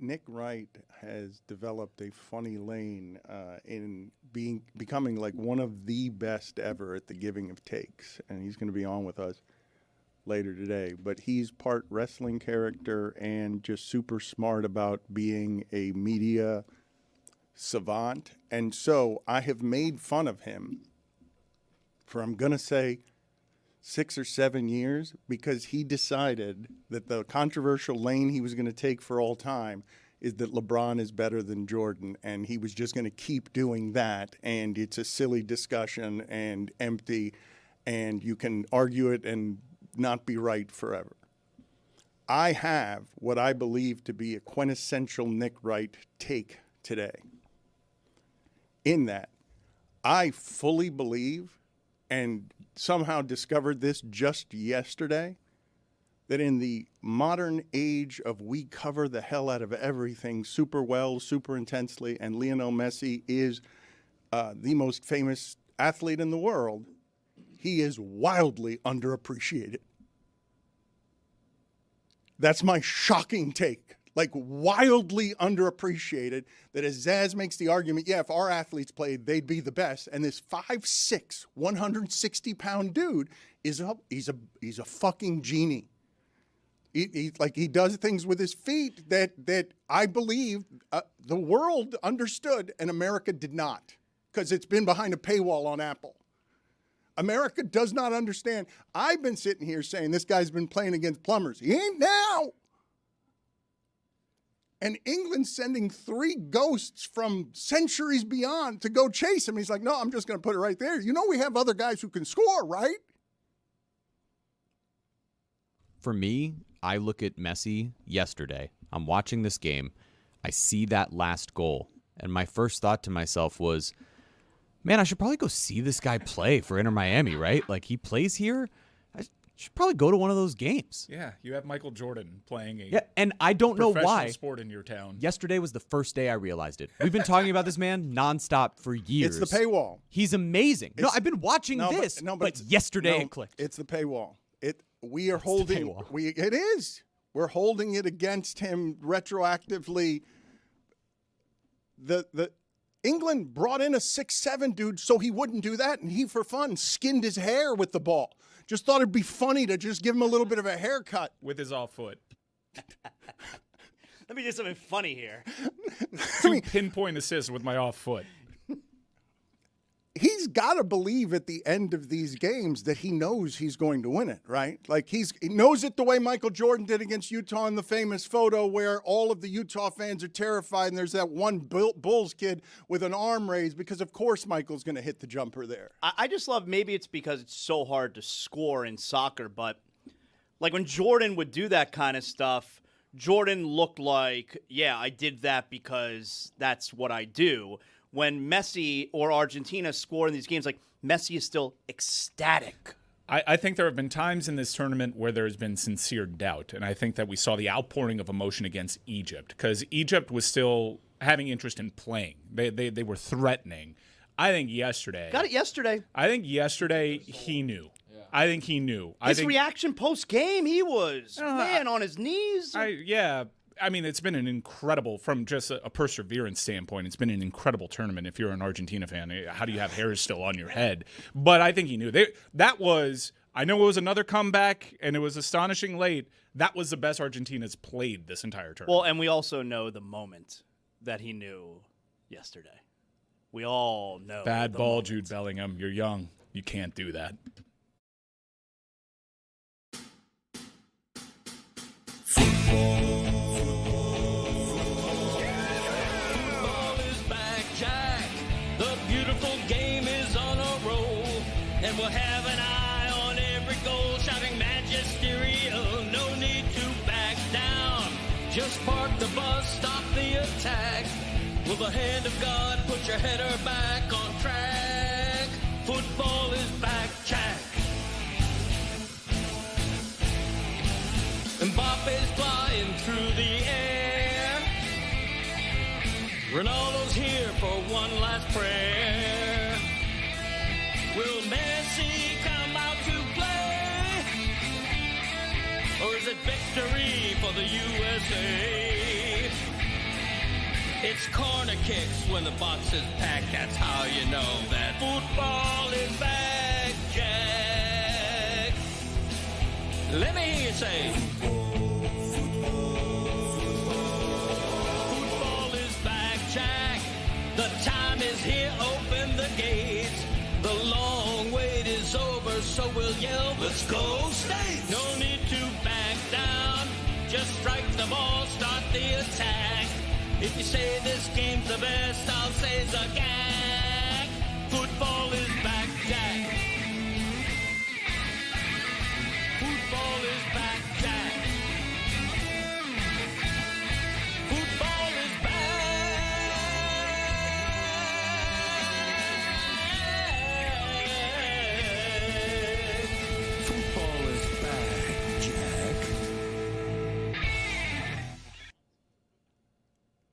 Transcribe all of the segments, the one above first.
Nick Wright has developed a funny lane in becoming like one of the best ever at the giving of takes, and he's going to be on with us later today. But he's part wrestling character and just super smart about being a media savant. And so I have made fun of him for, I'm going to say, 6 or 7 years, because he decided that the controversial lane he was going to take for all time is that LeBron is better than Jordan, and he was just going to keep doing that, and it's a silly discussion and empty, and you can argue it and not be right forever. I have what I believe to be a quintessential Nick Wright take today, in that I fully believe, and somehow discovered this just yesterday, that in the modern age of we cover the hell out of everything super well, super intensely, and Lionel Messi is the most famous athlete in the world, he is wildly underappreciated. That's my shocking take. Like, wildly underappreciated, that as Zaz makes the argument, yeah, if our athletes played, they'd be the best. And this 5'6", 160-pound dude he's a fucking genie. He does things with his feet that I believe the world understood and America did not, because it's been behind a paywall on Apple. America does not understand. I've been sitting here saying this guy's been playing against plumbers. He ain't now. And England's sending 3 ghosts from centuries beyond to go chase him. He's like, no, I'm just going to put it right there. You know we have other guys who can score, right? For me, I look at Messi yesterday. I'm watching this game. I see that last goal. And my first thought to myself was, man, I should probably go see this guy play for Inter Miami, right? Like, he plays here. Should probably go to one of those games. Yeah, you have Michael Jordan playing and I don't know why. Sport in your town. Yesterday was the first day I realized it. We've been talking about this man nonstop for years. It's the paywall. He's amazing. I've been watching this, but yesterday it clicked. It's the paywall. We are holding. It is. We're holding it against him retroactively. The England brought in a 6'7" dude so he wouldn't do that, and he, for fun, skinned his hair with the ball. Just thought it'd be funny to just give him a little bit of a haircut. With his off foot. Let me do something funny here. 2 pinpoint assists with my off foot. He's got to believe at the end of these games that he knows he's going to win it, right? Like, he knows it the way Michael Jordan did against Utah in the famous photo where all of the Utah fans are terrified, and there's that one Bulls kid with an arm raised because, of course, Michael's going to hit the jumper there. I just love, maybe it's because it's so hard to score in soccer, but like when Jordan would do that kind of stuff, Jordan looked like, yeah, I did that because that's what I do. When Messi or Argentina score in these games, like, Messi is still ecstatic. I think there have been times in this tournament where there's been sincere doubt, and I think that we saw the outpouring of emotion against Egypt, because Egypt was still having interest in playing. They were threatening. I think yesterday... Got it yesterday. I think yesterday he knew. Yeah. I think he knew. His reaction post-game, he was, on his knees. I mean, it's been an incredible, from just a perseverance standpoint, it's been an incredible tournament. If you're an Argentina fan, how do you have hair still on your head? But I think he knew. I know it was another comeback, and it was astonishing late. That was the best Argentina's played this entire tournament. Well, and we also know the moment that he knew yesterday. We all know. Bad ball, moment. Jude Bellingham. You're young. You can't do that. And we'll have an eye on every goal, shouting magisterial, no need to back down. Just park the bus, stop the attack. With the hand of God, put your header back on track. Football is back, Jack. Mbappe's flying through the air. Ronaldo's here for one last prayer. Will Messi come out to play? Or is it victory for the USA? It's corner kicks when the box is packed. That's how you know that football is back, Jack. Let me hear you say, football is back, Jack. The time is here, open the gates. The long wait is over, so we'll yell, let's go States. No need to back down. Just strike the ball, start the attack. If you say this game's the best, I'll say it's a gag. Football is back, Jack. Football is back, Jack. Football is back. Football is back, Jack.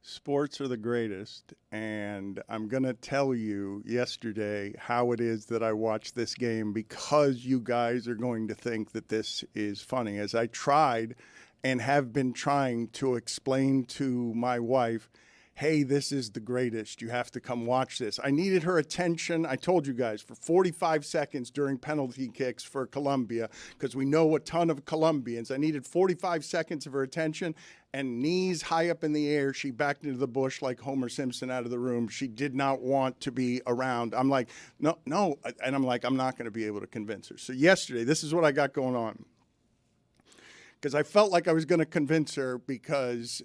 Sports are the greatest, and I'm going to tell you yesterday how it is that I watched this game because you guys are going to think that this is funny. As I tried and have been trying to explain to my wife, hey, this is the greatest. You have to come watch this. I needed her attention. I told you guys for 45 seconds during penalty kicks for Colombia because we know a ton of Colombians. I needed 45 seconds of her attention, and knees high up in the air, she backed into the bush like Homer Simpson out of the room. She did not want to be around. I'm like, no. And I'm like, I'm not going to be able to convince her. So yesterday, this is what I got going on. Because I felt like I was going to convince her because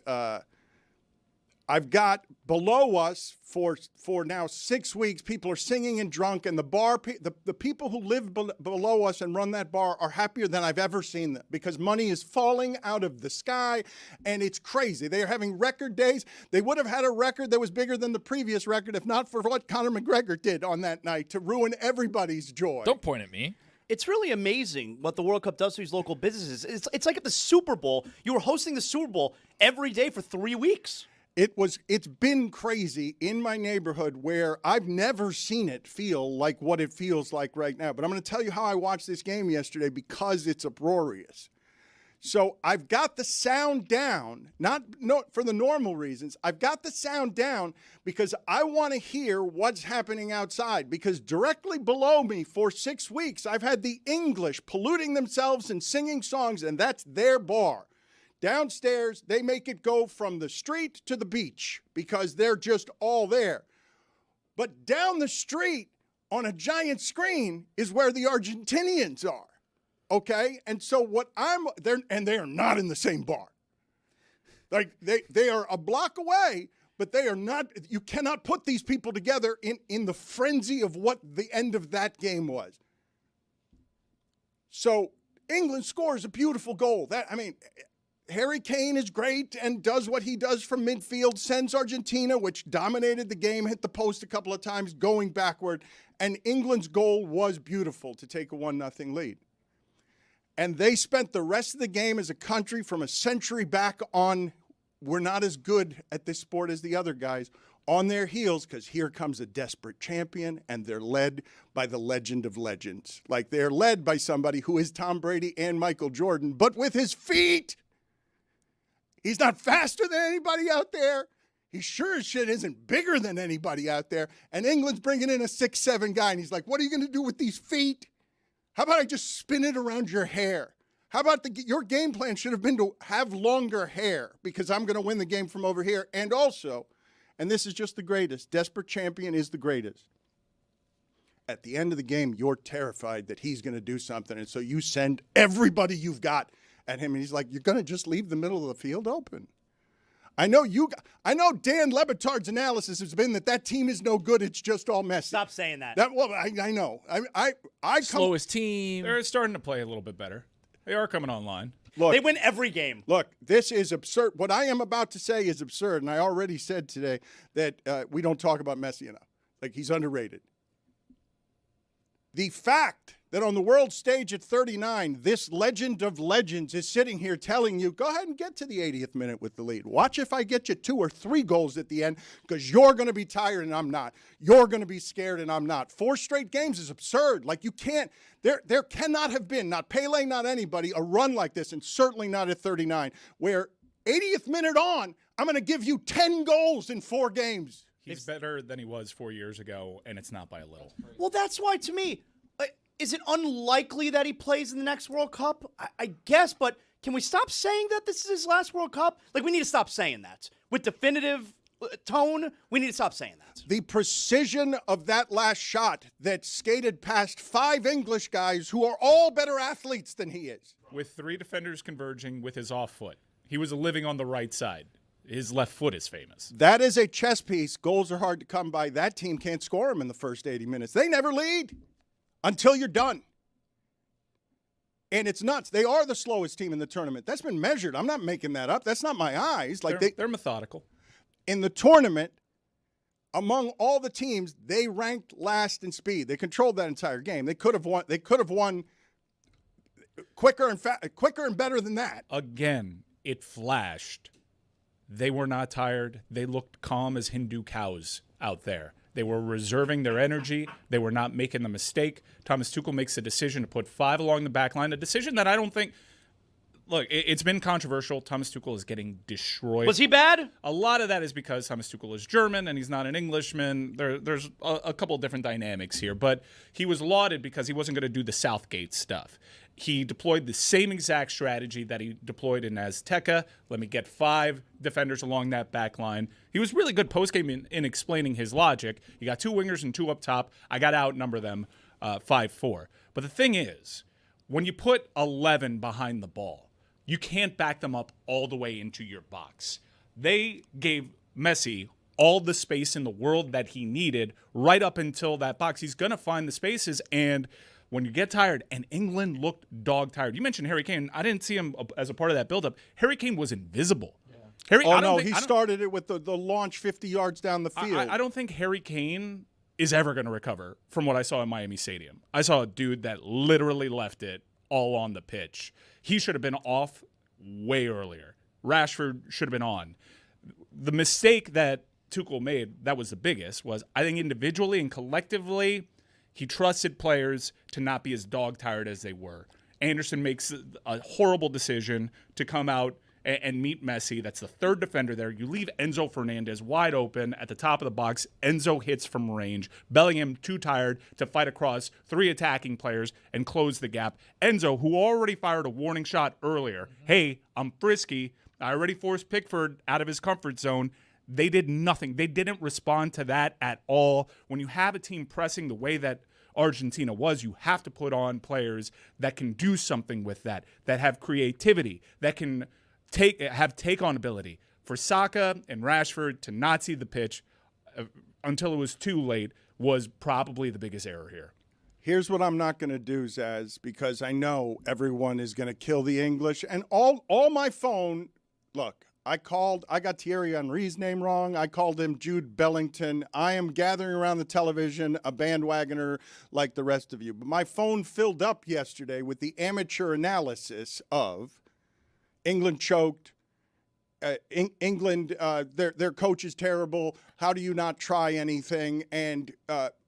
I've got below us for now 6 weeks, people are singing and drunk, and the people who live below us and run that bar are happier than I've ever seen them because money is falling out of the sky, and it's crazy. They are having record days. They would have had a record that was bigger than the previous record if not for what Conor McGregor did on that night to ruin everybody's joy. Don't point at me. It's really amazing what the World Cup does to these local businesses. It's like at the Super Bowl. You were hosting the Super Bowl every day for 3 weeks. It's been crazy in my neighborhood where I've never seen it feel like what it feels like right now. But I'm going to tell you how I watched this game yesterday because it's uproarious. So I've got the sound down, not for the normal reasons. I've got the sound down because I want to hear what's happening outside because directly below me for 6 weeks, I've had the English polluting themselves and singing songs, and that's their bar. Downstairs, they make it go from the street to the beach because they're just all there. But down the street on a giant screen is where the Argentinians are. Okay? And so they are not in the same bar. Like they are a block away, but they are not, you cannot put these people together in the frenzy of what the end of that game was. So England scores a beautiful goal. Harry Kane is great and does what he does from midfield, sends Argentina, which dominated the game, hit the post a couple of times, going backward. And England's goal was beautiful to take a 1-0 lead. And they spent the rest of the game as a country from a century back on, we're not as good at this sport as the other guys, on their heels because here comes a desperate champion and they're led by the legend of legends. Like they're led by somebody who is Tom Brady and Michael Jordan, but with his feet. He's not faster than anybody out there. He sure as shit isn't bigger than anybody out there. And England's bringing in a 6'7" guy, and he's like, what are you going to do with these feet? How about I just spin it around your hair? How about your game plan should have been to have longer hair because I'm going to win the game from over here. And also, and this is just the greatest, desperate champion is the greatest. At the end of the game, you're terrified that he's going to do something, and so you send everybody you've got at him, and he's like, you're going to just leave the middle of the field open. I know Dan Le Batard's analysis has been that team is no good. It's just all messy. Stop saying that. I know. I Slowest team. They're starting to play a little bit better. They are coming online. Look, they win every game. Look, this is absurd. What I am about to say is absurd, and I already said today that we don't talk about Messi enough. Like, he's underrated. The fact that on the world stage at 39, this legend of legends is sitting here telling you, go ahead and get to the 80th minute with the lead. Watch if I get you 2 or 3 goals at the end because you're going to be tired and I'm not. You're going to be scared and I'm not. 4 straight games is absurd. Like, you can't, there cannot have been, not Pele, not anybody, a run like this, and certainly not at 39, where 80th minute on, I'm going to give you 10 goals in 4 games. He's better than he was 4 years ago, and it's not by a little. Well, that's why, to me, is it unlikely that he plays in the next World Cup? I guess, but can we stop saying that this is his last World Cup? Like, we need to stop saying that. With definitive tone, we need to stop saying that. The precision of that last shot that skated past 5 English guys who are all better athletes than he is. With 3 defenders converging with his off foot. He was living on the right side. His left foot is famous. That is a chess piece. Goals are hard to come by. That team can't score them in the first 80 minutes. They never lead until you're done. And it's nuts. They are the slowest team in the tournament. That's been measured. I'm not making that up. That's not my eyes. Like They're methodical. In the tournament, among all the teams, they ranked last in speed. They controlled that entire game. They could have won. They could have won quicker and better than that. Again, it flashed. They were not tired. They looked calm as Hindu cows out there. They were reserving their energy. They were not making the mistake. Thomas Tuchel makes a decision to put 5 along the back line, a decision that I don't think – look, it's been controversial. Thomas Tuchel is getting destroyed. Was he bad? A lot of that is because Thomas Tuchel is German and he's not an Englishman. There's a couple of different dynamics here. But he was lauded because he wasn't going to do the Southgate stuff. He deployed the same exact strategy that he deployed in Azteca. Let me get 5 defenders along that back line. He was really good postgame in explaining his logic. You got 2 wingers and 2 up top. I got to outnumber them 5-4. But the thing is, when you put 11 behind the ball, you can't back them up all the way into your box. They gave Messi all the space in the world that he needed right up until that box. He's going to find the spaces, and when you get tired, and England looked dog tired. You mentioned Harry Kane. I didn't see him as a part of that buildup. Harry Kane was invisible. Yeah. He started it with the launch 50 yards down the field. I don't think Harry Kane is ever going to recover from what I saw in Miami Stadium. I saw a dude that literally left it all on the pitch. He should have been off way earlier. Rashford should have been on. The mistake that Tuchel made, that was the biggest, was I think individually and collectively, he trusted players to not be as dog-tired as they were. Anderson makes a horrible decision to come out and meet Messi. That's the 3rd defender there. You leave Enzo Fernandez wide open at the top of the box. Enzo hits from range. Bellingham too tired to fight across 3 attacking players and close the gap. Enzo, who already fired a warning shot earlier, hey, I'm frisky. I already forced Pickford out of his comfort zone. They did nothing. They didn't respond to that at all. When you have a team pressing the way that Argentina was, you have to put on players that can do something with that have creativity, that can have take-on ability. For Saka and Rashford to not see the pitch until it was too late was probably the biggest error here. Here's what I'm not going to do, Zaz, because I know everyone is going to kill the English. And all my phone, look, I got Thierry Henry's name wrong. I called him Jude Bellington. I am gathering around the television, a bandwagoner like the rest of you. But my phone filled up yesterday with the amateur analysis of England choked. England, their coach is terrible. How do you not try anything? And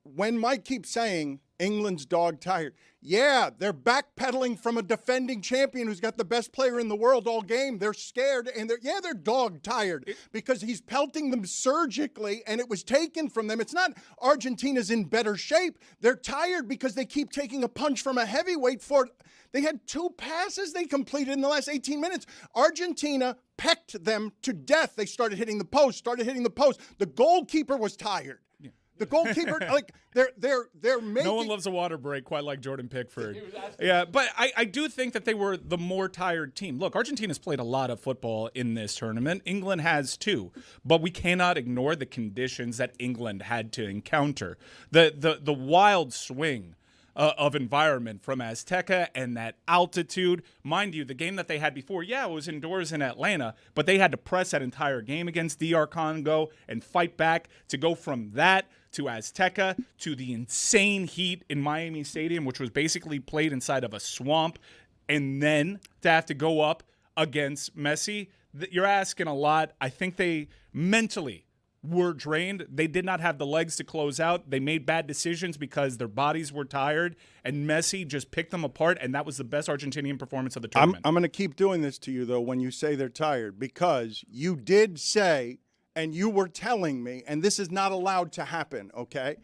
when Mike keeps saying England's dog tired, yeah, they're backpedaling from a defending champion who's got the best player in the world all game. They're scared, and they're dog tired because he's pelting them surgically, and it was taken from them. It's not Argentina's in better shape. They're tired because they keep taking a punch from a heavyweight for it. They had 2 passes they completed in the last 18 minutes. Argentina pecked them to death. They started hitting the post. The goalkeeper was tired. The goalkeeper, like they're making. No one loves a water break quite like Jordan Pickford. Yeah, but I do think that they were the more tired team. Look, Argentina's played a lot of football in this tournament. England has too, but we cannot ignore the conditions that England had to encounter. The wild swing of environment from Azteca and that altitude. Mind you, the game that they had before, it was indoors in Atlanta, but they had to press that entire game against DR Congo and fight back to go from that to Azteca to the insane heat in Miami Stadium, which was basically played inside of a swamp, and then to have to go up against Messi. You're asking a lot. I think they mentally were drained. They did not have the legs to close out. They made bad decisions because their bodies were tired, and Messi just picked them apart, and that was the best Argentinian performance of the tournament. I'm going to keep doing this to you, though, when you say they're tired, because you did say, and you were telling me, and this is not allowed to happen, okay?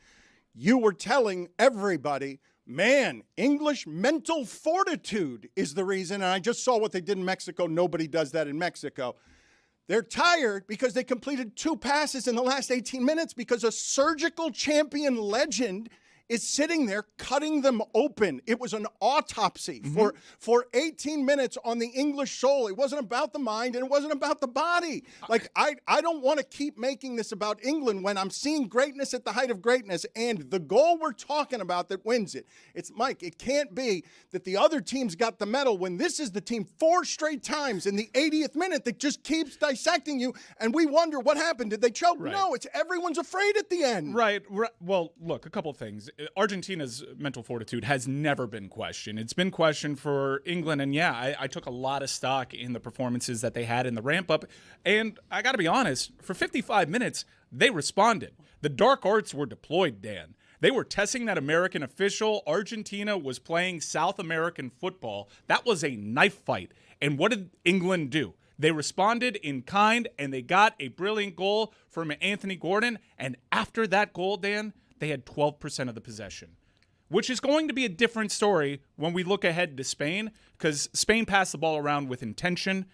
You were telling everybody, man, English mental fortitude is the reason, and I just saw what they did in Mexico. Nobody does that in Mexico. They're tired because they completed 2 passes in the last 18 minutes because a surgical champion legend is sitting there cutting them open. It was an autopsy for 18 minutes on the English soul. It wasn't about the mind and it wasn't about the body. Like, I don't want to keep making this about England when I'm seeing greatness at the height of greatness, and the goal we're talking about that wins it. It's, Mike, it can't be that the other teams got the medal when this is the team 4 straight times in the 80th minute that just keeps dissecting you, and we wonder what happened. Did they choke? Right. No, it's everyone's afraid at the end. Right. Well, look, a couple of things. Argentina's mental fortitude has never been questioned. It's been questioned for England, and yeah, I took a lot of stock in the performances that they had in the ramp-up, and I got to be honest, for 55 minutes, they responded. The dark arts were deployed, Dan. They were testing that American official. Argentina was playing South American football. That was a knife fight. And what did England do? They responded in kind, and they got a brilliant goal from Anthony Gordon, and after that goal, Dan, they had 12% of the possession, which is going to be a different story when we look ahead to Spain, because Spain passed the ball around with intention.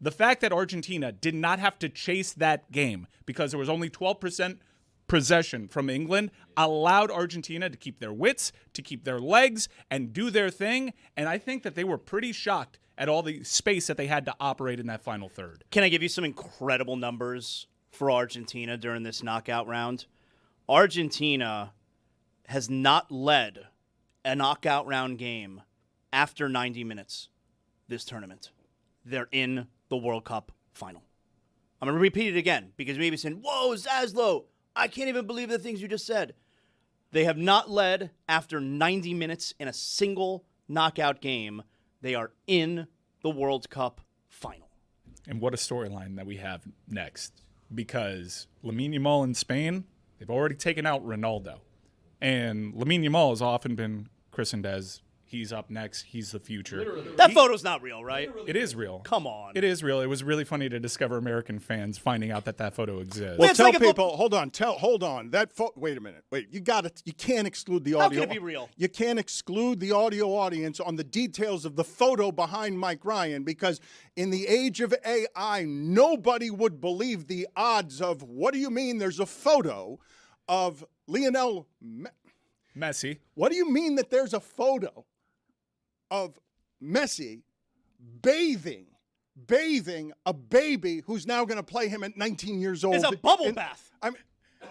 The fact that Argentina did not have to chase that game because there was only 12% possession from England allowed Argentina to keep their wits, to keep their legs, and do their thing. And I think that they were pretty shocked at all the space that they had to operate in that final third. Can I give you some incredible numbers for Argentina during this knockout round? Argentina has not led a knockout round game after 90 minutes this tournament. They're in the World Cup final. I'm going to repeat it again because maybe saying, whoa, Zaslow, I can't even believe the things you just said. They have not led after 90 minutes in a single knockout game. They are in the World Cup final. And what a storyline that we have next, because Lamine Yamal in Spain, they've already taken out Ronaldo. And Lamine Yamal has often been christened as he's up next, he's the future. That photo's not real, right? It is real. Come on. It is real. It was really funny to discover American fans finding out that photo exists. Well, It's tell like a people. Hold on. Wait a minute. Wait, you got it. You can't exclude the audio. How can it be real? You can't exclude the audio audience on the details of the photo behind Mike Ryan, because in the age of AI, nobody would believe the odds of. What do you mean? There's a photo of Lionel Messi. What do you mean that there's a photo of Messi bathing a baby who's now going to play him at 19 years old? It's a bubble bath.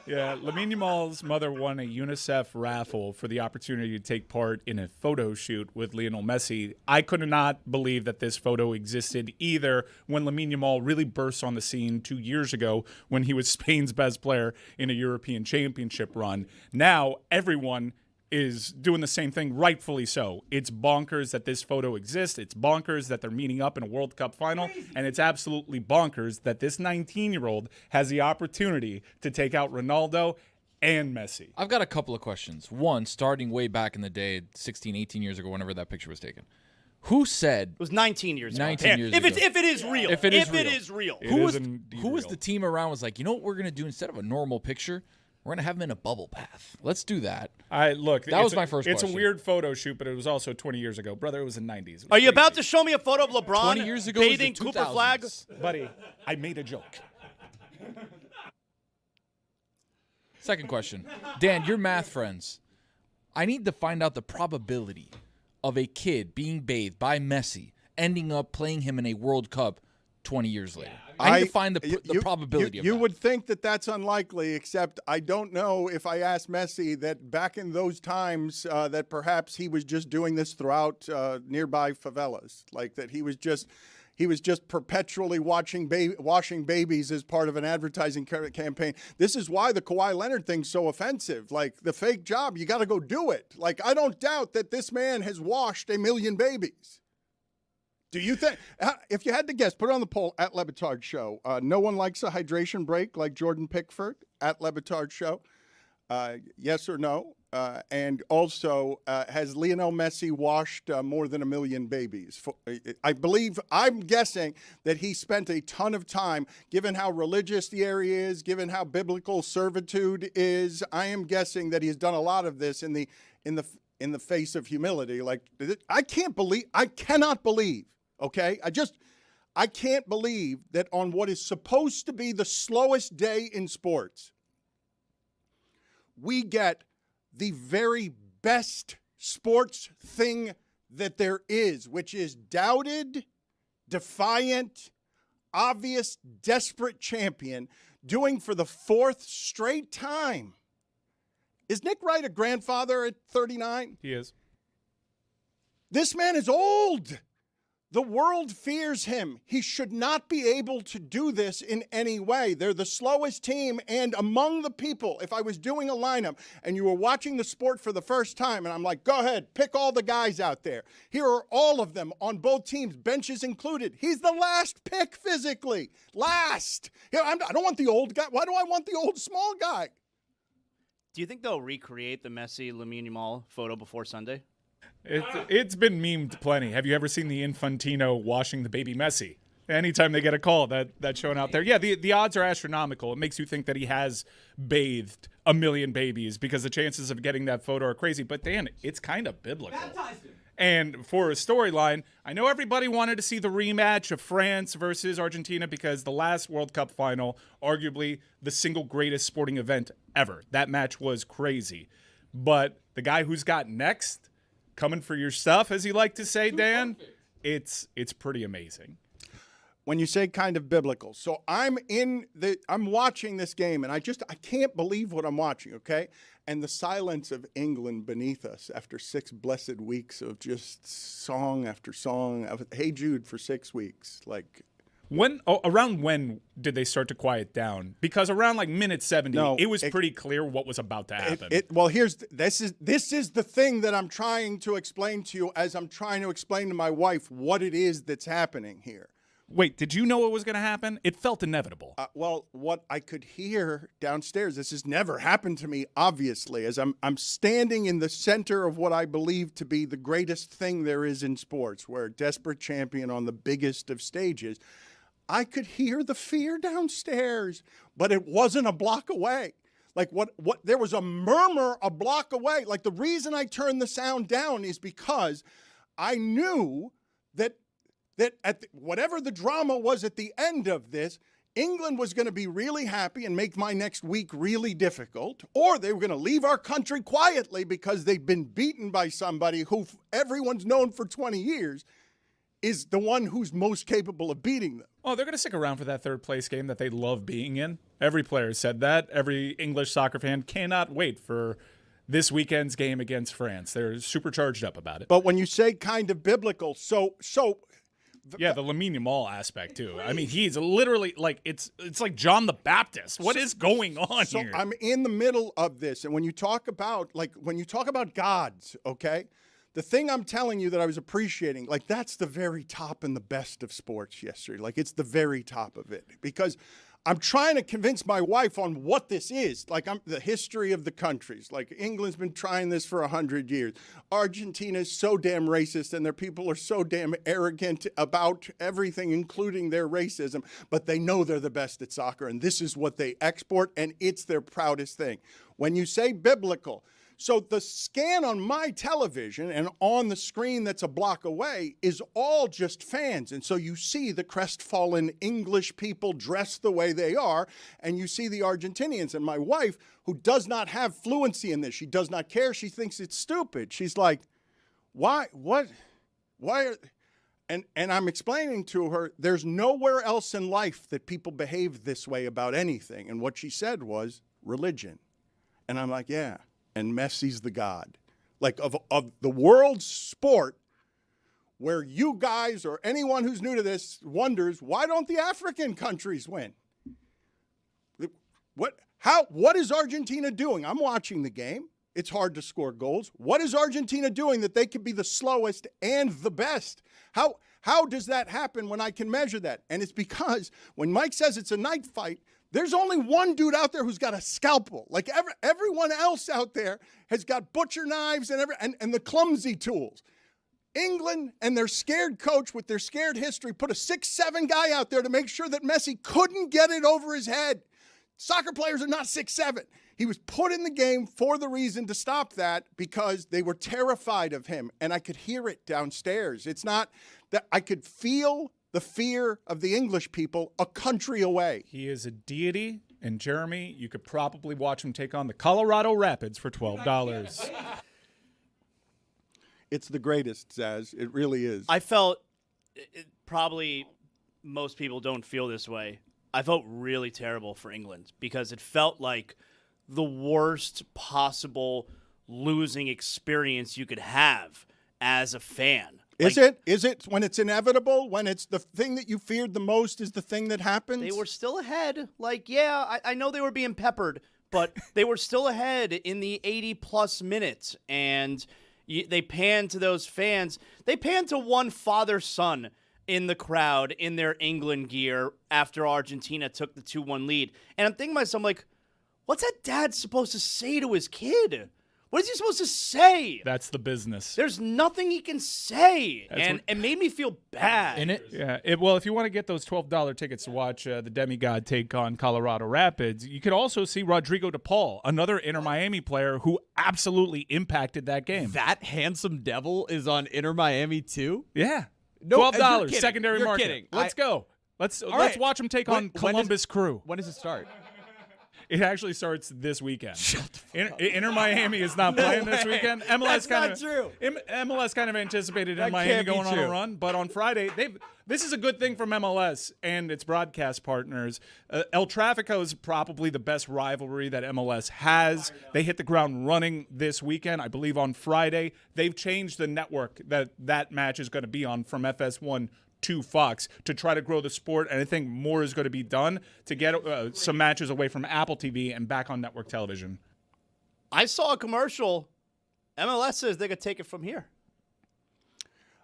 Yeah, Lamine Yamal's mother won a UNICEF raffle for the opportunity to take part in a photo shoot with Lionel Messi. I could not believe that this photo existed either when Lamine Yamal really burst on the scene 2 years ago when he was Spain's best player in a European Championship run. Now everyone is doing the same thing, rightfully so. It's bonkers that this photo exists. It's bonkers that they're meeting up in a World Cup final. And it's absolutely bonkers that this 19-year-old has the opportunity to take out Ronaldo and Messi. I've got a couple of questions. One, starting way back in the day, 16, 18 years ago, whenever that picture was taken. Who said... It was 19 years ago. 19 years if ago. If it is real. If it is real. Who was the team around was like, you know what we're going to do instead of a normal picture? We're going to have him in a bubble bath. Let's do that. That was my first It's question. a weird photo shoot, but it was also 20 years ago. Brother, it was the 90s. Are you about to show me a photo of LeBron 20 years ago was the bathing Cooper Flag? 2000s. Buddy, I made a joke. Second question. Dan, your math friends. I need to find out the probability of a kid being bathed by Messi ending up playing him in a World Cup 20 years later. I need to find the probability of that. You would think that that's unlikely, except I don't know if I asked Messi that back in those times that perhaps he was just doing this throughout nearby favelas, like that he was just perpetually washing babies as part of an advertising campaign. This is why the Kawhi Leonard thing's so offensive. Like, the fake job, you got to go do it. Like, I don't doubt that this man has washed 1 million babies. Do you think, if you had to guess, put it on the poll at Le Batard Show. No one likes a hydration break like Jordan Pickford at Le Batard Show. Yes or no? And also, has Lionel Messi washed more than 1 million babies? I'm guessing that he spent a ton of time, given how religious the area is, given how biblical servitude is. I am guessing that he's done a lot of this in the face of humility. Like, I cannot believe. Okay, I can't believe that on what is supposed to be the slowest day in sports, we get the very best sports thing that there is, which is doubted, defiant, obvious, desperate champion doing for the 4th straight time. Is Nick Wright a grandfather at 39? He is. This man is old. The world fears him. He should not be able to do this in any way. They're the slowest team, and among the people, if I was doing a lineup and you were watching the sport for the first time, and I'm like, go ahead, pick all the guys out there. Here are all of them on both teams, benches included. He's the last pick physically. Last. I don't want the old guy. Why do I want the old small guy? Do you think they'll recreate the Messi Lamine Yamal photo before Sunday? It's been memed plenty. Have you ever seen the Infantino washing the baby Messi? Anytime they get a call, that's shown out there. Yeah, the odds are astronomical. It makes you think that he has bathed 1 million babies because the chances of getting that photo are crazy. But Dan, it's kind of biblical. And for a storyline, I know everybody wanted to see the rematch of France versus Argentina because the last World Cup final, arguably the single greatest sporting event ever. That match was crazy. But the guy who's got next, coming for your stuff, as you like to say, Dan, it's pretty amazing. When you say kind of biblical. So I'm watching this game, and I can't believe what I'm watching, okay? And the silence of England beneath us after 6 blessed weeks of just song after song of Hey Jude for 6 weeks. Like, around when did they start to quiet down? Because around like minute 70, it was pretty clear what was about to happen. This is the thing that I'm trying to explain to you as I'm trying to explain to my wife what it is that's happening here. Wait, did you know what was going to happen? It felt inevitable. Well, what I could hear downstairs, this has never happened to me, obviously, as I'm standing in the center of what I believe to be the greatest thing there is in sports, where a desperate champion on the biggest of stages. I could hear the fear downstairs, but it wasn't a block away. Like what there was a murmur a block away. Like the reason I turned the sound down is because I knew that whatever the drama was at the end of this, England was going to be really happy and make my next week really difficult, or they were going to leave our country quietly because they've been beaten by somebody who everyone's known for 20 years is the one who's most capable of beating them. Oh, they're going to stick around for that 3rd place game that they love being in. Every player said that. Every English soccer fan cannot wait for this weekend's game against France. They're super charged up about it. But when you say kind of biblical, so yeah, the Lamine Yamal aspect too. I mean, he's literally like it's like John the Baptist. What is going on here? I'm in the middle of this, and when you talk about gods, okay, the thing I'm telling you that I was appreciating, like that's the very top and the best of sports yesterday. Like it's the very top of it because I'm trying to convince my wife on what this is. Like the history of the countries. Like England's been trying this for 100 years. Argentina is so damn racist and their people are so damn arrogant about everything, including their racism. But they know they're the best at soccer and this is what they export and it's their proudest thing. When you say biblical, so the scan on my television and on the screen that's a block away is all just fans. And so you see the crestfallen English people dressed the way they are, and you see the Argentinians. And my wife, who does not have fluency in this, she does not care. She thinks it's stupid. She's like, why? What? Why? And I'm explaining to her, there's nowhere else in life that people behave this way about anything. And what she said was religion. And I'm like, yeah. And Messi's the god. Like of the world's sport, where you guys or anyone who's new to this wonders, why don't the African countries win? What is Argentina doing? I'm watching the game. it's hard to score goals. What is Argentina doing that they could be the slowest and the best? How does that happen when I can measure that? And it's because when Mike says it's a night fight, there's only one dude out there who's got a scalpel. Like everyone else out there has got butcher knives and the clumsy tools. England and their scared coach with their scared history put a 6'7" guy out there to make sure that Messi couldn't get it over his head. Soccer players are not 6'7". He was put in the game for the reason to stop that because they were terrified of him, and I could hear it downstairs. It's not that I could feel the fear of the English people a country away. He is a deity, and Jeremy, you could probably watch him take on the Colorado Rapids for $12. It's the greatest, Zaz. It really is. I felt probably most people don't feel this way. I felt really terrible for England because it felt like the worst possible losing experience you could have as a fan. Is it? Is it when it's inevitable? When it's the thing that you feared the most is the thing that happens? They were still ahead. Like, yeah, I know they were being peppered, but they were still ahead in the 80-plus minutes. And they panned to those fans. They panned to one father-son in the crowd in their England gear after Argentina took the 2-1 lead. And I'm thinking to myself, like, what's that dad supposed to say to his kid? What is he supposed to say? That's the business. There's nothing he can say. And it made me feel bad. In it? Yeah. Well, if you want to get those $12 tickets to watch the Demigod take on Colorado Rapids, you could also see Rodrigo DePaul, another Inter Miami player who absolutely impacted that game. That handsome devil is on Inter Miami too? Yeah. No, you're $12 kidding. secondary You're market. kidding. Let's go. Let's right. watch him take on Columbus Crew. When does it start? It actually starts this weekend. Inter Miami is not playing this weekend. MLS MLS kind of anticipated in Miami going on a run, but on Friday this is a good thing from MLS and its broadcast partners. El Tráfico is probably the best rivalry that MLS has. They hit the ground running this weekend. I believe on Friday they've changed the network that match is going to be on from FS1 to Fox to try to grow the sport, and I think more is going to be done to get some matches away from Apple TV and back on network television. I saw a commercial. MLS says they could take it from here.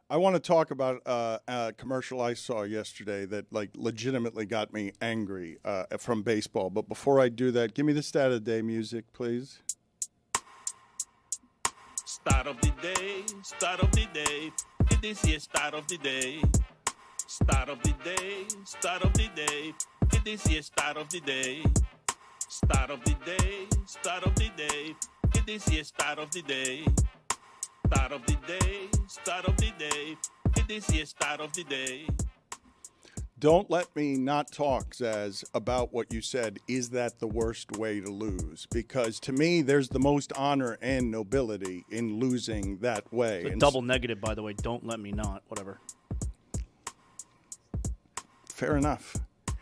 I want to talk about a commercial I saw yesterday that legitimately got me angry from baseball. But before I do that, give me the stat of the day music, please. Start of the day, start of the day. It is here, start of the day. Start of the day, start of the day. It is here, start of the day. Start of the day, start of the day. It is here, start of the day. Start of the day, start of the day. It is here, start of the day. Don't let me not talk, Zaz, about what you said. Is that the worst way to lose? Because to me, there's the most honor and nobility in losing that way. It's a double negative, by the way. Don't let me not. Whatever. Fair enough.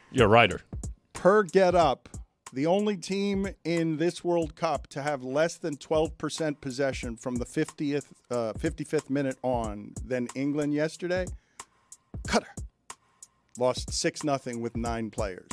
You're a writer. Per Get Up, the only team in this World Cup to have less than 12% possession from the 55th minute on than England yesterday, Qatar lost 6-0 with 9 players.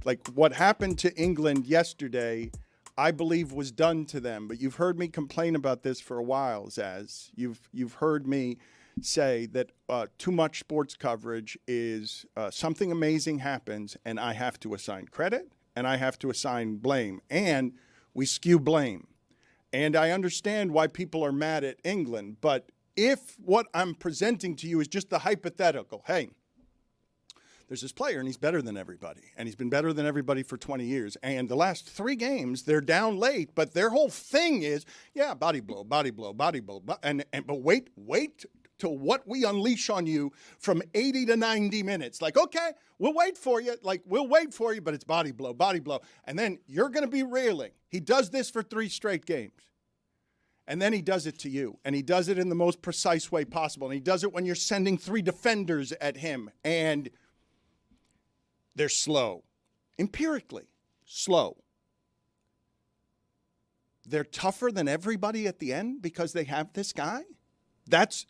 Like, what happened to England yesterday, I believe was done to them. But you've heard me complain about this for a while, Zaz. You've heard me say that too much sports coverage is something amazing happens, and I have to assign credit, and I have to assign blame. And we skew blame. And I understand why people are mad at England. But if what I'm presenting to you is just the hypothetical, hey, there's this player, and he's better than everybody. And he's been better than everybody for 20 years. And the last 3 games, they're down late. But their whole thing is, yeah, body blow, body blow, body blow. But wait till what we unleash on you from 80 to 90 minutes. Like, okay, we'll wait for you. But it's body blow, body blow. And then you're going to be railing. He does this for 3 straight games. And then he does it to you. And he does it in the most precise way possible. And he does it when you're sending 3 defenders at him. And they're slow. Empirically, slow. They're tougher than everybody at the end because they have this guy. That's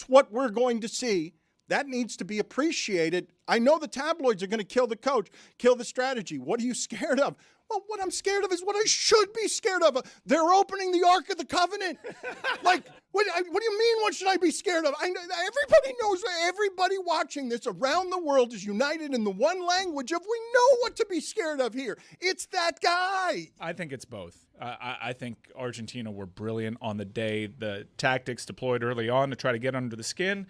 what we're going to see. That needs to be appreciated. I know the tabloids are going to kill the coach, kill the strategy. What are you scared of? Well, what I'm scared of is what I should be scared of. They're opening the Ark of the Covenant. Like, what do you mean, what should I be scared of? Everybody knows, everybody watching this around the world is united in the one language of we know what to be scared of here. It's that guy. I think it's both. I think Argentina were brilliant on the day. The tactics deployed early on to try to get under the skin.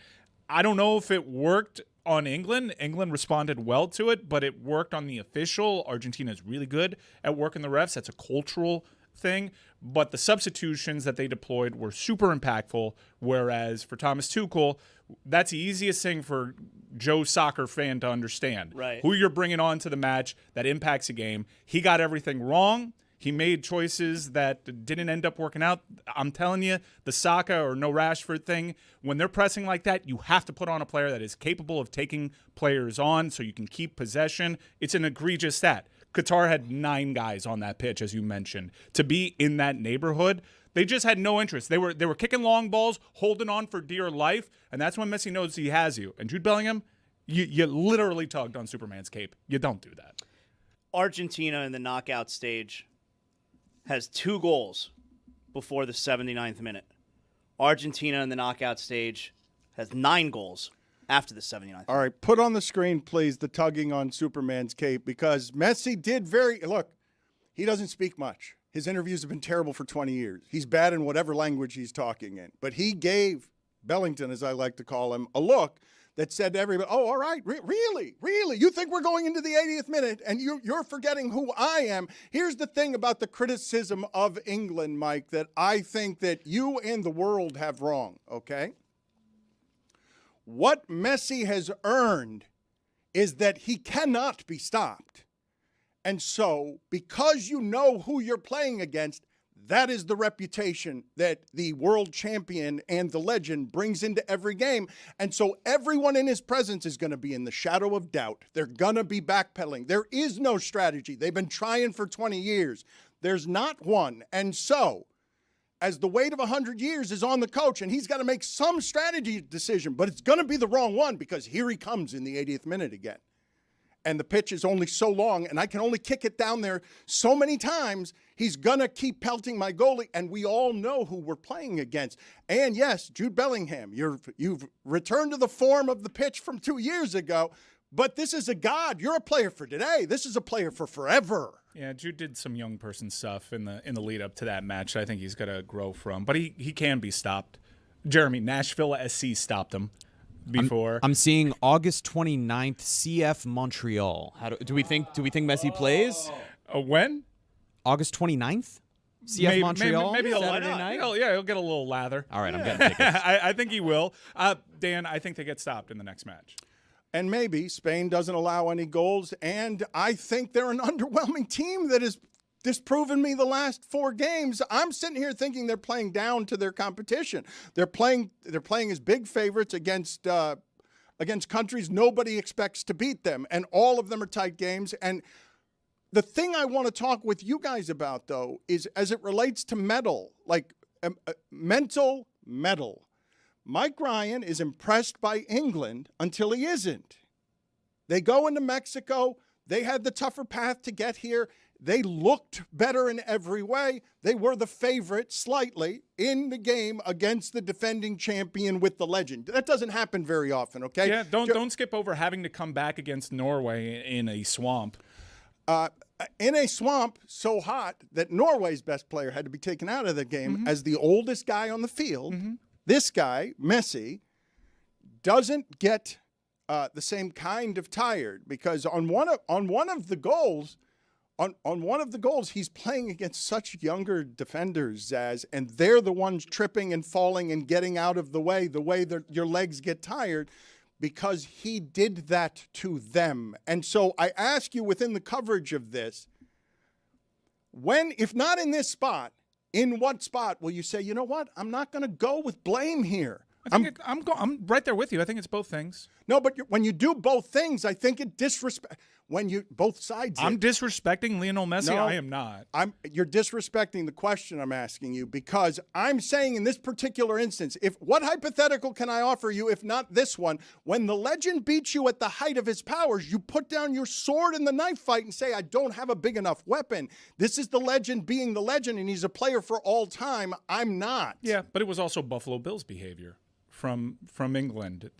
I don't know if it worked on England. England responded well to it, but it worked on the official. Argentina is really good at working the refs. That's a cultural thing. But the substitutions that they deployed were super impactful, whereas for Thomas Tuchel, that's the easiest thing for Joe soccer fan to understand. Right. Who you're bringing on to the match that impacts a game. He got everything wrong. He made choices that didn't end up working out. I'm telling you, the Saka or no Rashford thing, when they're pressing like that, you have to put on a player that is capable of taking players on so you can keep possession. It's an egregious stat. Qatar had 9 guys on that pitch, as you mentioned. To be in that neighborhood, they just had no interest. They were kicking long balls, holding on for dear life, and that's when Messi knows he has you. And Jude Bellingham, you literally tugged on Superman's cape. You don't do that. Argentina in the knockout stage has 2 goals before the 79th minute. Argentina in the knockout stage has 9 goals after the 79th minute. All right, put on the screen, please, the tugging on Superman's cape, because Messi did look, he doesn't speak much. His interviews have been terrible for 20 years. He's bad in whatever language he's talking in. But he gave Bellington, as I like to call him, a look that said to everybody, oh, all right, really? You think we're going into the 80th minute and you're forgetting who I am? Here's the thing about the criticism of England, Mike, that I think that you and the world have wrong, okay? What Messi has earned is that he cannot be stopped. And so, because you know who you're playing against, that is the reputation that the world champion and the legend brings into every game. And so everyone in his presence is going to be in the shadow of doubt. They're going to be backpedaling. There is no strategy. They've been trying for 20 years. There's not one. And so, as the weight of 100 years is on the coach, and he's got to make some strategy decision, but it's going to be the wrong one because here he comes in the 80th minute again. And the pitch is only so long, and I can only kick it down there so many times, he's going to keep pelting my goalie, and we all know who we're playing against. And yes, Jude Bellingham, you've returned to the form of the pitch from 2 years ago, but this is a god. You're a player for today. This is a player for forever. Yeah, Jude did some young person stuff in the lead up to that match that I think he's got to grow from, but he can be stopped. Jeremy, Nashville SC stopped him before. I'm seeing August 29th, CF Montreal. Do we think Messi plays? When? August 29th? CF Montreal? Maybe Saturday night? He'll get a little lather. All right, I'm getting tickets. I think he will. Dan, I think they get stopped in the next match. And maybe Spain doesn't allow any goals, and I think they're an underwhelming team that has disproven me the last 4 games. I'm sitting here thinking they're playing down to their competition. They're playing as big favorites against countries nobody expects to beat them, and all of them are tight games. And the thing I want to talk with you guys about, though, is as it relates to mental metal. Mike Ryan is impressed by England until he isn't. They go into Mexico. They had the tougher path to get here. They looked better in every way. They were the favorite slightly in the game against the defending champion with the legend. That doesn't happen very often, okay? Yeah, don't skip over having to come back against Norway in a swamp. In a swamp so hot that Norway's best player had to be taken out of the game as the oldest guy on the field. This guy, Messi, doesn't get the same kind of tired because on one of the goals, he's playing against such younger defenders, Zaz, and they're the ones tripping and falling and getting out of the way that your legs get tired because he did that to them. And so I ask you within the coverage of this, if not in this spot, in what spot will you say, you know what, I'm not going to go with blame here? I'm right there with you. I think it's both things. No, but when you do both things, I think it when you both sides. I'm disrespecting Lionel Messi. No, I am not. You're disrespecting the question I'm asking you, because I'm saying in this particular instance, what hypothetical can I offer you if not this one? When the legend beats you at the height of his powers, you put down your sword in the knife fight and say, I don't have a big enough weapon. This is the legend being the legend, and he's a player for all time. I'm not. Yeah, but it was also Buffalo Bills behavior from England.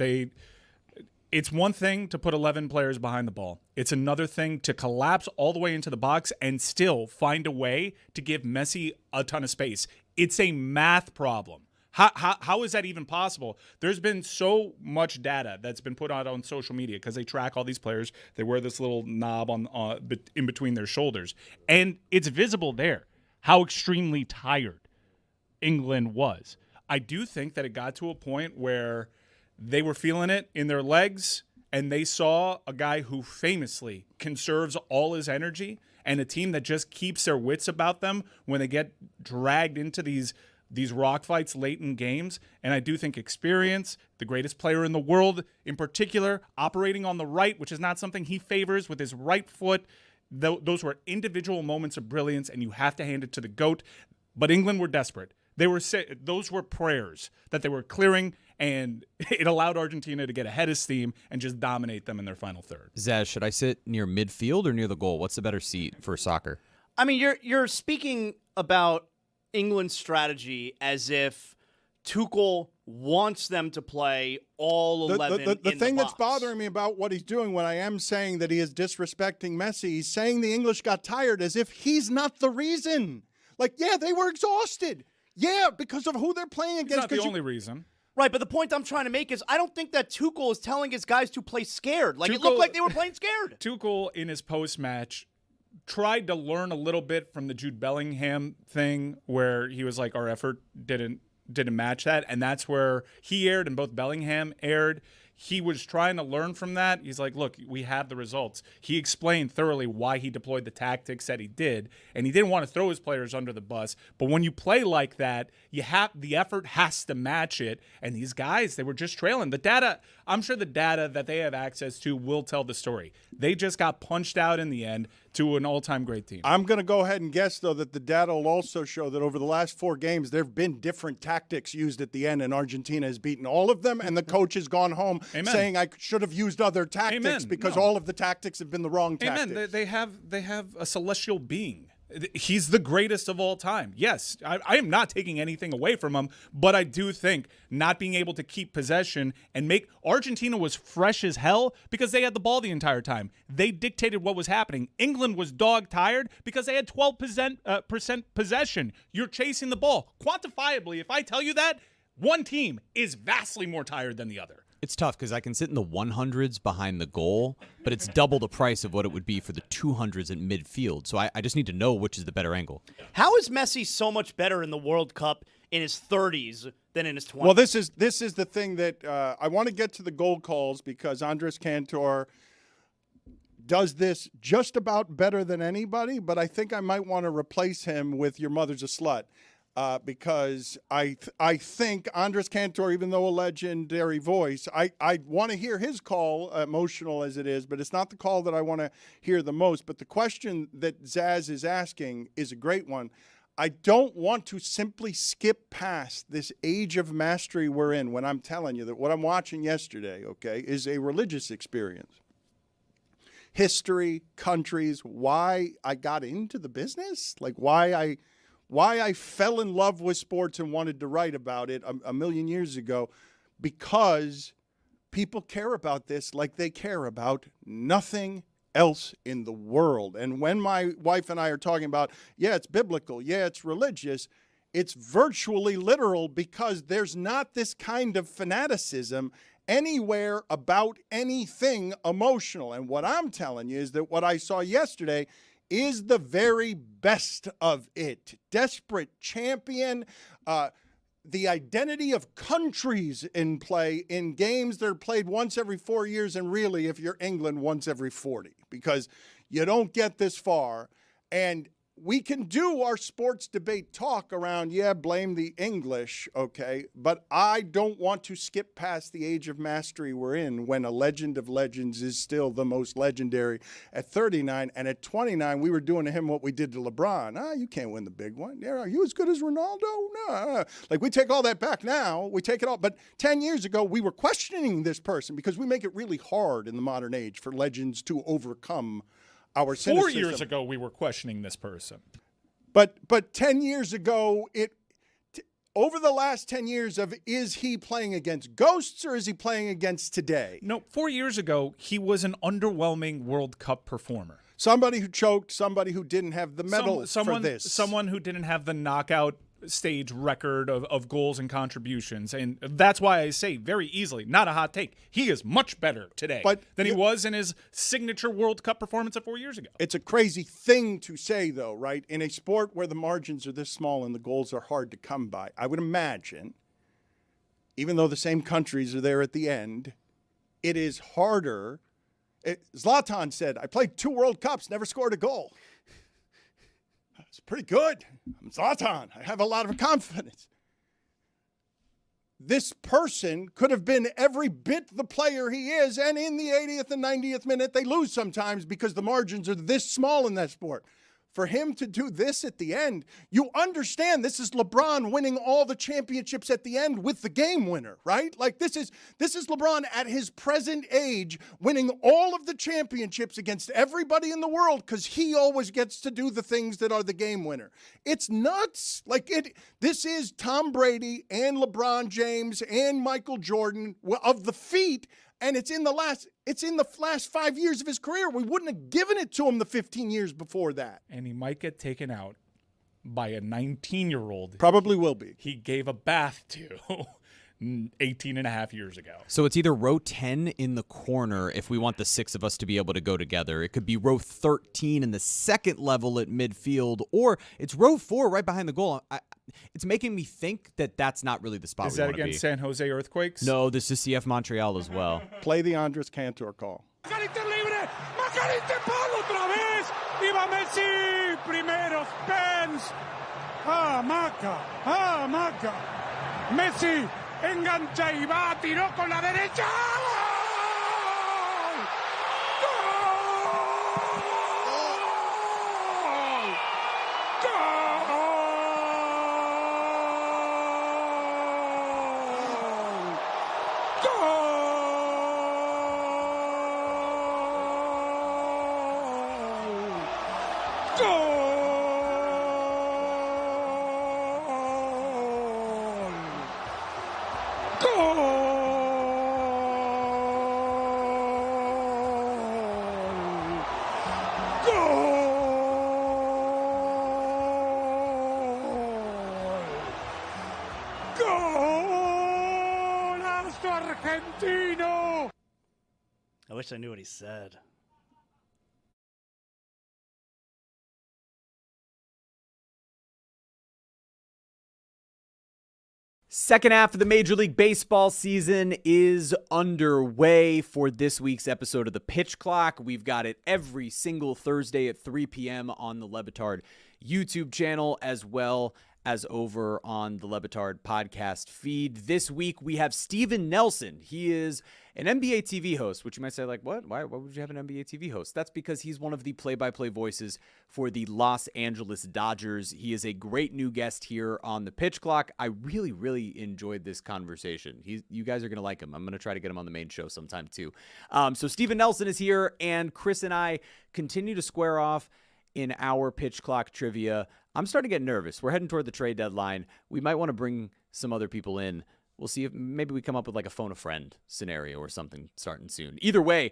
It's one thing to put 11 players behind the ball. It's another thing to collapse all the way into the box and still find a way to give Messi a ton of space. It's a math problem. How is that even possible? There's been so much data that's been put out on social media because they track all these players. They wear this little knob in between their shoulders. And it's visible there how extremely tired England was. I do think that it got to a point where they were feeling it in their legs, and they saw a guy who famously conserves all his energy, and a team that just keeps their wits about them when they get dragged into these rock fights late in games. And I do think experience, the greatest player in the world in particular, operating on the right, which is not something he favors, with his right foot, those were individual moments of brilliance, and you have to hand it to the GOAT. But England were desperate. Those were prayers that they were clearing, and it allowed Argentina to get ahead of steam and just dominate them in their final third. Zaz, should I sit near midfield or near the goal? What's the better seat for soccer? I mean, you're speaking about England's strategy as if Tuchel wants them to play all 11 The in thing the that's bothering me about what he's doing when I am saying that he is disrespecting Messi, he's saying the English got tired as if he's not the reason. Like, yeah, they were exhausted. Yeah, because of who they're playing against. It's not the only reason. Right, but the point I'm trying to make is I don't think that Tuchel is telling his guys to play scared. Like, it looked like they were playing scared. Tuchel, in his post-match, tried to learn a little bit from the Jude Bellingham thing, where he was like, our effort didn't match that, and that's where he erred and both Bellingham erred. He was trying to learn from that. He's like, look, we have the results. He explained thoroughly why he deployed the tactics that he did, and he didn't want to throw his players under the bus. But when you play like that, the effort has to match it. And these guys, they were just trailing. The data, I'm sure the data that they have access to will tell the story. They just got punched out in the end to an all-time great team. I'm going to go ahead and guess, though, that the data will also show that over the last 4 games, there have been different tactics used at the end, and Argentina has beaten all of them, and the coach has gone home saying I should have used other tactics because all of the tactics have been the wrong tactics. Amen. They have a celestial being. He's the greatest of all time. Yes, I am not taking anything away from him, but I do think not being able to keep possession and make Argentina was fresh as hell because they had the ball the entire time. They dictated what was happening. England was dog tired because they had 12% possession. You're chasing the ball. Quantifiably, if I tell you that, one team is vastly more tired than the other. It's tough because I can sit in the 100s behind the goal, but it's double the price of what it would be for the 200s at midfield. So I just need to know which is the better angle. How is Messi so much better in the World Cup in his 30s than in his 20s? Well, this is the thing that I want to get to the goal calls because Andres Cantor does this just about better than anybody, but I think I might want to replace him with Your Mother's a Slut. Because I think Andres Cantor, even though a legendary voice, I want to hear his call, emotional as it is, but it's not the call that I want to hear the most. But the question that Zaz is asking is a great one. I don't want to simply skip past this age of mastery we're in when I'm telling you that what I'm watching yesterday, okay, is a religious experience. History, countries, why I got into the business, like why I fell in love with sports and wanted to write about it a million years ago, because people care about this like they care about nothing else in the world. And when my wife and I are talking about, yeah, it's biblical, yeah, it's religious, it's virtually literal, because there's not this kind of fanaticism anywhere about anything emotional. And what I'm telling you is that what I saw yesterday is the very best of it. Desperate champion, the identity of countries in play in games that are played once every 4 years, and really, if you're England, once every 40, because you don't get this far. And we can do our sports debate talk around, blame the English, okay? But I don't want to skip past the age of mastery we're in when a legend of legends is still the most legendary at 39. And at 29, we were doing to him what we did to LeBron. You can't win the big one. Yeah, are you as good as Ronaldo? No. Like, we take all that back now. We take it all. But 10 years ago, we were questioning this person because we make it really hard in the modern age for legends to overcome our 4 years ago, we were questioning this person. But 10 years ago, over the last 10 years is he playing against ghosts or is he playing against today? No, 4 years ago, he was an underwhelming World Cup performer. Somebody who choked, somebody who didn't have the medal for this. Someone who didn't have the knockout stage record of goals and contributions. And that's why I say very easily, not a hot take, he is much better today than he was in his signature World Cup performance of 4 years ago. It's a crazy thing to say, though, right? In a sport where the margins are this small and the goals are hard to come by, I would imagine, even though the same countries are there at the end, it is harder. Zlatan said, I played 2 World Cups, never scored a goal. It's pretty good. I'm Zlatan. I have a lot of confidence. This person could have been every bit the player he is, and in the 80th and 90th minute, they lose sometimes because the margins are this small in that sport. For him to do this at the end, you understand this is LeBron winning all the championships at the end with the game winner, right? Like this is LeBron at his present age winning all of the championships against everybody in the world because he always gets to do the things that are the game winner. It's nuts. This is Tom Brady and LeBron James and Michael Jordan of the feet. And it's in the last 5 years of his career. We wouldn't have given it to him the 15 years before that. And he might get taken out by a 19-year-old. Probably will be. He gave a bath to 18 and a half years ago. So it's either row 10 in the corner if we want the 6 of us to be able to go together. It could be row 13 in the second level at midfield, or it's row 4 right behind the goal. It's making me think that that's not really the spot Is we that want to be. against San Jose Earthquakes? No, this is CF Montreal as well. Play the Andres Cantor call. libre, Palo otra vez, y va Messi, primero Spence, Maca, Messi engancha y va, tiró con la derecha. Argentino! I wish I knew what he said. Second half of the Major League Baseball season is underway. For this week's episode of The Pitch Clock, we've got it every single Thursday at 3 p.m. on the Le Batard YouTube channel, as well as over on the Le Batard podcast feed. This week, we have Steven Nelson. He is an NBA TV host, which you might say, like, what? Why would you have an NBA TV host? That's because he's one of the play-by-play voices for the Los Angeles Dodgers. He is a great new guest here on the Pitch Clock. I really, really enjoyed this conversation. You guys are going to like him. I'm going to try to get him on the main show sometime, too. So Steven Nelson is here, and Chris and I continue to square off in our Pitch Clock trivia. I'm starting to get nervous. We're heading toward the trade deadline. We might want to bring some other people in. We'll see if maybe we come up with like a phone a friend scenario or something starting soon. Either way,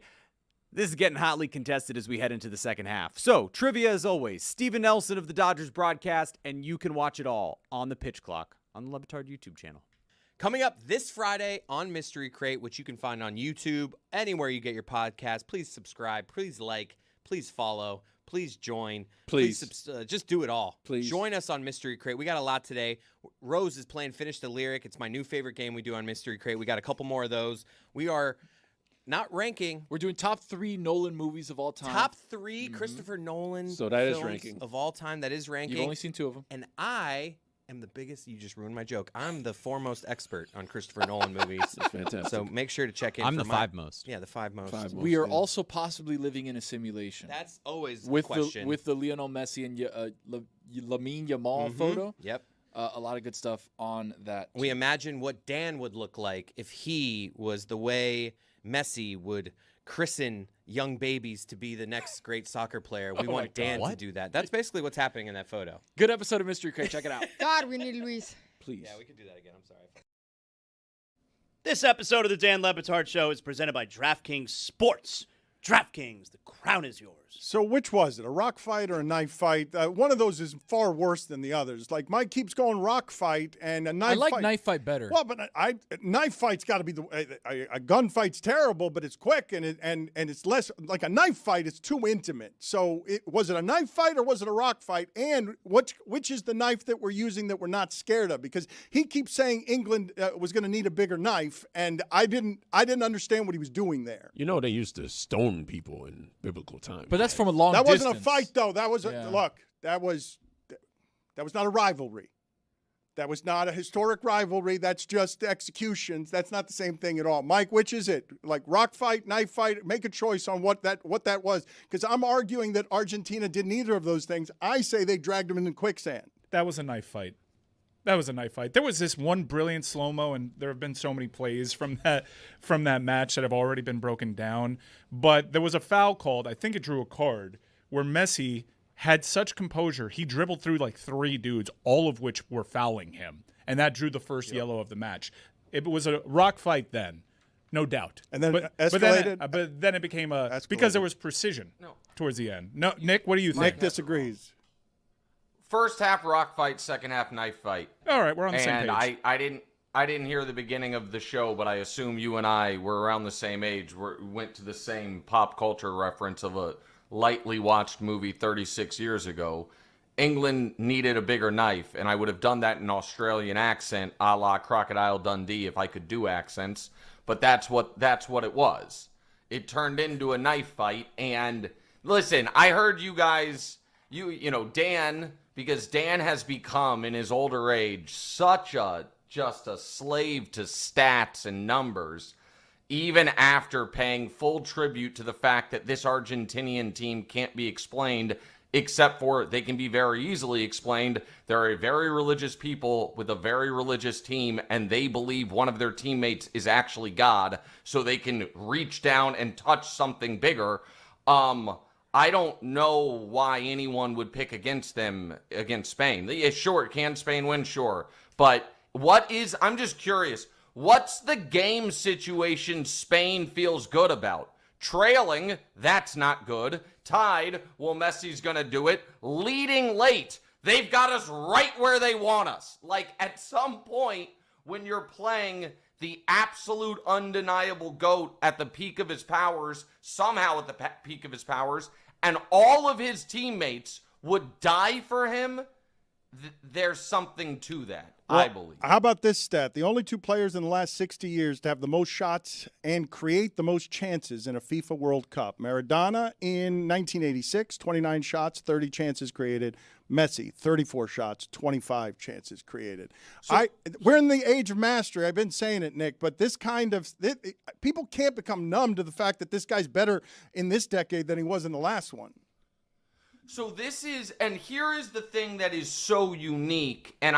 this is getting hotly contested as we head into the second half. So, trivia as always, Steven Nelson of the Dodgers broadcast, and you can watch it all on the Pitch Clock on the Le Batard YouTube channel. Coming up this Friday on Mystery Crate, which you can find on YouTube, anywhere you get your podcast. Please subscribe, please like, please follow. Please join. Please. Just do it all. Please. Join us on Mystery Crate. We got a lot today. Rose is playing Finish the Lyric. It's my new favorite game we do on Mystery Crate. We got a couple more of those. We are not ranking. We're doing top 3 Nolan movies of all time. Top 3 Christopher Nolan So that is films ranking. of all time. That is ranking. You've only seen 2 of them. And I am the biggest. You just ruined my joke. I'm the foremost expert on Christopher Nolan movies. That's fantastic. So make sure to check in. I'm for the my- 5 most. Yeah, the 5 most. We are also possibly living in a simulation. That's always the with question. with the Lionel Messi and Lamine Yamal photo. Yep. A lot of good stuff on that. We imagine what Dan would look like if he was the way Messi would christen young babies to be the next great soccer player. We want Dan to do that. That's basically what's happening in that photo. Good episode of Mystery Crate. Check it out. God, we need Luis. Please. Yeah, we could do that again. I'm sorry. This episode of the Dan Le Batard Show is presented by DraftKings Sports. DraftKings, the crown is yours. So which was it, a rock fight or a knife fight? One of those is far worse than the others. Like Mike keeps going rock fight and a knife fight. I like knife fight better. Well, but knife fight's got to be a gun fight's terrible, but it's quick and it's less like a knife fight. It's too intimate. So was it a knife fight or was it a rock fight? And which is the knife that we're using that we're not scared of? Because he keeps saying England was going to need a bigger knife, and I didn't understand what he was doing there. You know they used to stone people in biblical times. But that's from a long That distance. wasn't a fight, though. That was Yeah. look. That was not a rivalry. That was not a historic rivalry. That's just executions. That's not the same thing at all. Mike, which is it? Like rock fight, knife fight? Make a choice on what that was. Because I'm arguing that Argentina did neither of those things. I say they dragged them into quicksand. That was a knife fight. That was a knife fight. There was this one brilliant slow-mo, and there have been so many plays from that match that have already been broken down. But there was a foul called, I think it drew a card, where Messi had such composure. He dribbled through like 3 dudes, all of which were fouling him. And that drew the first yellow of the match. It was a rock fight then, no doubt. And then escalated. escalated? But then it became Escalated. because there was precision towards the end. No, Nick, what do you think? Nick disagrees. First half rock fight, second half knife fight. All right, we're on the same And page. I didn't hear the beginning of the show, but I assume you and I were around the same age. We went to the same pop culture reference of a lightly watched movie 36 years ago. England needed a bigger knife, and I would have done that in Australian accent, a la Crocodile Dundee, if I could do accents. But that's what it was. It turned into a knife fight. And listen, I heard you guys, you know, Dan, because Dan has become in his older age just a slave to stats and numbers, even after paying full tribute to the fact that this Argentinian team can't be explained, except for they can be very easily explained. They're a very religious people with a very religious team, and they believe one of their teammates is actually God, so they can reach down and touch something bigger. I don't know why anyone would pick against them against Spain. Yeah, sure, can Spain win? Sure. But I'm just curious, what's the game situation Spain feels good about? Trailing, that's not good. Tied, well, Messi's going to do it. Leading late, they've got us right where they want us. Like, at some point, when you're playing the absolute undeniable GOAT at the peak of his powers, somehow at the peak of his powers, and all of his teammates would die for him, there's something to that, I believe. How about this stat? The only 2 players in the last 60 years to have the most shots and create the most chances in a FIFA World Cup. Maradona in 1986, 29 shots, 30 chances created. Messi, 34 shots, 25 chances created. We're in the age of mastery. I've been saying it, Nick, but this kind of people can't become numb to the fact that this guy's better in this decade than he was in the last one. So here is the thing that is so unique, and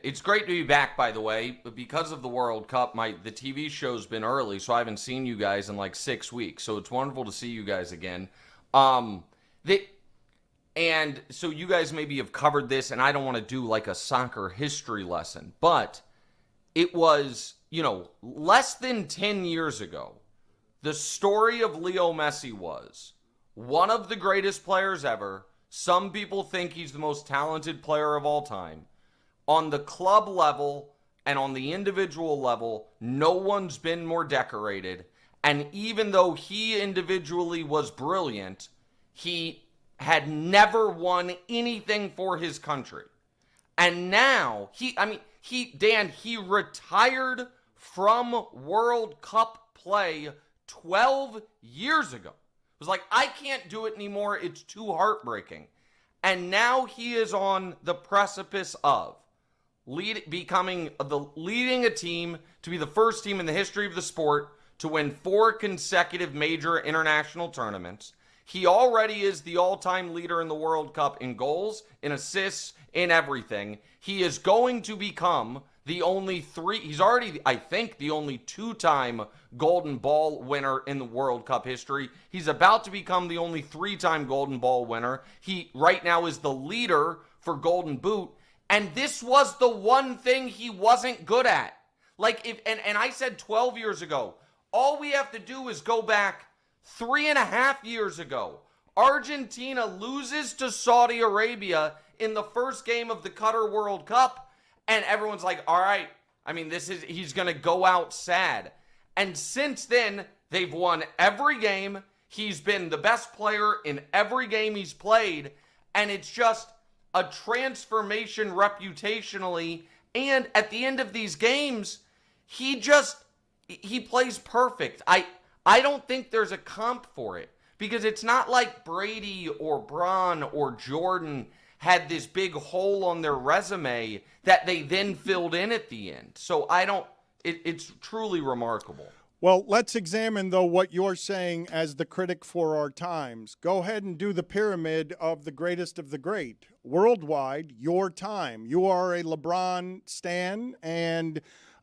it's great to be back, by the way, but because of the World Cup, the TV show's been early, so I haven't seen you guys in like 6 weeks, so it's wonderful to see you guys again. And so you guys maybe have covered this, and I don't want to do like a soccer history lesson, but it was, less than 10 years ago, the story of Leo Messi was one of the greatest players ever. Some people think he's the most talented player of all time. On the club level and on the individual level, no one's been more decorated. And even though he individually was brilliant, he had never won anything for his country. And now, he retired from World Cup play 12 years ago. It was like, I can't do it anymore. It's too heartbreaking. And now he is on the precipice of leading a team to be the first team in the history of the sport to win 4 consecutive major international tournaments. He already is the all-time leader in the World Cup in goals, in assists, in everything. He is going to become the only he's already, I think, the only 2-time Golden Ball winner in the World Cup history. He's about to become the only 3-time Golden Ball winner. He right now is the leader for Golden Boot. And this was the one thing he wasn't good at. Like, and I said 12 years ago, all we have to do is go back 3.5 years ago. Argentina loses to Saudi Arabia in the first game of the Qatar World Cup. And everyone's like, all right, I mean, he's going to go out sad. And since then, they've won every game. He's been the best player in every game he's played. And it's just a transformation reputationally. And at the end of these games, he plays perfect. I don't think there's a comp for it. Because it's not like Brady or Braun or Jordan had this big hole on their resume that they then filled in at the end. So it's truly remarkable. Well, let's examine, though, what you're saying as the critic for our times. Go ahead and do the pyramid of the greatest of the great. Worldwide, your time. You are a LeBron stan, and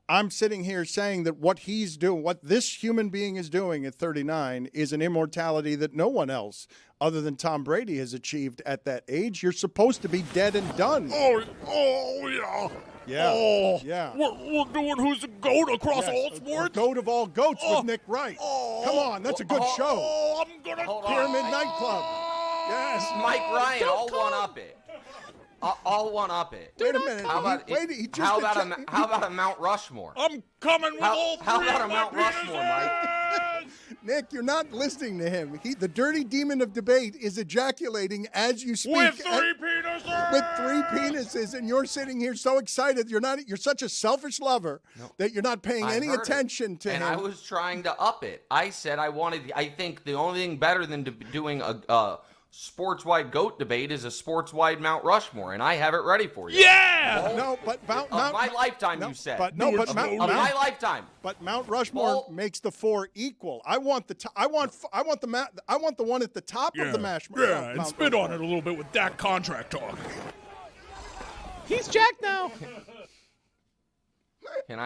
I'm sitting here saying that what he's doing, what this human being is doing at 39 is an immortality that no one else other than Tom Brady has achieved at that age. You're supposed to be dead and done. Oh yeah. Yeah. Oh, yeah. We're doing who's the GOAT across all sports? GOAT of all goats with Nick Wright. Come on, that's a good show. Oh, I'm going to Pyramid Nightclub. Yes. Mike Ryan, I'll one-up it. I'll one-up it. Wait a minute. How about a Mount Rushmore? I'm coming with all How three about a of my Mount Rushmore, Mike? Nick, you're not listening to him. The dirty demon of debate is ejaculating as you speak. With 3 penises! With 3 penises, and you're sitting here so excited. You're such a selfish lover that you're not paying any attention to him. And I was trying to up it. I said I think the only thing better than doing a sports-wide GOAT debate is a sports-wide Mount Rushmore, and I have it ready for you. Yeah! No, but of my lifetime, you said. But of my lifetime. But Mount Rushmore makes the 4 equal. I want the one at the top of the Mashmore. Yeah, and spit on it a little bit with that contract talk. He's jacked now. Can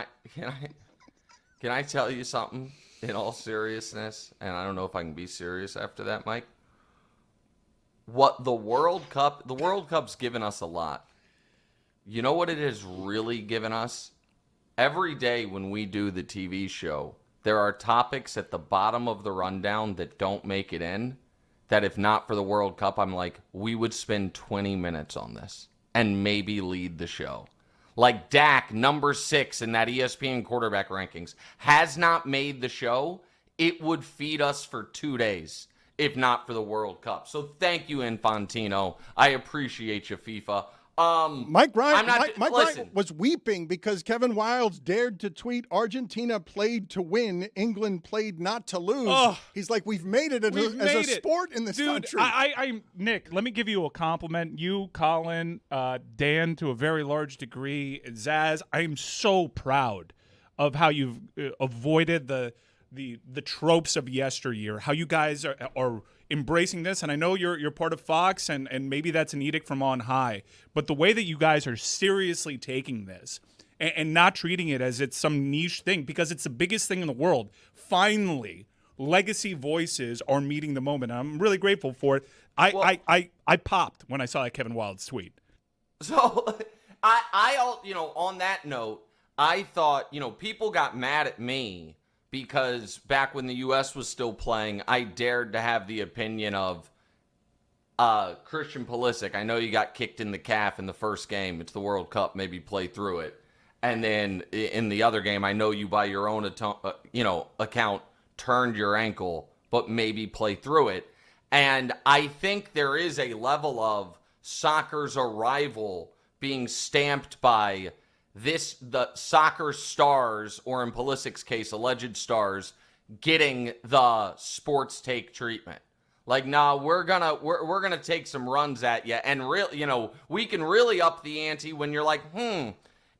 I tell you something in all seriousness? And I don't know if I can be serious after that, Mike. What the World Cup's given us a lot. You know what it has really given us? Every day when we do the TV show, there are topics at the bottom of the rundown that don't make it in, that if not for the World Cup, I'm like, we would spend 20 minutes on this and maybe lead the show. Like Dak, number 6 in that ESPN quarterback rankings, has not made the show. It would feed us for 2 days. If not for the World Cup. So thank you, Infantino. I appreciate you, FIFA. Mike Ryan was weeping because Kevin Wildes dared to tweet Argentina played to win, England played not to lose. He's like, we've made it as a sport in this country. Nick, let me give you a compliment. You, Colin, Dan, to a very large degree, Zaz, I am so proud of how you've avoided the tropes of yesteryear, how you guys are embracing this. And I know you're part of Fox, and maybe that's an edict from on high, but the way that you guys are seriously taking this and not treating it as it's some niche thing, because it's the biggest thing in the world. Finally, legacy voices are meeting the moment. I'm really grateful for it. I popped when I saw that Kevin Wildes tweet. So on that note, I thought, people got mad at me because back when the U.S. was still playing, I dared to have the opinion of Christian Pulisic. I know you got kicked in the calf in the first game. It's the World Cup. Maybe play through it. And then in the other game, I know you by your own account turned your ankle, but maybe play through it. And I think there is a level of soccer's arrival being stamped by the soccer stars, or in Pulisic's case, alleged stars, getting the sports take treatment. Like, nah, we're gonna take some runs at you, and we can really up the ante when you're like,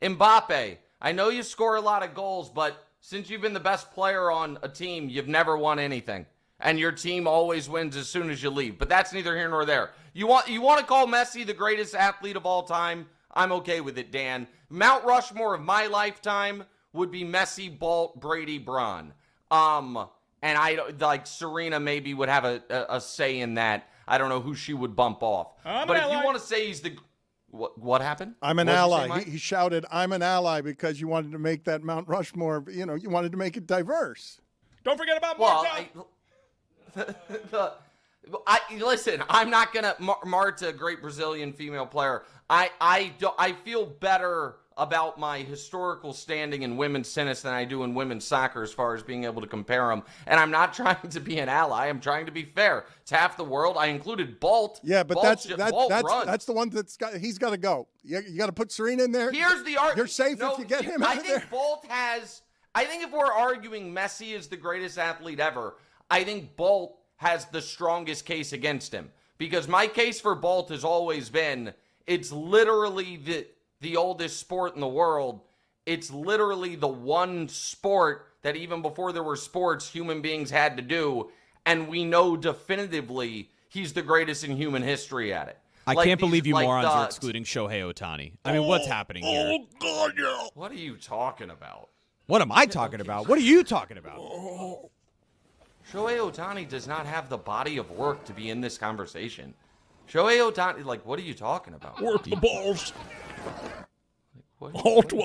Mbappe, I know you score a lot of goals, but since you've been the best player on a team, you've never won anything. And your team always wins as soon as you leave. But that's neither here nor there. You want to call Messi the greatest athlete of all time? I'm okay with it, Dan. Mount Rushmore of my lifetime would be Messi, Bolt, Brady, Braun. And Serena maybe would have a say in that. I don't know who she would bump off. But if you want to say he's the... What happened? I'm an ally. He shouted, I'm an ally, because you wanted to make that Mount Rushmore, you wanted to make it diverse. Don't forget about Marta. Listen, I'm not gonna Marta, great Brazilian female player. I feel better about my historical standing in women's tennis than I do in women's soccer as far as being able to compare them. And I'm not trying to be an ally. I'm trying to be fair. It's half the world. I included Bolt. Yeah, but Bolt that's the one he's got to go. You got to put Serena in there. Here's the argument. You're safe if you get him out of there. I think Bolt has. I think if we're arguing Messi is the greatest athlete ever, I think Bolt has the strongest case against him, because my case for Bolt has always been it's literally the oldest sport in the world. It's literally the one sport that even before there were sports, human beings had to do, and we know definitively he's the greatest in human history at it. I can't believe you morons are excluding Shohei Ohtani. I mean, what's happening here? Oh, God, yeah. What are you talking about? What am I talking about? What are you talking about? Shohei Ohtani does not have the body of work to be in this conversation. Shohei Ohtani, what are you talking about? Work the balls.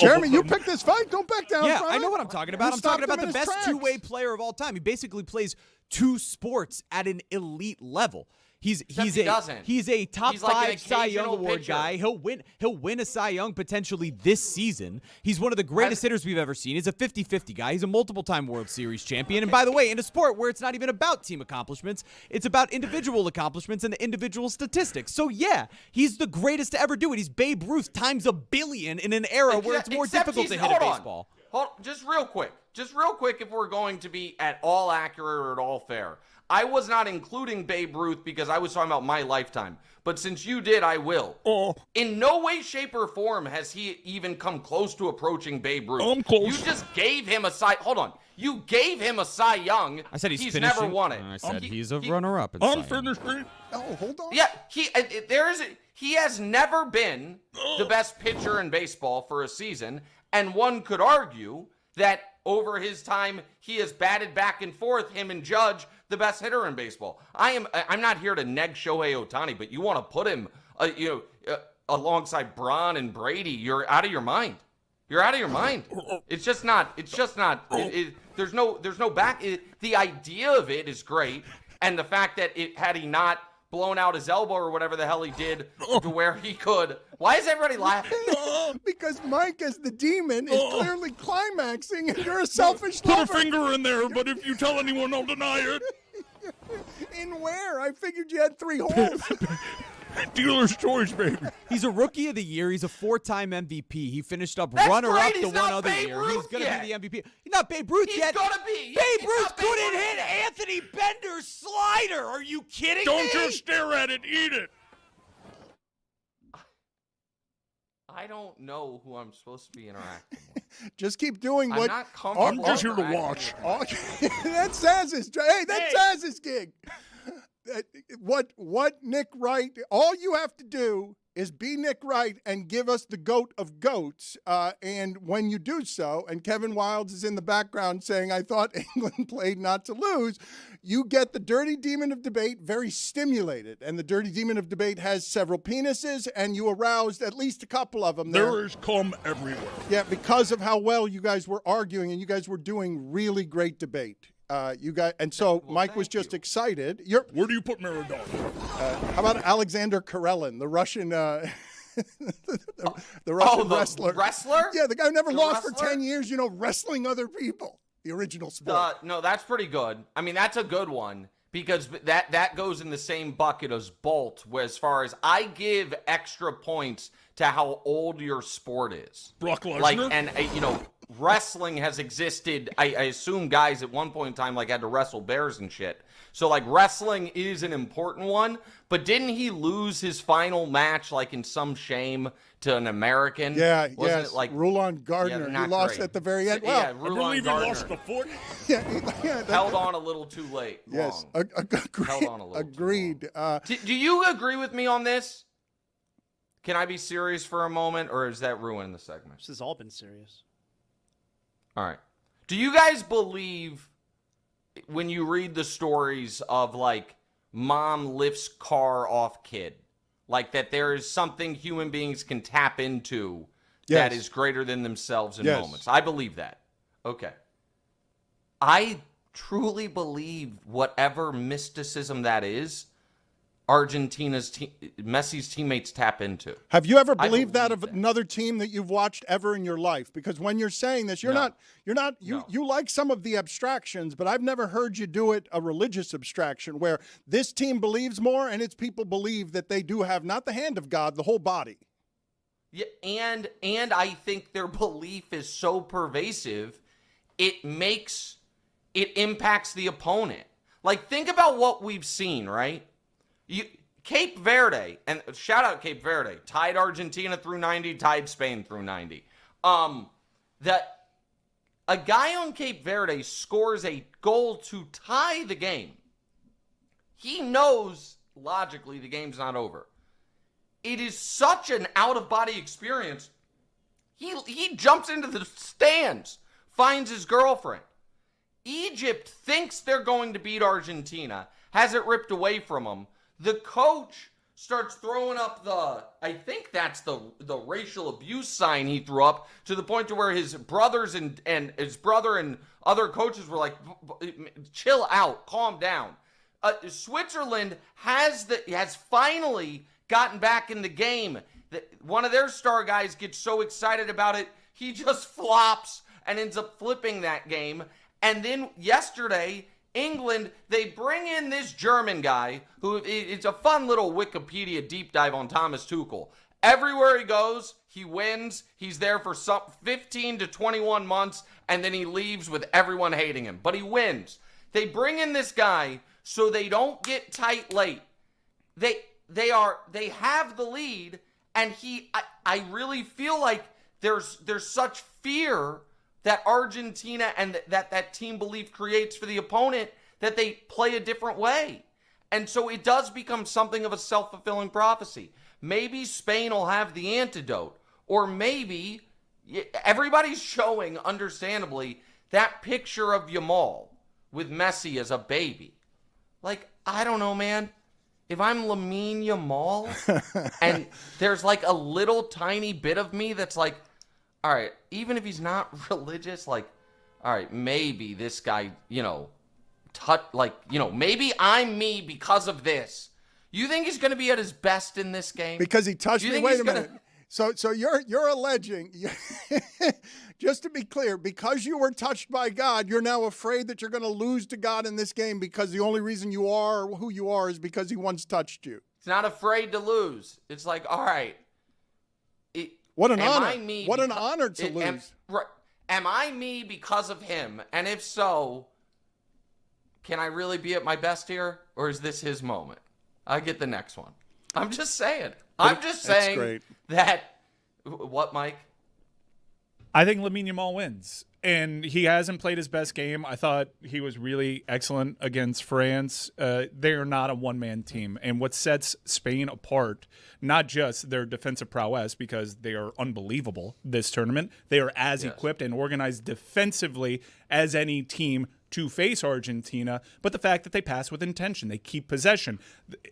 Jeremy, you picked this fight. Don't back down. Yeah, I know what I'm talking about. I'm talking about the best two-way player of all time. He basically plays two sports at an elite level. He's a top five Cy Young Award guy. He'll win a Cy Young potentially this season. He's one of the greatest hitters we've ever seen. He's a 50-50 guy. He's a multiple-time World Series champion. And by the way, in a sport where it's not even about team accomplishments, it's about individual accomplishments and individual statistics. So yeah, he's the greatest to ever do it. He's Babe Ruth times 1 billion in an era where it's more difficult to hit a baseball. Just real quick, if we're going to be at all accurate or at all fair. I was not including Babe Ruth because I was talking about my lifetime. But since you did, I will. In no way, shape, or form has he even come close to approaching Babe Ruth. I'm close. You just gave him a Cy... Hold on. You gave him a Cy Young. I said he's never won it. I said he's a runner-up. I'm finishing. Oh, hold on. Yeah, he has never been the best pitcher in baseball for a season. And one could argue that over his time, he has batted back and forth, him and Judge, the best hitter in baseball. I'm not here to neg Shohei Ohtani, but you want to put him, alongside Braun and Brady, you're out of your mind. You're out of your mind. It's just not. There's no back. The idea of it is great, and the fact that had he not blown out his elbow or whatever the hell he did to where he could. Why is everybody laughing? Because Mike, as the demon, is clearly climaxing, and you're a selfish lover. Put a finger in there, but if you tell anyone, I'll deny it. In where? I figured you had 3 holes. Dealer's choice, baby. He's a Rookie of the Year. He's a 4-time MVP. He finished up runner-up the one other year. He's going to be the MVP. He's not Babe Ruth yet. He's going to be. Babe Ruth couldn't hit Anthony Bender's slider. Are you kidding me? Don't just stare at it. Eat it. I don't know who I'm supposed to be interacting with. Just keep doing what... I'm just here to watch. That's Zaz's. Hey, that's Zaz's gig. What Nick Wright, all you have to do is be Nick Wright and give us the goat of goats. And when you do so, and Kevin Wildes is in the background saying, I thought England played not to lose, you get the Dirty Demon of Debate very stimulated. And the Dirty Demon of Debate has several penises, and you aroused at least a couple of them there. There is cum everywhere. Yeah, because of how well you guys were arguing, and you guys were doing really great debate. You guys, and so Mike was just excited. Where do you put Maradona? How about Alexander Karelin, the Russian, the Russian wrestler? Wrestler? Yeah, the guy who never lost for 10 years. Wrestling other people. The original sport. No, that's pretty good. I mean, that's a good one because that goes in the same bucket as Bolt. Where as far as I give extra points to how old your sport is. Brock Lesnar. wrestling has existed. I assume guys at one point in time like had to wrestle bears and shit. So like wrestling is an important one, but didn't he lose his final match like in some shame to an American? Yeah, Wasn't yes. it like Rulon Gardner. not he lost great. at the very end. Yeah, Well, Rulon Gardner lost the foot. held on a little too late. yes, Long. agreed. Held on a little too Agreed. Do you agree with me on this? Can I be serious for a moment, or is that ruining the segment? This has all been serious. All right. Do you guys believe when you read the stories of like mom lifts car off kid, like that there is something human beings can tap into that Yes. is greater than themselves in Yes. moments? I believe that. Okay. I truly believe whatever mysticism that is, Messi's teammates tap into. Have you ever I believed that believe of that. another team that you've watched ever in your life? Because when you're saying this, you like some of the abstractions, but I've never heard you do it a religious abstraction where this team believes more and its people believe that they do have not the hand of God, the whole body. Yeah, and I think their belief is so pervasive, it impacts the opponent. Like, think about what we've seen, right? Cape Verde, and shout out Cape Verde, tied Argentina through 90, tied Spain through 90. That a guy on Cape Verde scores a goal to tie the game. He knows logically the game's not over. It is such an out-of-body experience. He jumps into the stands, finds his girlfriend. Egypt thinks they're going to beat Argentina, has it ripped away from them. The coach starts throwing up I think that's the racial abuse sign he threw up, to the point to where his brothers and his brother and other coaches were like, chill out, calm down. Switzerland has finally gotten back in the game. One of their star guys gets so excited about it, he just flops and ends up flipping that game. And then yesterday, England, they bring in this German guy who, it's a fun little Wikipedia deep dive on Thomas Tuchel. Everywhere he goes, he wins. He's there for 15 to 21 months, and then he leaves with everyone hating him. But he wins. They bring in this guy so they don't get tight late. They have the lead, and I really feel like there's such fear that Argentina and that team belief creates for the opponent that they play a different way. And so it does become something of a self-fulfilling prophecy. Maybe Spain will have the antidote, or maybe everybody's showing, understandably, that picture of Yamal with Messi as a baby. Like, I don't know, man. If I'm Lamine Yamal and there's like a little tiny bit of me that's like, all right, even if he's not religious, like, all right, maybe this guy, maybe I'm me because of this. You think he's going to be at his best in this game? Because he touched me. Wait a minute. So you're alleging, just to be clear, because you were touched by God, you're now afraid that you're going to lose to God in this game because the only reason you are who you are is because he once touched you. It's not afraid to lose. It's like, all right. What an honor. What an honor to lose. Am I me because of him? And if so, can I really be at my best here? Or is this his moment? I get the next one. I'm just saying. I'm just saying great. that. What, Mike? I think Lamine Yamal wins. And he hasn't played his best game. I thought he was really excellent against France. They are not a one-man team. And what sets Spain apart, not just their defensive prowess, because they are unbelievable this tournament, they are as equipped and organized defensively as any team to face Argentina, but the fact that they pass with intention, they keep possession.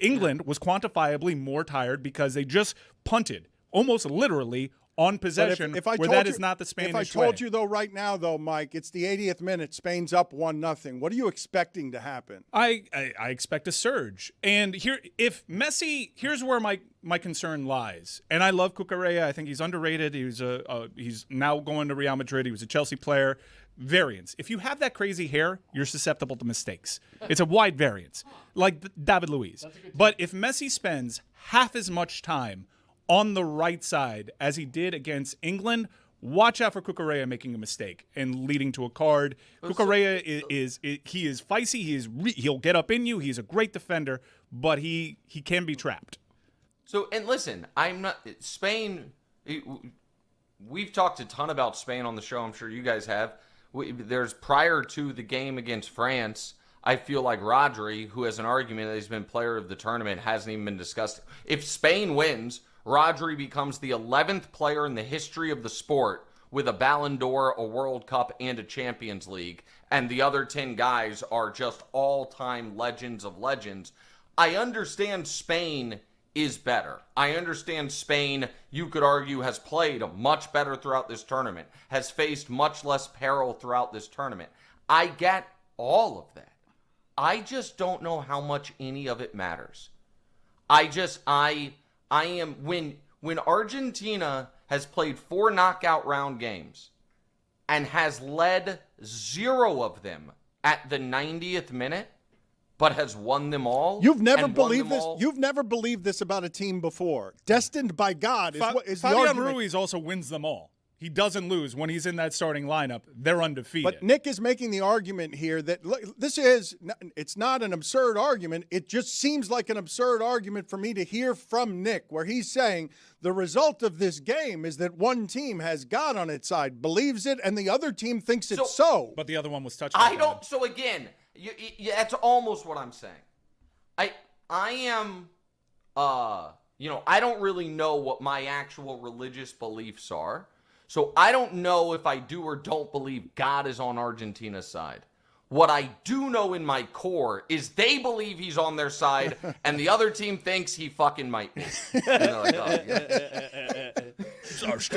England was quantifiably more tired because they just punted, almost literally, on possession, where that is not the Spanish way. If I told you, though, right now, though, Mike, it's the 80th minute, Spain's up 1-0. What are you expecting to happen? I expect a surge. And here's where my concern lies. And I love Cucurella. I think he's underrated. He's now going to Real Madrid. He was a Chelsea player. Variance. If you have that crazy hair, you're susceptible to mistakes. It's a wide variance, like David Luiz. But if Messi spends half as much time on the right side as he did against England, watch out for Cucurella making a mistake and leading to a card. Cucurella is feisty. He'll get up in you. He's a great defender, but he can be trapped. So, and listen, I'm not Spain. We've talked a ton about Spain on the show. I'm sure you guys have. There's prior to the game against France, I feel like Rodri, who has an argument that he's been player of the tournament, hasn't even been discussed. If Spain wins, Rodri becomes the 11th player in the history of the sport with a Ballon d'Or, a World Cup, and a Champions League, and the other 10 guys are just all-time legends of legends. I understand Spain is better. I understand Spain, you could argue, has played much better throughout this tournament, has faced much less peril throughout this tournament. I get all of that. I just don't know how much any of it matters. I am, when Argentina has played 4 knockout round games and has led 0 of them at the 90th minute, but has won them all. You've never believed this. You've never believed this about a team before. Destined by God is the Fabian argument. Ruiz also wins them all. He doesn't lose when he's in that starting lineup. They're undefeated. But Nick is making the argument here that it's not an absurd argument. It just seems like an absurd argument for me to hear from Nick, where he's saying the result of this game is that one team has God on its side, believes it, and the other team thinks it's so. But the other one was touched. I don't. So again, that's almost what I'm saying. I am. I don't really know what my actual religious beliefs are. So I don't know if I do or don't believe God is on Argentina's side. What I do know in my core is they believe he's on their side, and the other team thinks he fucking might be. Stick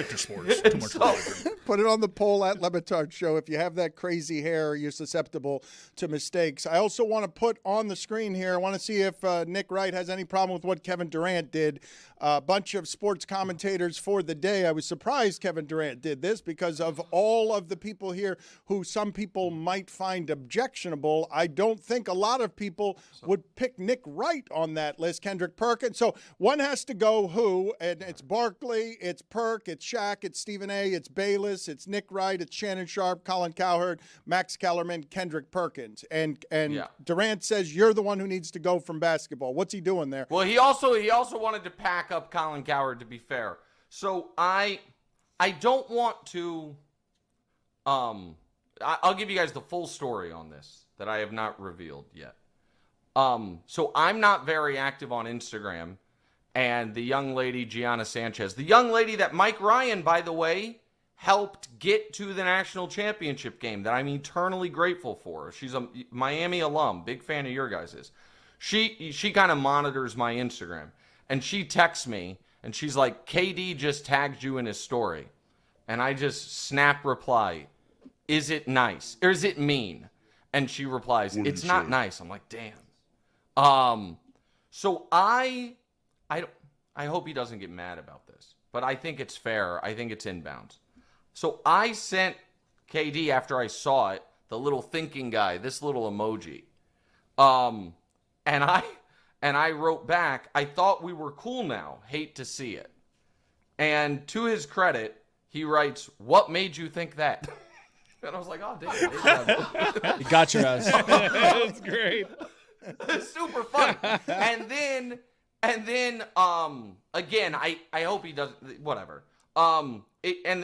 to sports. Too much religion. Put it on the poll at Le Batard Show. If you have that crazy hair, you're susceptible to mistakes. I also want to put on the screen here, I want to see if Nick Wright has any problem with what Kevin Durant did. A bunch of sports commentators for the day. I was surprised Kevin Durant did this because of all of the people here who some people might find objectionable. I don't think a lot of people would pick Nick Wright on that list. Kendrick Perkins. So one has to go who, and it's Barkley, it's Perk, it's Shaq, it's Stephen A., it's Bayless, it's Nick Wright, it's Shannon Sharp, Colin Cowherd, Max Kellerman, Kendrick Perkins. And Durant says you're the one who needs to go from basketball. What's he doing there? Well, he also wanted to pack up Colin Cowherd, to be fair. So I don't want to I'll give you guys the full story on this that I have not revealed yet. So I'm not very active on Instagram, and the young lady Gianna Sanchez, the young lady that Mike Ryan, by the way, helped get to the national championship game that I'm eternally grateful for. She's a Miami alum, big fan of your guys's. She kind of monitors my Instagram, and she texts me, and she's like, KD just tagged you in his story. And I just snap reply, is it nice? Or is it mean? And she replies, it's not nice. I'm like, damn. So I hope he doesn't get mad about this, but I think it's fair. I think it's inbounds. So I sent KD, after I saw it, the little thinking guy, this little emoji. And I wrote back, I thought we were cool now. Hate to see it. And to his credit, he writes, what made you think that? And I was like, oh, damn. He got your ass. That's great. It's super fun. And then again, I hope he doesn't, whatever. And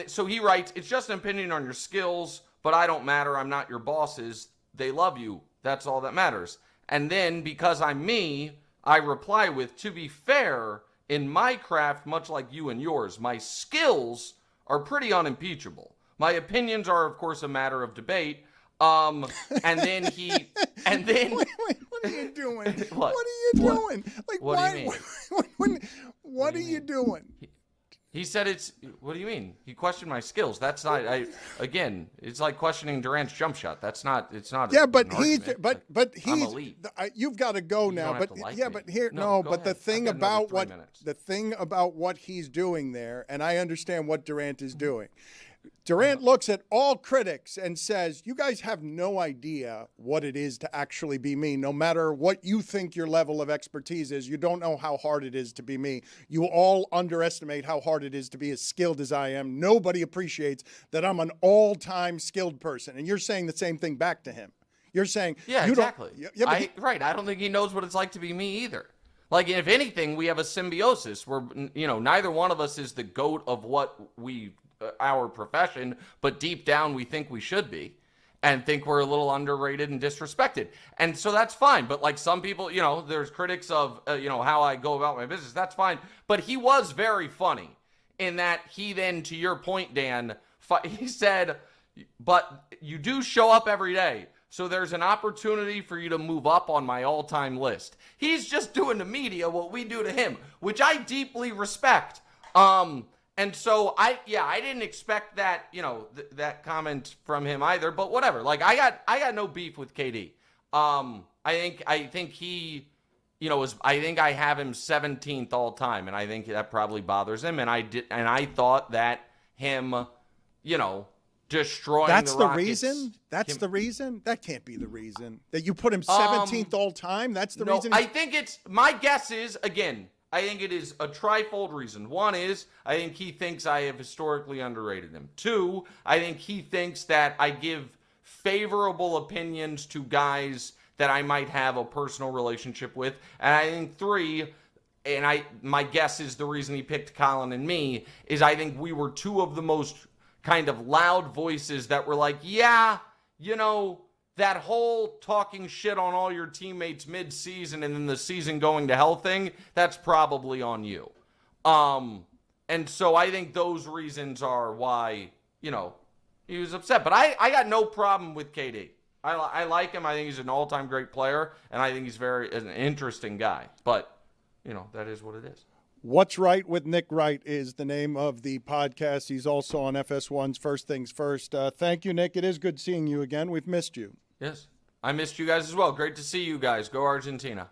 so he writes, it's just an opinion on your skills, but I don't matter. I'm not your bosses. They love you. That's all that matters. And then because I'm me, I reply with, to be fair, in my craft, much like you and yours, my skills are pretty unimpeachable. My opinions are, of course, a matter of debate. And then wait, what are you doing? What? What are you doing? Like, what why, do you mean? What are you doing? He said it's, what do you mean? He questioned my skills. That's not, again, it's like questioning Durant's jump shot. It's not. Yeah, but he's, I'm elite. You've got to go now. But yeah, me. but here, no. But ahead. the thing about what he's doing there, and I understand what Durant is doing. Durant looks at all critics and says, you guys have no idea what it is to actually be me. No matter what you think your level of expertise is, you don't know how hard it is to be me. You all underestimate how hard it is to be as skilled as I am. Nobody appreciates that I'm an all-time skilled person. And you're saying the same thing back to him. You're saying, Yeah, you exactly. Don't, Right. I don't think he knows what it's like to be me either. Like, if anything, we have a symbiosis where, neither one of us is the GOAT of what our profession, but deep down we think we should be and think we're a little underrated and disrespected. And so that's fine. But like some people, there's critics of, how I go about my business. That's fine. But he was very funny in that he then, to your point, Dan, he said, but you do show up every day. So there's an opportunity for you to move up on my all-time list. He's just doing to media what we do to him, which I deeply respect. And so I didn't expect that, that comment from him either, but whatever. Like I got no beef with KD. I think he, I think I have him 17th all time, and I think that probably bothers him. And I thought that him, destroying That's the the Rockets, reason? That's the reason? That can't be the reason. That you put him 17th all time? That's the reason? I think my guess is, again, I think it is a trifold reason. One is, I think he thinks I have historically underrated him. Two, I think he thinks that I give favorable opinions to guys that I might have a personal relationship with. And I think three, and my guess is the reason he picked Colin and me, is I think we were two of the most kind of loud voices that were like, yeah, that whole talking shit on all your teammates mid-season and then the season going to hell thing, that's probably on you. And so I think those reasons are why, he was upset. But I got no problem with KD. I like him. I think he's an all-time great player, and I think he's an interesting guy. But, that is what it is. What's Right with Nick Wright is the name of the podcast. He's also on FS1's First Things First. Thank you, Nick. It is good seeing you again. We've missed you. Yes. I missed you guys as well. Great to see you guys. Go Argentina.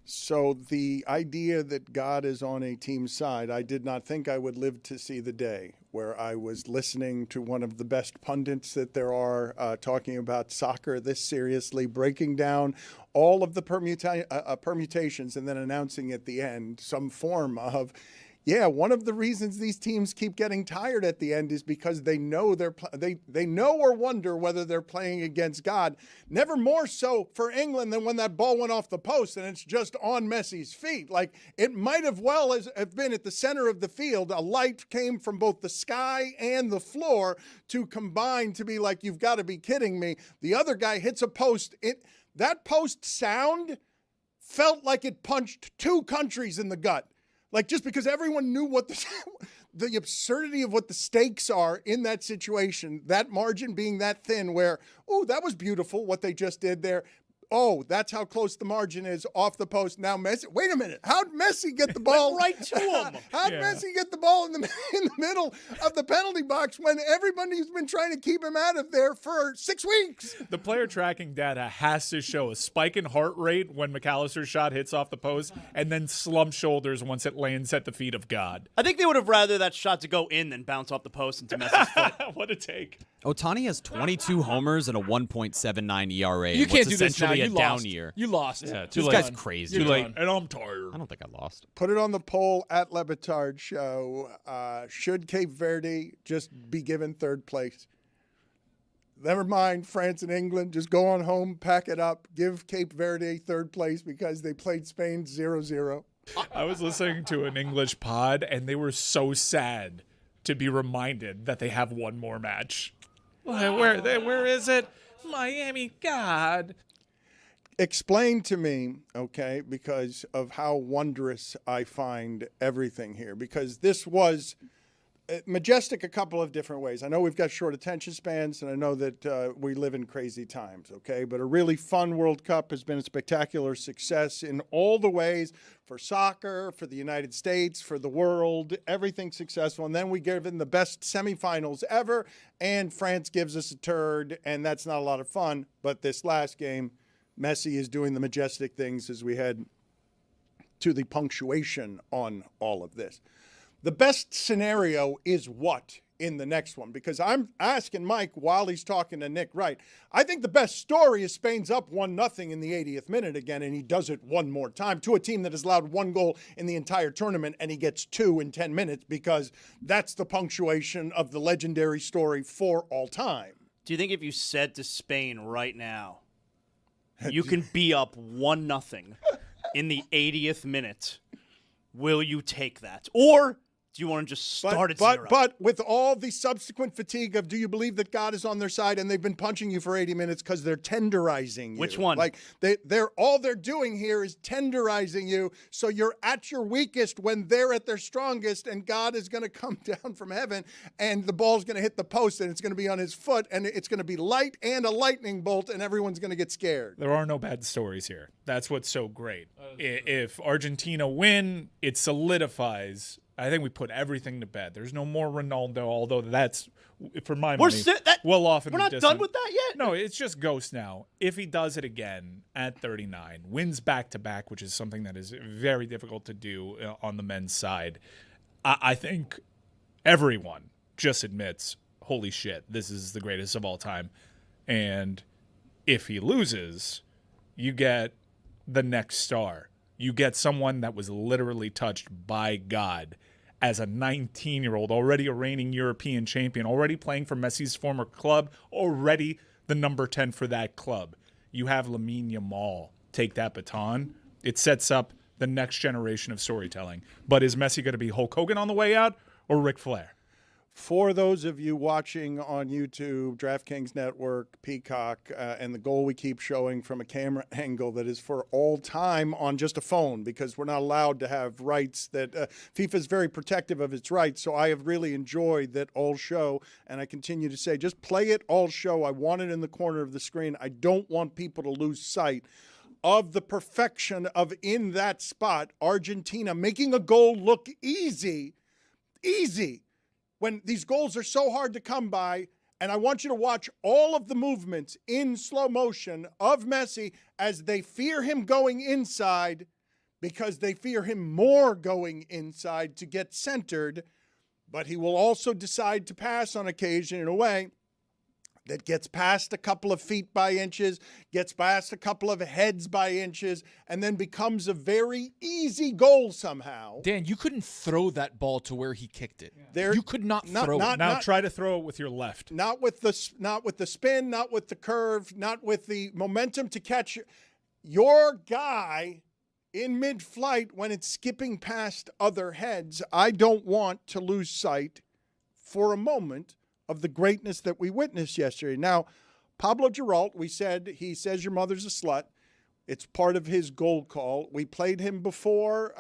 So the idea that God is on a team's side, I did not think I would live to see the day where I was listening to one of the best pundits that there are talking about soccer this seriously, breaking down all of the permutations and then announcing at the end some form of, one of the reasons these teams keep getting tired at the end is because they know they know or wonder whether they're playing against God. Never more so for England than when that ball went off the post and it's just on Messi's feet. Like it might have have been at the center of the field. A light came from both the sky and the floor to combine to be like, you've got to be kidding me. The other guy hits a post. That post sound felt like it punched two countries in the gut. Like just because everyone knew what the absurdity of what the stakes are in that situation, that margin being that thin where, that was beautiful what they just did there. Oh, that's how close the margin is off the post. Now Messi, wait a minute. How'd Messi get the ball? Right to him. How'd Messi get the ball in the middle of the penalty box when everybody's been trying to keep him out of there for 6 weeks? The player tracking data has to show a spike in heart rate when McAllister's shot hits off the post and then slump shoulders once it lands at the feet of God. I think they would have rather that shot to go in than bounce off the post into Messi's foot. What a take. Otani has 22 homers and a 1.79 ERA. You can't do this now. A You down lost. year. You lost. Yeah, This guy's crazy. Too late. And I'm tired. I don't think I lost. Put it on the poll at Le Batard Show. Should Cape Verde just be given third place? Never mind France and England. Just go on home, pack it up, give Cape Verde third place because they played Spain 0-0. I was listening to an English pod, and they were so sad to be reminded that they have one more match. Where is it? Miami, God. Explain to me, okay, because of how wondrous I find everything here. Because this was majestic a couple of different ways. I know we've got short attention spans, and I know that we live in crazy times, okay? But a really fun World Cup has been a spectacular success in all the ways for soccer, for the United States, for the world, everything successful. And then we give in the best semifinals ever, and France gives us a turd, and that's not a lot of fun. But this last game, Messi is doing the majestic things as we head to the punctuation on all of this. The best scenario is what in the next one, because I'm asking Mike while he's talking to Nick Wright. I think the best story is Spain's up 1-0 in the 80th minute again, and he does it one more time to a team that has allowed 1 goal in the entire tournament, and he gets 2 in 10 minutes because that's the punctuation of the legendary story for all time. Do you think if you said to Spain right now, you can be up 1-0 in the 80th minute, will you take that? Or do you want to just start at 0? But with all the subsequent fatigue of, do you believe that God is on their side, and they've been punching you for 80 minutes because they're tenderizing you. Which one? Like they're all they're doing here is tenderizing you, so you're at your weakest when they're at their strongest, and God is going to come down from heaven, and the ball's going to hit the post, and it's going to be on his foot, and it's going to be light and a lightning bolt, and everyone's going to get scared. There are no bad stories here. That's what's so great. If Argentina win, it solidifies. I think we put everything to bed. There's no more Ronaldo, although that's, for my money, well off in the We're not distance. done with that yet? No, it's just ghost now. If he does it again at 39, wins back-to-back, which is something that is very difficult to do on the men's side, I think everyone just admits, holy shit, this is the greatest of all time. And if he loses, you get the next star. You get someone that was literally touched by God as a 19-year-old, already a reigning European champion, already playing for Messi's former club, already the number 10 for that club. You have Lamine Yamal take that baton. It sets up the next generation of storytelling. But is Messi going to be Hulk Hogan on the way out or Ric Flair? For those of you watching on YouTube, DraftKings Network, Peacock, and the goal we keep showing from a camera angle that is for all time on just a phone, because we're not allowed to have rights that FIFA is very protective of its rights. So I have really enjoyed that all show, and I continue to say, just play it all show. I want it in the corner of the screen. I don't want people to lose sight of the perfection of, in that spot, Argentina making a goal look easy, when these goals are so hard to come by. And I want you to watch all of the movements in slow motion of Messi as they fear him going inside, because they fear him more going inside to get centered. But he will also decide to pass on occasion in a way that gets past a couple of feet by inches, gets past a couple of heads by inches, and then becomes a very easy goal somehow. Dan, you couldn't throw that ball to where he kicked it. You could not throw it. Now try to throw it with your left. Not with the spin, not with the curve, not with the momentum to catch your guy in mid-flight when it's skipping past other heads. I don't want to lose sight for a moment of the greatness that we witnessed yesterday. Now, Pablo Girolt, we said, he says your mother's a slut. It's part of his goal call. We played him before,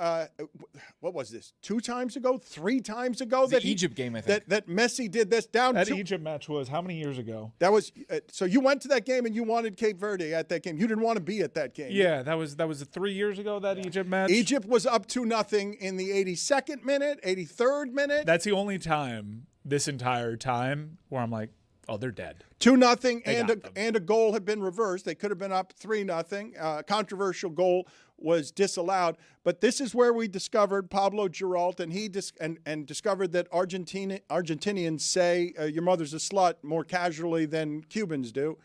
what was this, 2 times ago, 3 times ago? The Egypt game, I think. That Messi did this down. That Egypt match was how many years ago? That was, so you went to that game and you wanted Cape Verde at that game. You didn't want to be at that game. Yeah, that was 3 years ago, that Egypt match. Egypt was up 2-0 in the 82nd minute, 83rd minute. That's the only time this entire time where I'm like, oh, they're dead. 2-0 and a goal had been reversed. They could have been up 3-0. Controversial goal was disallowed. But this is where we discovered Pablo Girolt, and he discovered that Argentinians say your mother's a slut more casually than Cubans do.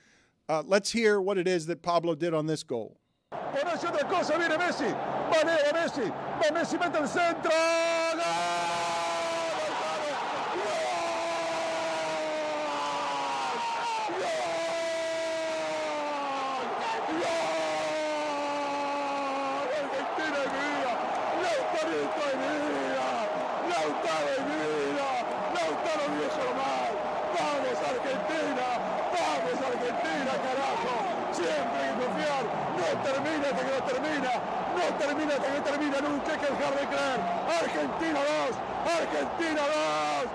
Let's hear what it is that Pablo did on this goal. Por eso otra cosa, viene Messi, banea Messi, va Messi, mete el centro, ¡gol! No termina hasta que termina, nunca hay que dejar de creer. Argentina 2, Argentina 2.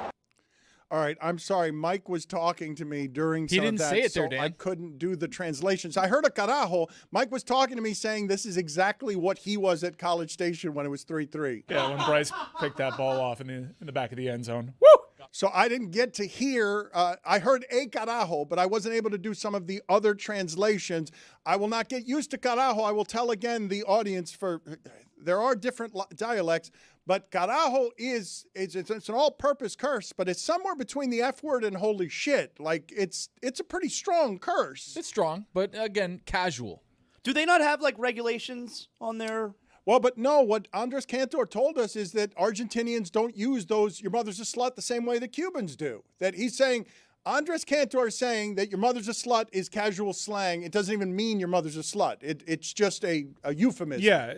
All right, I'm sorry. Mike was talking to me during some of that, say it so there, Dan. I couldn't do the translations. I heard a carajo. Mike was talking to me saying this is exactly what he was at College Station when it was 3-3. Yeah, when Bryce picked that ball off in the back of the end zone. Woo! So I didn't get to hear, I heard "e carajo," but I wasn't able to do some of the other translations. I will not get used to carajo. I will tell again the audience there are different dialects, but carajo it's an all-purpose curse, but it's somewhere between the F word and holy shit. Like it's a pretty strong curse. It's strong, but again, casual. Do they not have like regulations on their? Well, but no, what Andres Cantor told us is that Argentinians don't use those, your mother's a slut, the same way the Cubans do. That he's saying, Andres Cantor is saying that your mother's a slut is casual slang. It doesn't even mean your mother's a slut. It's just a euphemism. Yeah,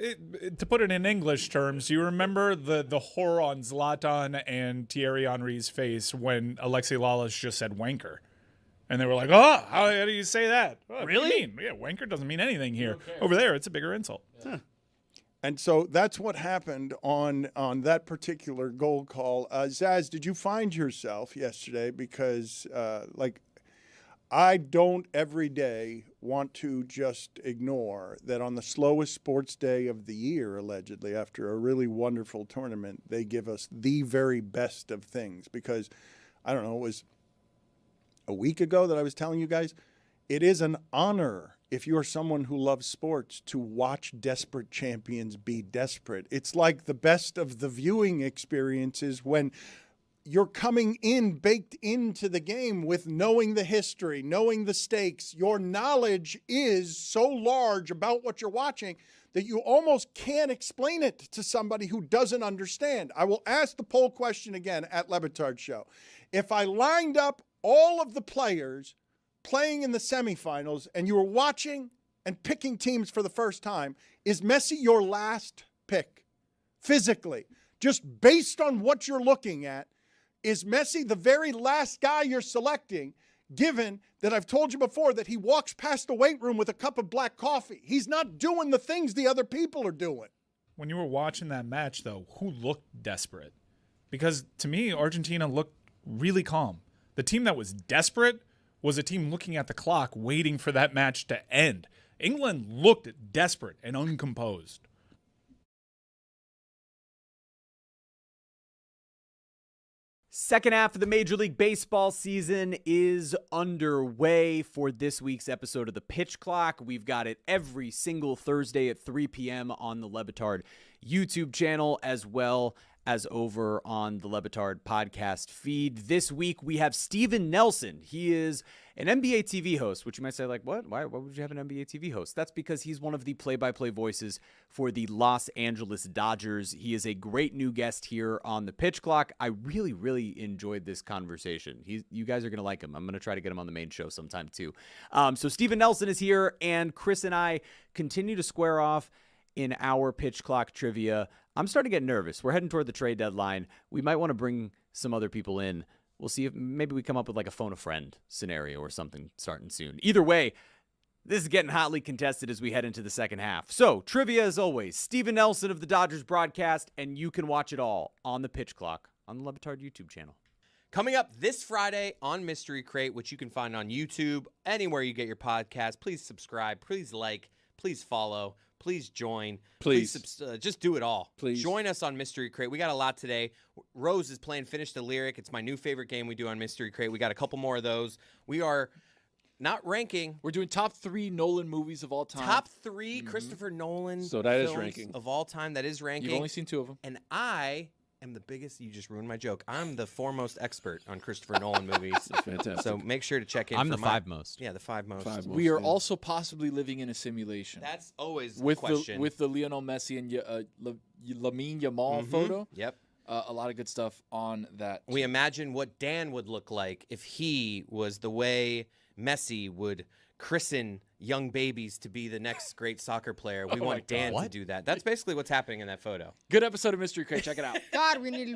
to put it in English terms, you remember the horror on Zlatan and Thierry Henry's face when Alexei Lalas just said wanker. And they were like, oh, how do you say that? What Really? do you mean? Yeah, wanker doesn't mean anything here. Over there, it's a bigger insult. Huh. And so that's what happened on that particular goal call. Zaz, did you find yourself yesterday? Because, I don't every day want to just ignore that on the slowest sports day of the year, allegedly, after a really wonderful tournament, they give us the very best of things. Because, I don't know, it was a week ago that I was telling you guys, it is an honor if you're someone who loves sports to watch desperate champions be desperate. It's like the best of the viewing experiences when you're coming in baked into the game with knowing the history, knowing the stakes. Your knowledge is so large about what you're watching that you almost can't explain it to somebody who doesn't understand. I will ask the poll question again at Le Batard Show. If I lined up all of the players playing in the semifinals and you were watching and picking teams for the first time, is Messi your last pick? Physically, just based on what you're looking at, is Messi the very last guy you're selecting, given that I've told you before that he walks past the weight room with a cup of black coffee? He's not doing the things the other people are doing. When you were watching that match, though, who looked desperate? Because to me, Argentina looked really calm. The team that was desperate was a team looking at the clock, waiting for that match to end. England looked desperate and uncomposed. Second half of the Major League Baseball season is underway. For this week's episode of The Pitch Clock, we've got it every single Thursday at 3 p.m. on the Le Batard YouTube channel, as well as over on the Le Batard podcast feed. This week, we have Steven Nelson. He is an NBA TV host, which you might say, like, what? Why would you have an NBA TV host? That's because he's one of the play-by-play voices for the Los Angeles Dodgers. He is a great new guest here on the Pitch Clock. I really, really enjoyed this conversation. You guys are going to like him. I'm going to try to get him on the main show sometime, too. So Steven Nelson is here, and Chris and I continue to square off in our Pitch Clock trivia. I'm starting to get nervous. We're heading toward the trade deadline. We might want to bring some other people in. We'll see if maybe we come up with like a phone a friend scenario or something starting soon. Either way, this is getting hotly contested as we head into the second half. So, trivia as always, Steven Nelson of the Dodgers broadcast, and you can watch it all on the Pitch Clock on the Le Batard YouTube channel. Coming up this Friday on Mystery Crate, which you can find on YouTube, anywhere you get your podcast. Please subscribe, please like, please follow. Please join. Please. Just do it all. Please. Join us on Mystery Crate. We got a lot today. Rose is playing Finish the Lyric. It's my new favorite game we do on Mystery Crate. We got a couple more of those. We are not ranking. We're doing top 3 Nolan movies of all time. Top 3 Christopher Nolan So that is films ranking. of all time. That is ranking. You've only seen 2 of them. And I am the biggest. You just ruined my joke. I'm the foremost expert on Christopher Nolan movies. Fantastic. So make sure to check in. I'm for the my- 5 most. Yeah, the 5 most. We are also possibly living in a simulation. That's always the with question. with the Lionel Messi and Lamine Yamal photo. Yep. A lot of good stuff on that. We imagine what Dan would look like if he was the way Messi would christen young babies to be the next great soccer player. We want Dan to do that. That's basically what's happening in that photo. Good episode of Mystery Crate. Check it out. God, we need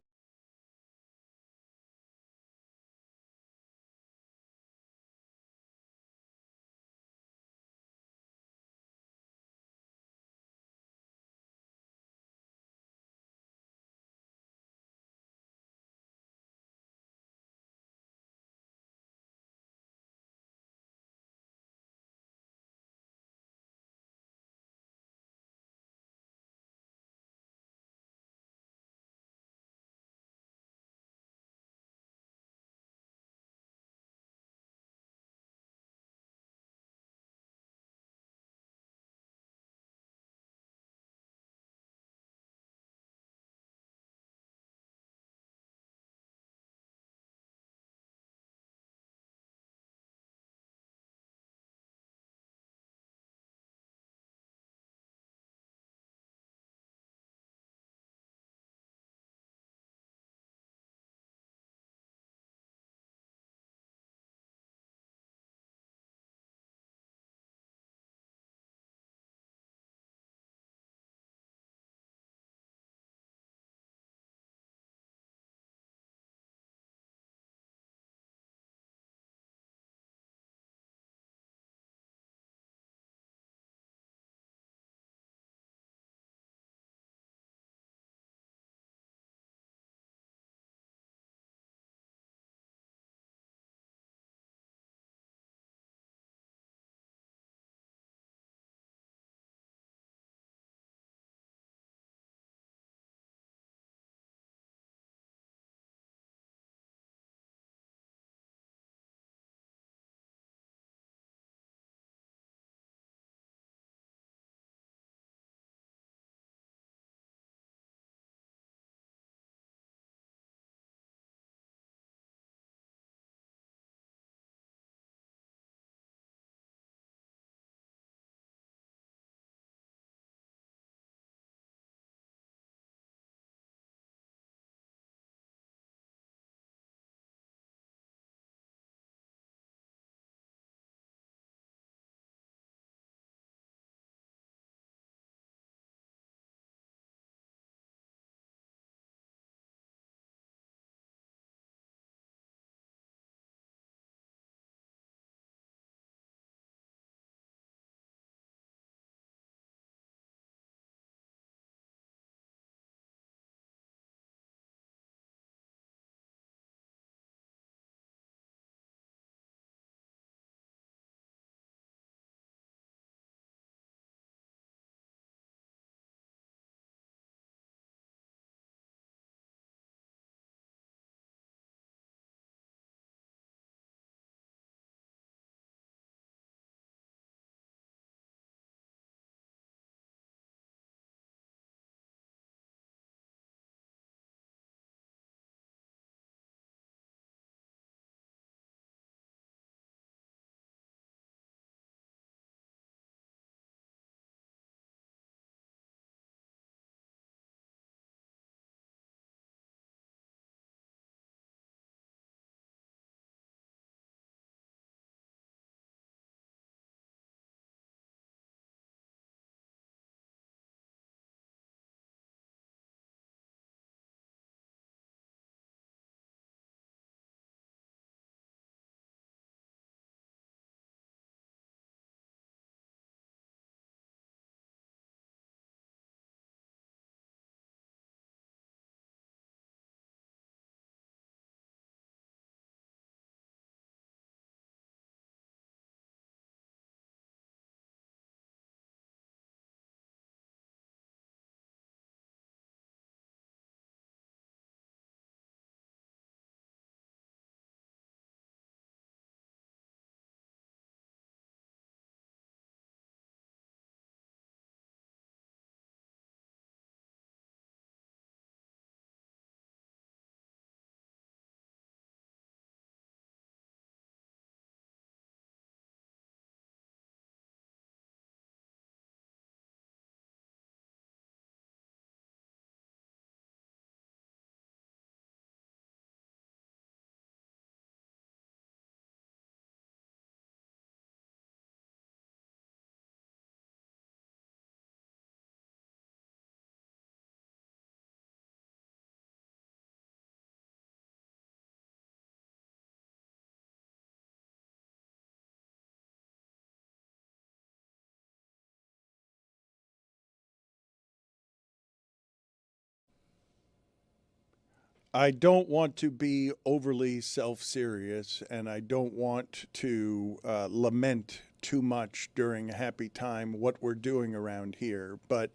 I don't want to be overly self-serious, and I don't want to lament too much during a happy time what we're doing around here. But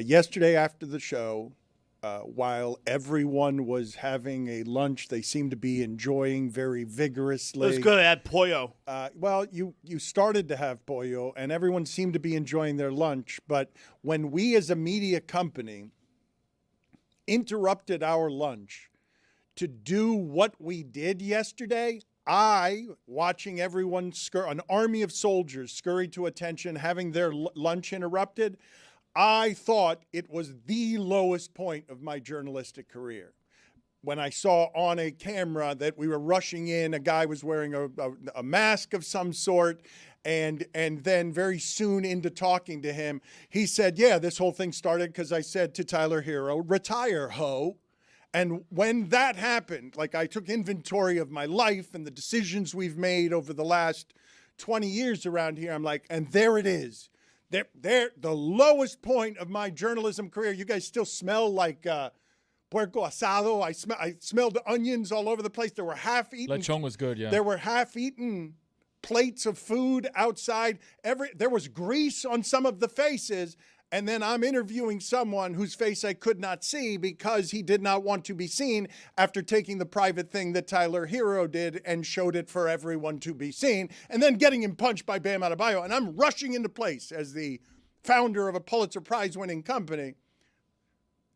yesterday after the show, while everyone was having a lunch they seemed to be enjoying very vigorously. It was good. I had pollo. Well, you started to have pollo, and everyone seemed to be enjoying their lunch. But when we as a media company interrupted our lunch to do what we did yesterday, watching everyone an army of soldiers scurry to attention, having their lunch interrupted, I thought it was the lowest point of my journalistic career. When I saw on a camera that we were rushing in, a guy was wearing a mask of some sort, and then very soon into talking to him, he said, yeah, this whole thing started because I said to Tyler Hero, retire, ho. And when that happened, like I took inventory of my life and the decisions we've made over the last 20 years around here, I'm like, and there it is. They're the lowest point of my journalism career. You guys still smell like puerco asado. I smelled onions all over the place. There were half-eaten. Lechon was good, yeah. There were half-eaten plates of food outside. There was grease on some of the faces. And then I'm interviewing someone whose face I could not see because he did not want to be seen after taking the private thing that Tyler Hero did and showed it for everyone to be seen, and then getting him punched by Bam Adebayo. And I'm rushing into place as the founder of a Pulitzer Prize-winning company.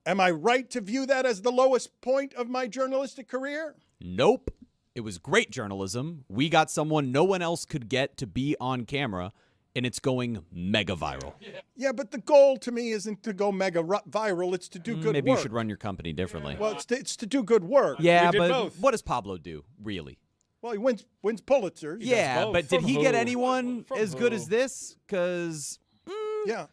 Am I right to view that as the lowest point of my journalistic career? Nope. It was great journalism. We got someone no one else could get to be on camera, and it's going mega viral. Yeah, but the goal to me isn't to go mega viral. It's to do good Maybe work. you should run your company differently. Well, it's to do good work. Yeah, We did but both. what does Pablo do, really? Well, he wins Pulitzers. Yeah, both. but did From he get who? anyone From as good who? as this? Because Yeah,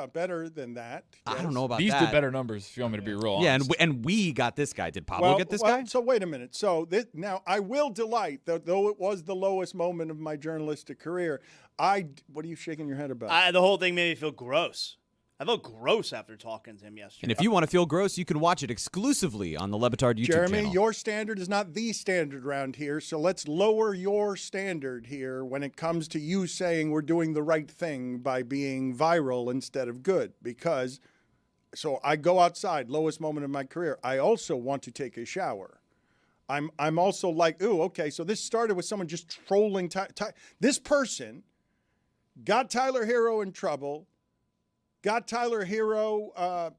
better than that. I yes. don't know about These that. did better numbers, if you want me to be real Yeah, honest. and we got this guy. Did Pablo get this guy? So wait a minute. So now I will delight, though it was the lowest moment of my journalistic career. What are you shaking your head about? The whole thing made me feel gross. I felt gross after talking to him yesterday. And if you want to feel gross, you can watch it exclusively on the Le Batard YouTube Jeremy, channel. your standard is not the standard around here, so let's lower your standard here when it comes to you saying we're doing the right thing by being viral instead of good. So I go outside, lowest moment of my career. I also want to take a shower. I'm also like, ooh, okay, so this started with someone just trolling. This person got Tyler Hero in trouble, got Tyler Hero,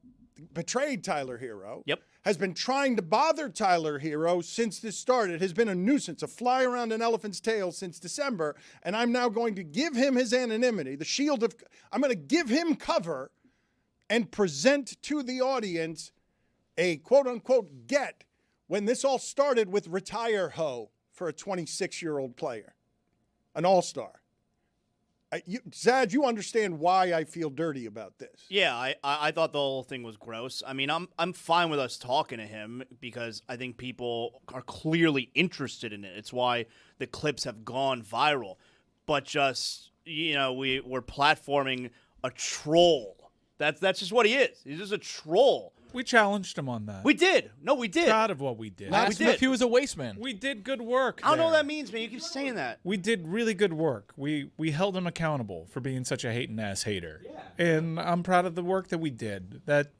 betrayed Tyler Hero. Yep. Has been trying to bother Tyler Hero since this started, has been a nuisance, a fly around an elephant's tail since December, and I'm now going to give him his anonymity, I'm going to give him cover and present to the audience a quote-unquote get when this all started with retire ho for a 26-year-old player, an all-star. Zad, you understand why I feel dirty about this. Yeah, I thought the whole thing was gross. I mean, I'm fine with us talking to him because I think people are clearly interested in it. It's why the clips have gone viral. But just, we're platforming a troll. That's just what he is. He's just a troll. We challenged him on that. We did. No, we did. Proud of what we did. Ask him if he was a waste man. We did good work. I don't know what there. that means, man. You keep saying that. We did really good work. We held him accountable for being such a hating ass hater. Yeah. And I'm proud of the work that we did. That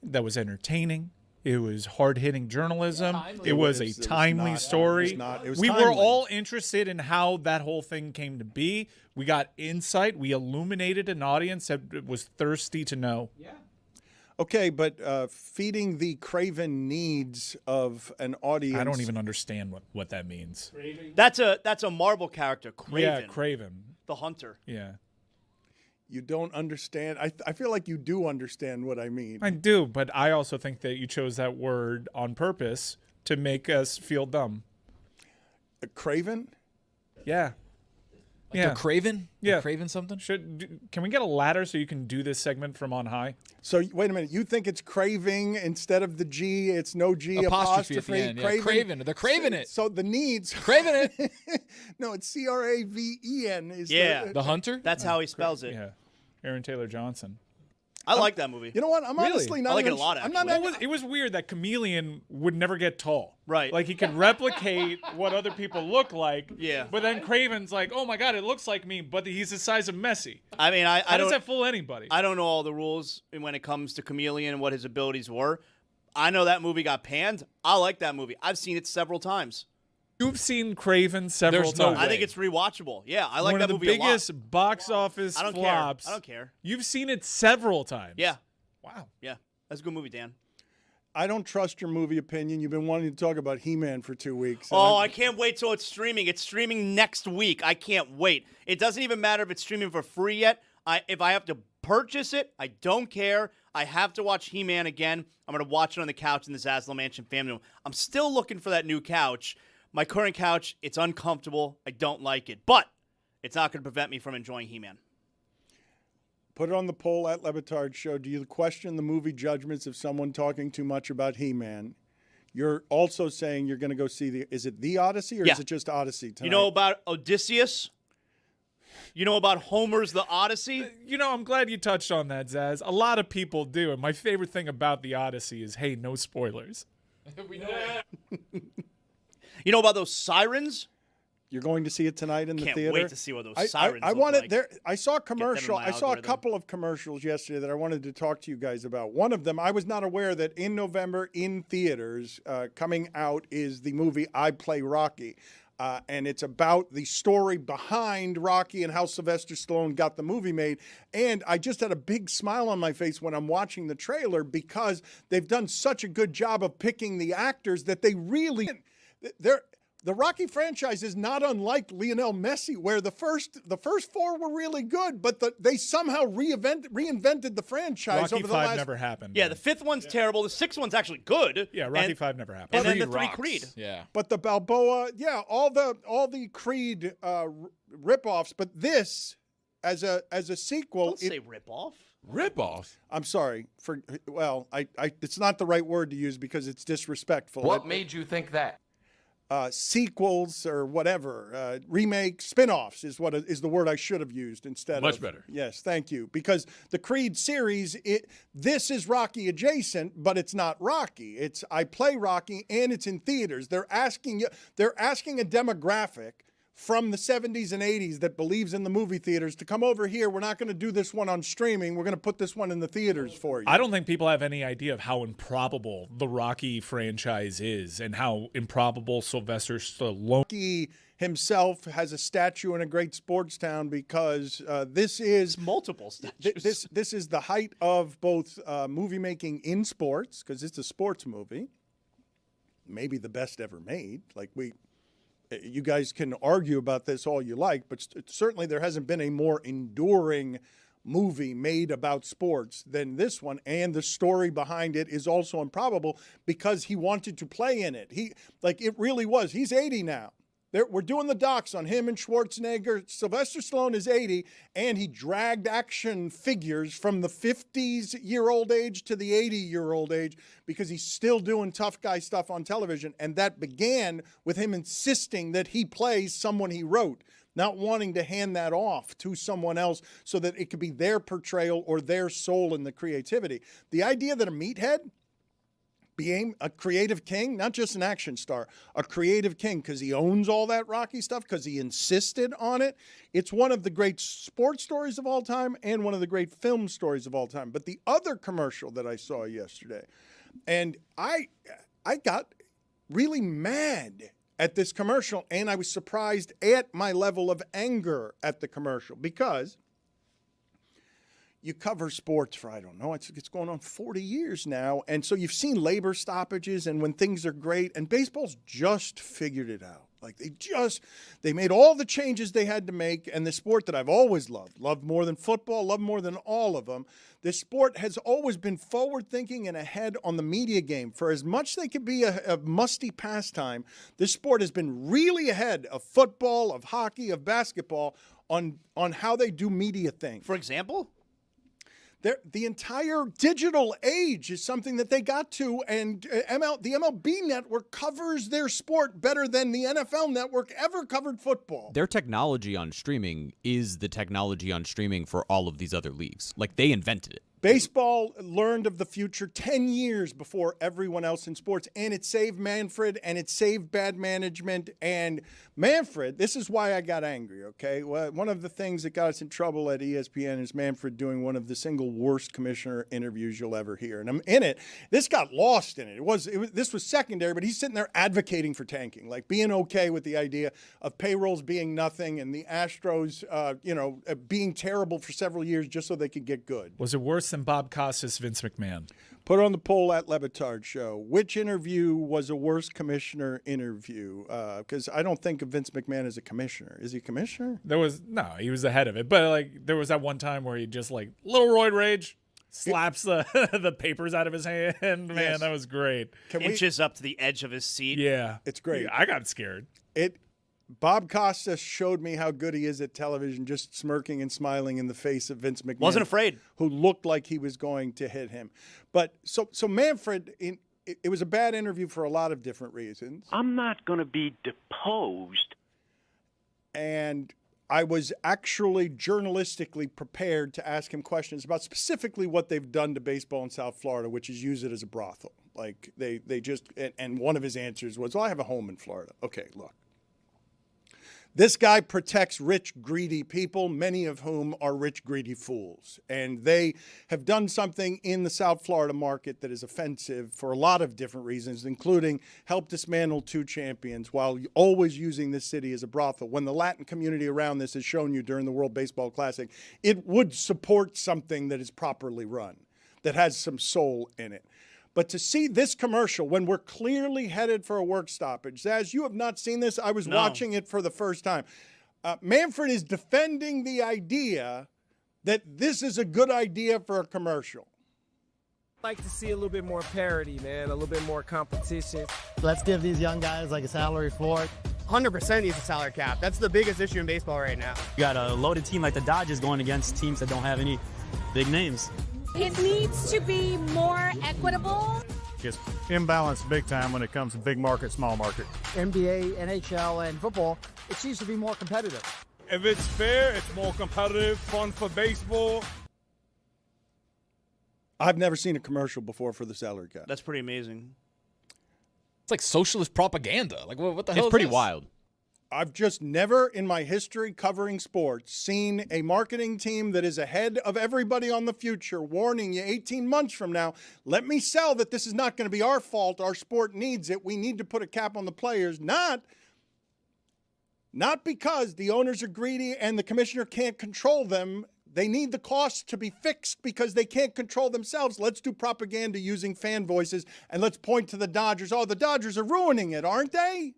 was entertaining. It was hard-hitting journalism. It was a timely story. We were all interested in how that whole thing came to be. We got insight. We illuminated an audience that was thirsty to know. Yeah. Okay, but feeding the craven needs of an audience. I don't even understand what that means. That's a Marvel character, Kraven. Yeah, Kraven. The hunter. Yeah. You don't understand. I feel like you do understand what I mean. I do, but I also think that you chose that word on purpose to make us feel dumb. A craven? Yeah. They're craven? Yeah. They're craving something? Can we get a ladder so you can do this segment from on high? So wait a minute. You think it's craving instead of the G? It's no G apostrophe at the end. Yeah, craven. They're craving it. So the needs. Craving it. No, it's Craven. Is Yeah. The hunter? That's how he spells it. Yeah. Aaron Taylor Johnson. I like that movie. You know what? I'm honestly not I like it even, a lot, I'm not It was weird that Chameleon would never get tall. Right. Like he could replicate what other people look like. Yeah. But then Craven's like, oh my God, it looks like me, but he's the size of Messi. I mean, I How does don't. that fool anybody? I don't know all the rules when it comes to Chameleon and what his abilities were. I know that movie got panned. I like that movie. I've seen it several times. You've seen Craven several There's no times. I think it's rewatchable. Yeah, I like One that of the movie biggest a lot. box office I don't flops. care. I don't care. You've seen it several times. Yeah, Wow. yeah. That's a good movie, Dan. I don't trust your movie opinion. You've been wanting to talk about He-Man for 2 weeks. and Oh, I can't wait till it's streaming. It's streaming next week. I can't wait. It doesn't even matter if it's streaming for free yet. If I have to purchase it, I don't care. I have to watch He-Man again. I'm going to watch it on the couch in the Zaslow Mansion family room. I'm still looking for that new couch. My current couch, it's uncomfortable. I don't like it. But it's not going to prevent me from enjoying He-Man. Put it on the poll at Le Batard Show. Do you question the movie judgments of someone talking too much about He-Man? You're also saying you're going to go see is it The Odyssey or Yeah. is it just Odyssey tonight? You know about Odysseus? You know about Homer's The Odyssey? You know, I'm glad you touched on that, Zaz. A lot of people do. And my favorite thing about the Odyssey is, hey, no spoilers. You know about those sirens? You're going to see it tonight in the Can't theater? wait to see what those sirens I look wanted like. there. I saw a them in commercial. my I saw a algorithm. couple of commercials yesterday that I wanted to talk to you guys about. One of them, I was not aware that in November in theaters coming out is the movie I Play Rocky. And it's about the story behind Rocky and how Sylvester Stallone got the movie made. And I just had a big smile on my face when I'm watching the trailer because they've done such a good job of picking the actors that they really the Rocky franchise is not unlike Lionel Messi, where the first four were really good, but they somehow reinvented the franchise Rocky over the 5 last. never happened. Yeah, man. the fifth one's terrible. The sixth one's actually good. Yeah, Rocky And- 5 never happened. And then the Creed three rocks. Creed. Yeah. But the Balboa, yeah, all the Creed ripoffs. But this, as a sequel, Don't say rip off. Rip off. I'm sorry for it's not the right word to use because it's disrespectful. What made you think that? Sequels or whatever, remakes, spin-offs is the word I should have used instead of. Much better. Yes, thank you. Because the Creed series, this is Rocky adjacent, but it's not Rocky. It's I Play Rocky and it's in theaters. They're asking a demographic from the 70s and 80s that believes in the movie theaters to come over here. We're not going to do this one on streaming. We're going to put this one in the theaters for you. I don't think people have any idea of how improbable the Rocky franchise is and how improbable Sylvester Stallone. Rocky himself has a statue in a great sports town because this is Multiple statues. this is the height of both movie making in sports because it's a sports movie, maybe the best ever made. You guys can argue about this all you like, but certainly there hasn't been a more enduring movie made about sports than this one, and the story behind it is also improbable because he wanted to play in it. It really was. He's 80 now. We're doing the docs on him and Schwarzenegger. Sylvester Stallone is 80, and he dragged action figures from the 50s-year-old age to the 80-year-old age because he's still doing tough guy stuff on television. And that began with him insisting that he plays someone he wrote, not wanting to hand that off to someone else so that it could be their portrayal or their soul in the creativity. The idea that a meathead being a creative king, not just an action star, a creative king because he owns all that Rocky stuff, because he insisted on it. It's one of the great sports stories of all time and one of the great film stories of all time. But the other commercial that I saw yesterday, and I got really mad at this commercial, and I was surprised at my level of anger at the commercial because you cover sports for, I don't know, it's going on 40 years now. And so you've seen labor stoppages and when things are great, and baseball's just figured it out. They made all the changes they had to make, and the sport that I've always loved more than football, loved more than all of them, this sport has always been forward-thinking and ahead on the media game. For as much they could be a musty pastime, this sport has been really ahead of football, of hockey, of basketball on how they do media things. For example? The entire digital age is something that they got to, and the MLB network covers their sport better than the NFL network ever covered football. Their technology on streaming is the technology on streaming for all of these other leagues. Like, they invented it. Baseball learned of the future 10 years before everyone else in sports, and it saved Manfred, and it saved bad management. And Manfred, this is why I got angry, okay? Well, one of the things that got us in trouble at ESPN is Manfred doing one of the single worst commissioner interviews you'll ever hear. And I'm in it. This got lost in it. This was secondary, but he's sitting there advocating for tanking, like being okay with the idea of payrolls being nothing and the Astros, being terrible for several years just so they could get good. Was it worse than Bob Costas, Vince McMahon? Put on the poll at Le Batard Show. Which interview was a worse commissioner interview? Because I don't think of Vince McMahon as a commissioner. Is he a commissioner? He was ahead of it. But there was that one time where he just little roid rage slaps the papers out of his hand. Man, Yes. that was great. Inches up to the edge of his seat. Yeah, It's great. Yeah, I got scared. Bob Costas showed me how good he is at television, just smirking and smiling in the face of Vince McMahon. Wasn't afraid. Who looked like he was going to hit him. But so Manfred, it was a bad interview for a lot of different reasons. I'm not going to be deposed. And I was actually journalistically prepared to ask him questions about specifically what they've done to baseball in South Florida, which is use it as a brothel. Like they just, and one of his answers was, well, I have a home in Florida. Okay, look. This guy protects rich, greedy people, many of whom are rich, greedy fools. And they have done something in the South Florida market that is offensive for a lot of different reasons, including help dismantle 2 champions while always using this city as a brothel. When the Latin community around this has shown you during the World Baseball Classic, it would support something that is properly run, that has some soul in it. But to see this commercial when we're clearly headed for a work stoppage, Zaz, you have not seen this. I was watching it for the first time. Manfred is defending the idea that this is a good idea for a commercial. I'd like to see a little bit more parity, man, a little bit more competition. Let's give these young guys a salary floor. 100% needs a salary cap. That's the biggest issue in baseball right now. You got a loaded team like the Dodgers going against teams that don't have any big names. It needs to be more equitable. It's imbalanced big time when it comes to big market, small market. NBA, NHL, and football, it seems to be more competitive. If it's fair, it's more competitive, fun for baseball. I've never seen a commercial before for the salary cap. That's pretty amazing. It's like socialist propaganda. Like, what the hell It's is pretty this? wild. I've just never in my history covering sports seen a marketing team that is ahead of everybody on the future, warning you 18 months from now, let me sell that this is not going to be our fault. Our sport needs it. We need to put a cap on the players, not because the owners are greedy and the commissioner can't control them. They need the costs to be fixed because they can't control themselves. Let's do propaganda using fan voices and let's point to the Dodgers. Oh, the Dodgers are ruining it, aren't they?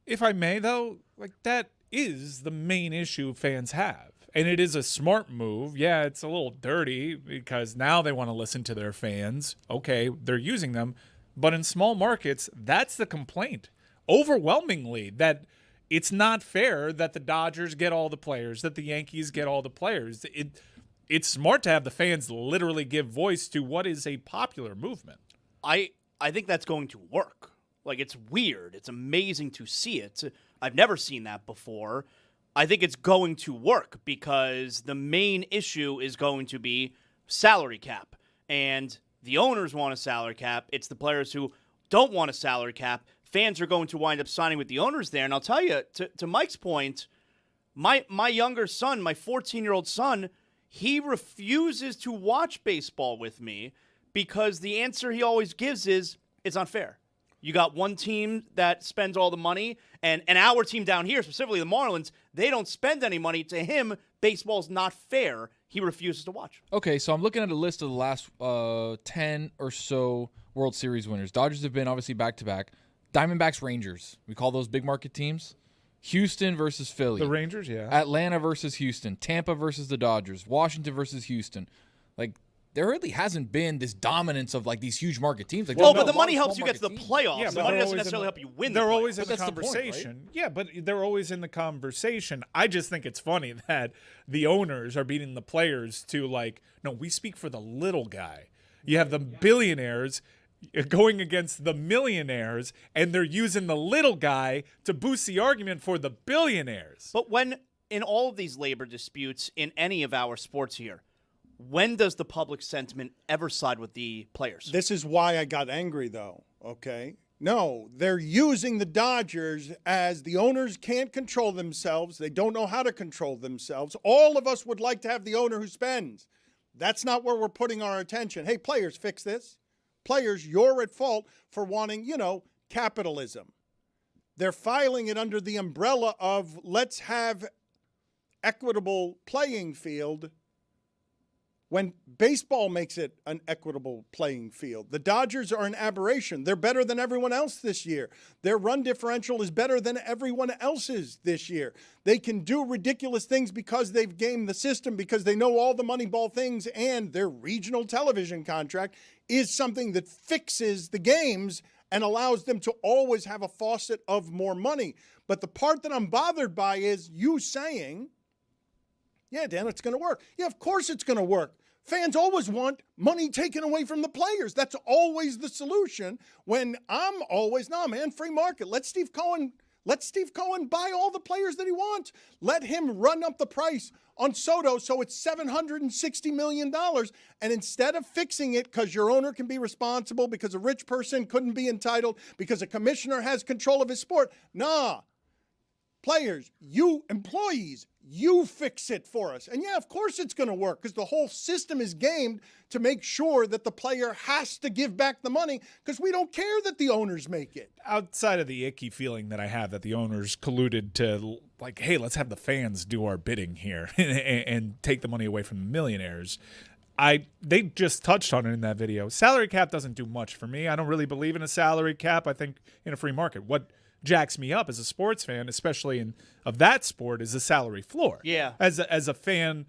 If I may, though, that is the main issue fans have. And it is a smart move. Yeah, it's a little dirty because now they want to listen to their fans. Okay, they're using them. But in small markets, that's the complaint. Overwhelmingly, that it's not fair that the Dodgers get all the players, that the Yankees get all the players. It's smart to have the fans literally give voice to what is a popular movement. I think that's going to work. It's weird. It's amazing to see it. I've never seen that before. I think it's going to work because the main issue is going to be salary cap. And the owners want a salary cap. It's the players who don't want a salary cap. Fans are going to wind up signing with the owners there. And I'll tell you, to Mike's point, my younger son, my 14-year-old son, he refuses to watch baseball with me because the answer he always gives is, it's unfair. You got one team that spends all the money, and our team down here, specifically the Marlins, they don't spend any money. To him, baseball's not fair. He refuses to watch. Okay, so I'm looking at a list of the last 10 or so World Series winners. Dodgers have been obviously back-to-back. Diamondbacks, Rangers. We call those big market teams. Houston versus Philly. The Rangers, yeah. Atlanta versus Houston. Tampa versus the Dodgers. Washington versus Houston. There really hasn't been this dominance of these huge market teams. But the money helps you get to the playoffs. Yeah, the money doesn't necessarily help you win. They're always in the That's the point, conversation. right? Yeah, but they're always in the conversation. I just think it's funny that the owners are beating the players to no, we speak for the little guy. You have the billionaires going against the millionaires, and they're using the little guy to boost the argument for the billionaires. But when in all of these labor disputes in any of our sports here, when does the public sentiment ever side with the players? This is why I got angry, though, okay? No, they're using the Dodgers as the owners can't control themselves. They don't know how to control themselves. All of us would like to have the owner who spends. That's not where we're putting our attention. Hey, players, fix this. Players, you're at fault for wanting, capitalism. They're filing it under the umbrella of let's have equitable playing field when baseball makes it an equitable playing field. The Dodgers are an aberration. They're better than everyone else this year. Their run differential is better than everyone else's this year. They can do ridiculous things because they've gamed the system, because they know all the Moneyball things, and their regional television contract is something that fixes the games and allows them to always have a faucet of more money. But the part that I'm bothered by is you saying, yeah, Dan, it's going to work. Yeah, of course it's going to work. Fans always want money taken away from the players. That's always the solution. When I'm always, no, man, free market. Let Steve Cohen buy all the players that he wants. Let him run up the price on Soto so it's $760 million. And instead of fixing it because your owner can be responsible, because a rich person couldn't be entitled, because a commissioner has control of his sport, nah. Players, you employees, you fix it for us. And yeah, of course it's going to work because the whole system is gamed to make sure that the player has to give back the money because we don't care that the owners make it. Outside of the icky feeling that I have that the owners colluded to, like, hey, let's have the fans do our bidding here and take the money away from the millionaires. They just touched on it in that video. Salary cap doesn't do much for me. I don't really believe in a salary cap. I think in a free market. What jacks me up as a sports fan, especially of that sport, is the salary floor. Yeah. As a fan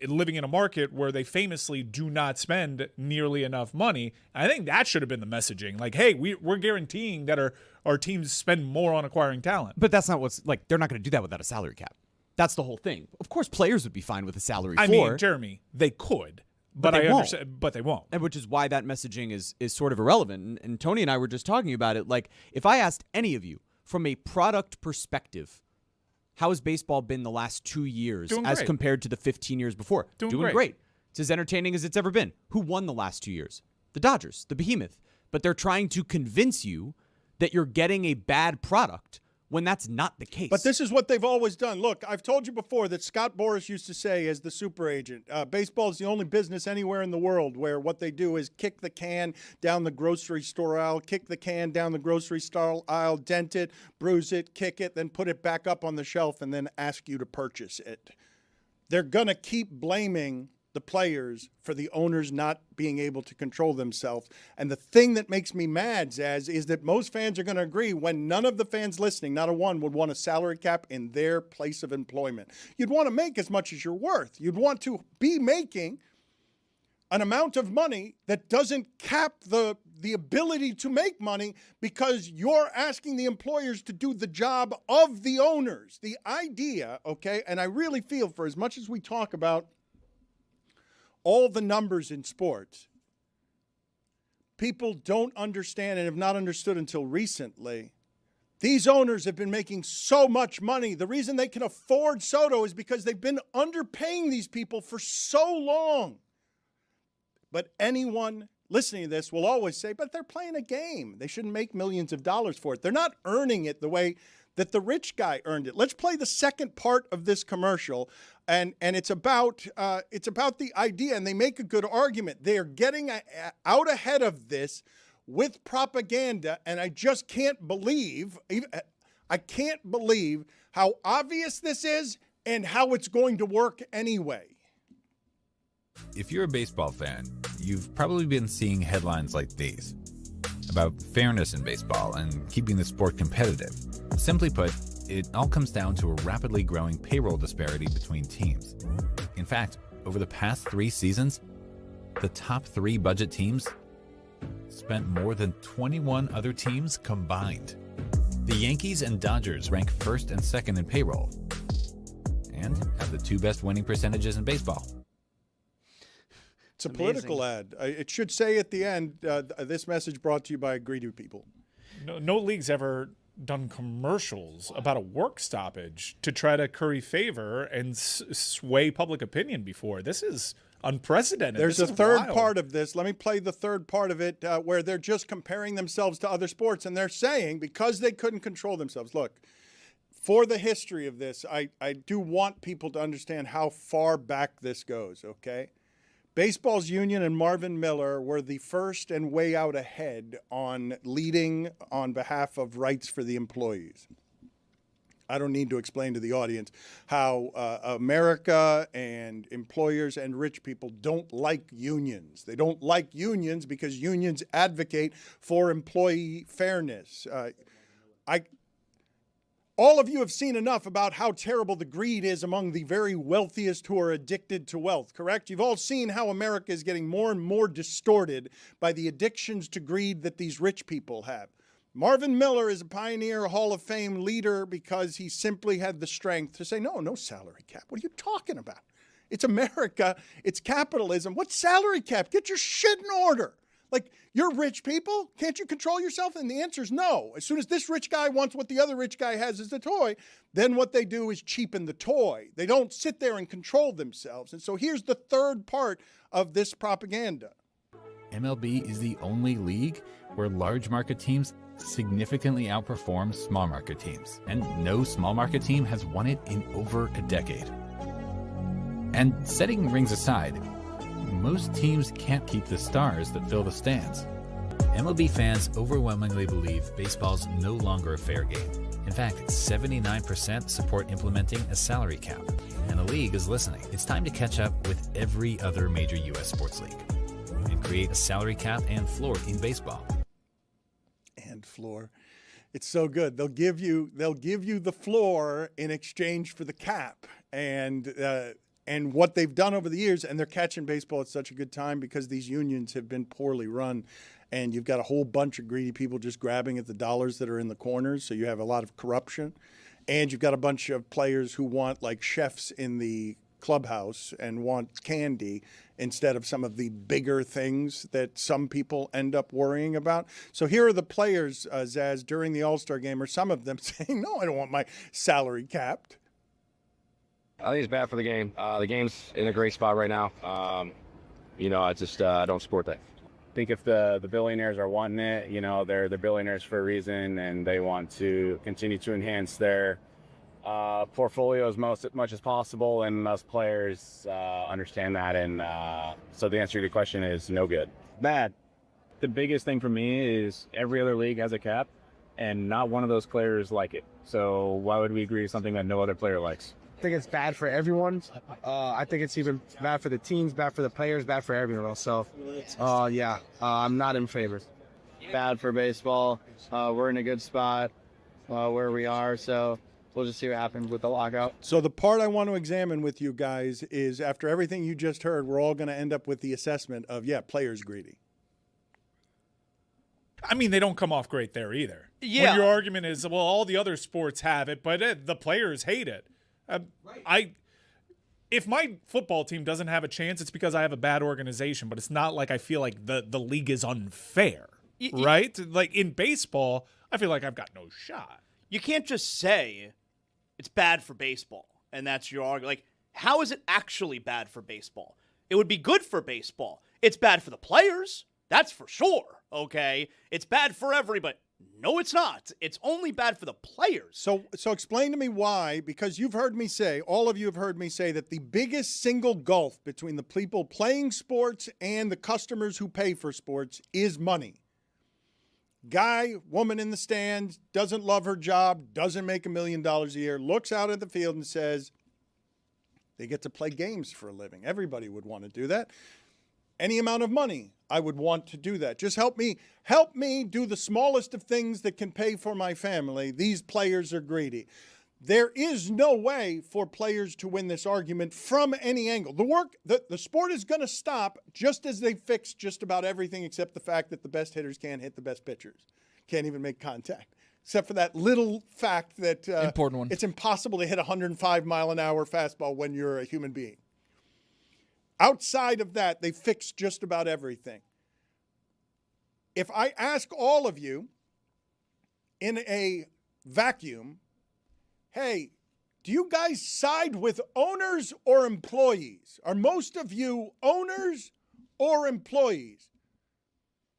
living in a market where they famously do not spend nearly enough money, I think that should have been the messaging. Like, hey, we're guaranteeing that our teams spend more on acquiring talent. But that's not what's like. They're not going to do that without a salary cap. That's the whole thing. Of course, players would be fine with a salary floor. I mean, Jeremy, they could. But I understand, but they won't. And which is why that messaging is sort of irrelevant. And Tony and I were just talking about it. Like, if I asked any of you from a product perspective, how has baseball been the last 2 years as compared to the 15 years before? Doing great. It's as entertaining as it's ever been. Who won the last 2 years? The Dodgers, the behemoth. But they're trying to convince you that you're getting a bad product when that's not the case. But this is what they've always done. Look, I've told you before that Scott Boras used to say as the super agent, baseball is the only business anywhere in the world where what they do is kick the can down the grocery store aisle, kick the can down the grocery store aisle, dent it, bruise it, kick it, then put it back up on the shelf and then ask you to purchase it. They're going to keep blaming the players for the owners not being able to control themselves. And the thing that makes me mad, Zaz, is that most fans are going to agree when none of the fans listening, not a one, would want a salary cap in their place of employment. You'd want to make as much as you're worth. You'd want to be making an amount of money that doesn't cap the ability to make money because you're asking the employers to do the job of the owners. The idea, okay, and I really feel for as much as we talk about all the numbers in sports, people don't understand and have not understood until recently. These owners have been making so much money. The reason they can afford Soto is because they've been underpaying these people for so long. But anyone listening to this will always say, but they're playing a game. They shouldn't make millions of dollars for it. They're not earning it the way that the rich guy earned it. Let's play the second part of this commercial, and it's about the idea, and they make a good argument. They are getting out ahead of this with propaganda, and I just can't believe how obvious this is and how it's going to work anyway. If you're a baseball fan, you've probably been seeing headlines like these about fairness in baseball and keeping the sport competitive. Simply put, it all comes down to a rapidly growing payroll disparity between teams. In fact, over the past 3 seasons, the top 3 budget teams spent more than 21 other teams combined. The Yankees and Dodgers rank first and second in payroll and have the 2 best winning percentages in baseball. It's a political ad. It should say at the end, this message brought to you by greedy people. No league's ever done commercials about a work stoppage to try to curry favor and sway public opinion before. This is unprecedented. There's This a is third wild. part of this. Let me play the third part of it where they're just comparing themselves to other sports. And they're saying, because they couldn't control themselves, look, for the history of this, I do want people to understand how far back this goes, okay? Baseball's union and Marvin Miller were the first and way out ahead on leading on behalf of rights for the employees. I don't need to explain to the audience how America and employers and rich people don't like unions. They don't like unions because unions advocate for employee fairness. All of you have seen enough about how terrible the greed is among the very wealthiest who are addicted to wealth, correct? You've all seen how America is getting more and more distorted by the addictions to greed that these rich people have. Marvin Miller is a pioneer, Hall of Fame leader because he simply had the strength to say, no salary cap. What are you talking about? It's America. It's capitalism. What's salary cap? Get your shit in order. Like, you're rich people. Can't you control yourself? And the answer is no. As soon as this rich guy wants what the other rich guy has as a toy, then what they do is cheapen the toy. They don't sit there and control themselves. And so here's the third part of this propaganda. MLB is the only league where large market teams significantly outperform small market teams, and no small market team has won it in over a decade. And setting rings aside, most teams can't keep the stars that fill the stands. MLB fans overwhelmingly believe baseball's no longer a fair game. In fact, 79% support implementing a salary cap, and the league is listening. It's time to catch up with every other major U.S. sports league and create a salary cap and floor in baseball. And floor. It's so good. They'll give you the floor in exchange for the cap. And what they've done over the years, and they're catching baseball at such a good time because these unions have been poorly run. And you've got a whole bunch of greedy people just grabbing at the dollars that are in the corners. So you have a lot of corruption. And you've got a bunch of players who want like chefs in the clubhouse and want candy instead of some of the bigger things that some people end up worrying about. So here are the players, Zaz, during the All-Star game, or some of them saying, no, I don't want my salary capped. I think it's bad for the game. The game's in a great spot right now. I don't support that. I think if the billionaires are wanting it, they're billionaires for a reason, and they want to continue to enhance their portfolio as much as possible, and us players understand that. And so the answer to your question is no good. Bad. The biggest thing for me is every other league has a cap, and not one of those players like it. So why would we agree to something that no other player likes? I think it's bad for everyone. I think it's even bad for the teams, bad for the players, bad for everyone. So, I'm not in favor. Bad for baseball. We're in a good spot where we are, so we'll just see what happens with the lockout. So the part I want to examine with you guys is, after everything you just heard, we're all going to end up with the assessment of, players greedy. I mean, they don't come off great there either. Yeah. When your argument is, well, all the other sports have it, but the players hate it. If my football team doesn't have a chance, it's because I have a bad organization, but it's not like I feel like the league is unfair, right? Like in baseball, I feel like I've got no shot. You can't just say it's bad for baseball, and that's your argument. Like, how is it actually bad for baseball? It would be good for baseball. It's bad for the players, that's for sure, okay? It's bad for everybody. No, it's not. It's only bad for the players. So explain to me why, because you've heard me say, all of you have heard me say, that the biggest single gulf between the people playing sports and the customers who pay for sports is money. Guy, woman in the stands, doesn't love her job, doesn't make $1 million a year, looks out at the field and says, they get to play games for a living. Everybody would want to do that. Any amount of money, I would want to do that. Just help me do the smallest of things that can pay for my family. These players are greedy. There is no way for players to win this argument from any angle. The sport is going to stop just as they fix just about everything except the fact that the best hitters can't hit the best pitchers. Can't even make contact. Except for that little fact that important one. It's impossible to hit a 105-mile-an-hour fastball when you're a human being. Outside of that, they fix just about everything. If I ask all of you in a vacuum, hey, Do you guys side with owners or employees? Are most of you owners or employees?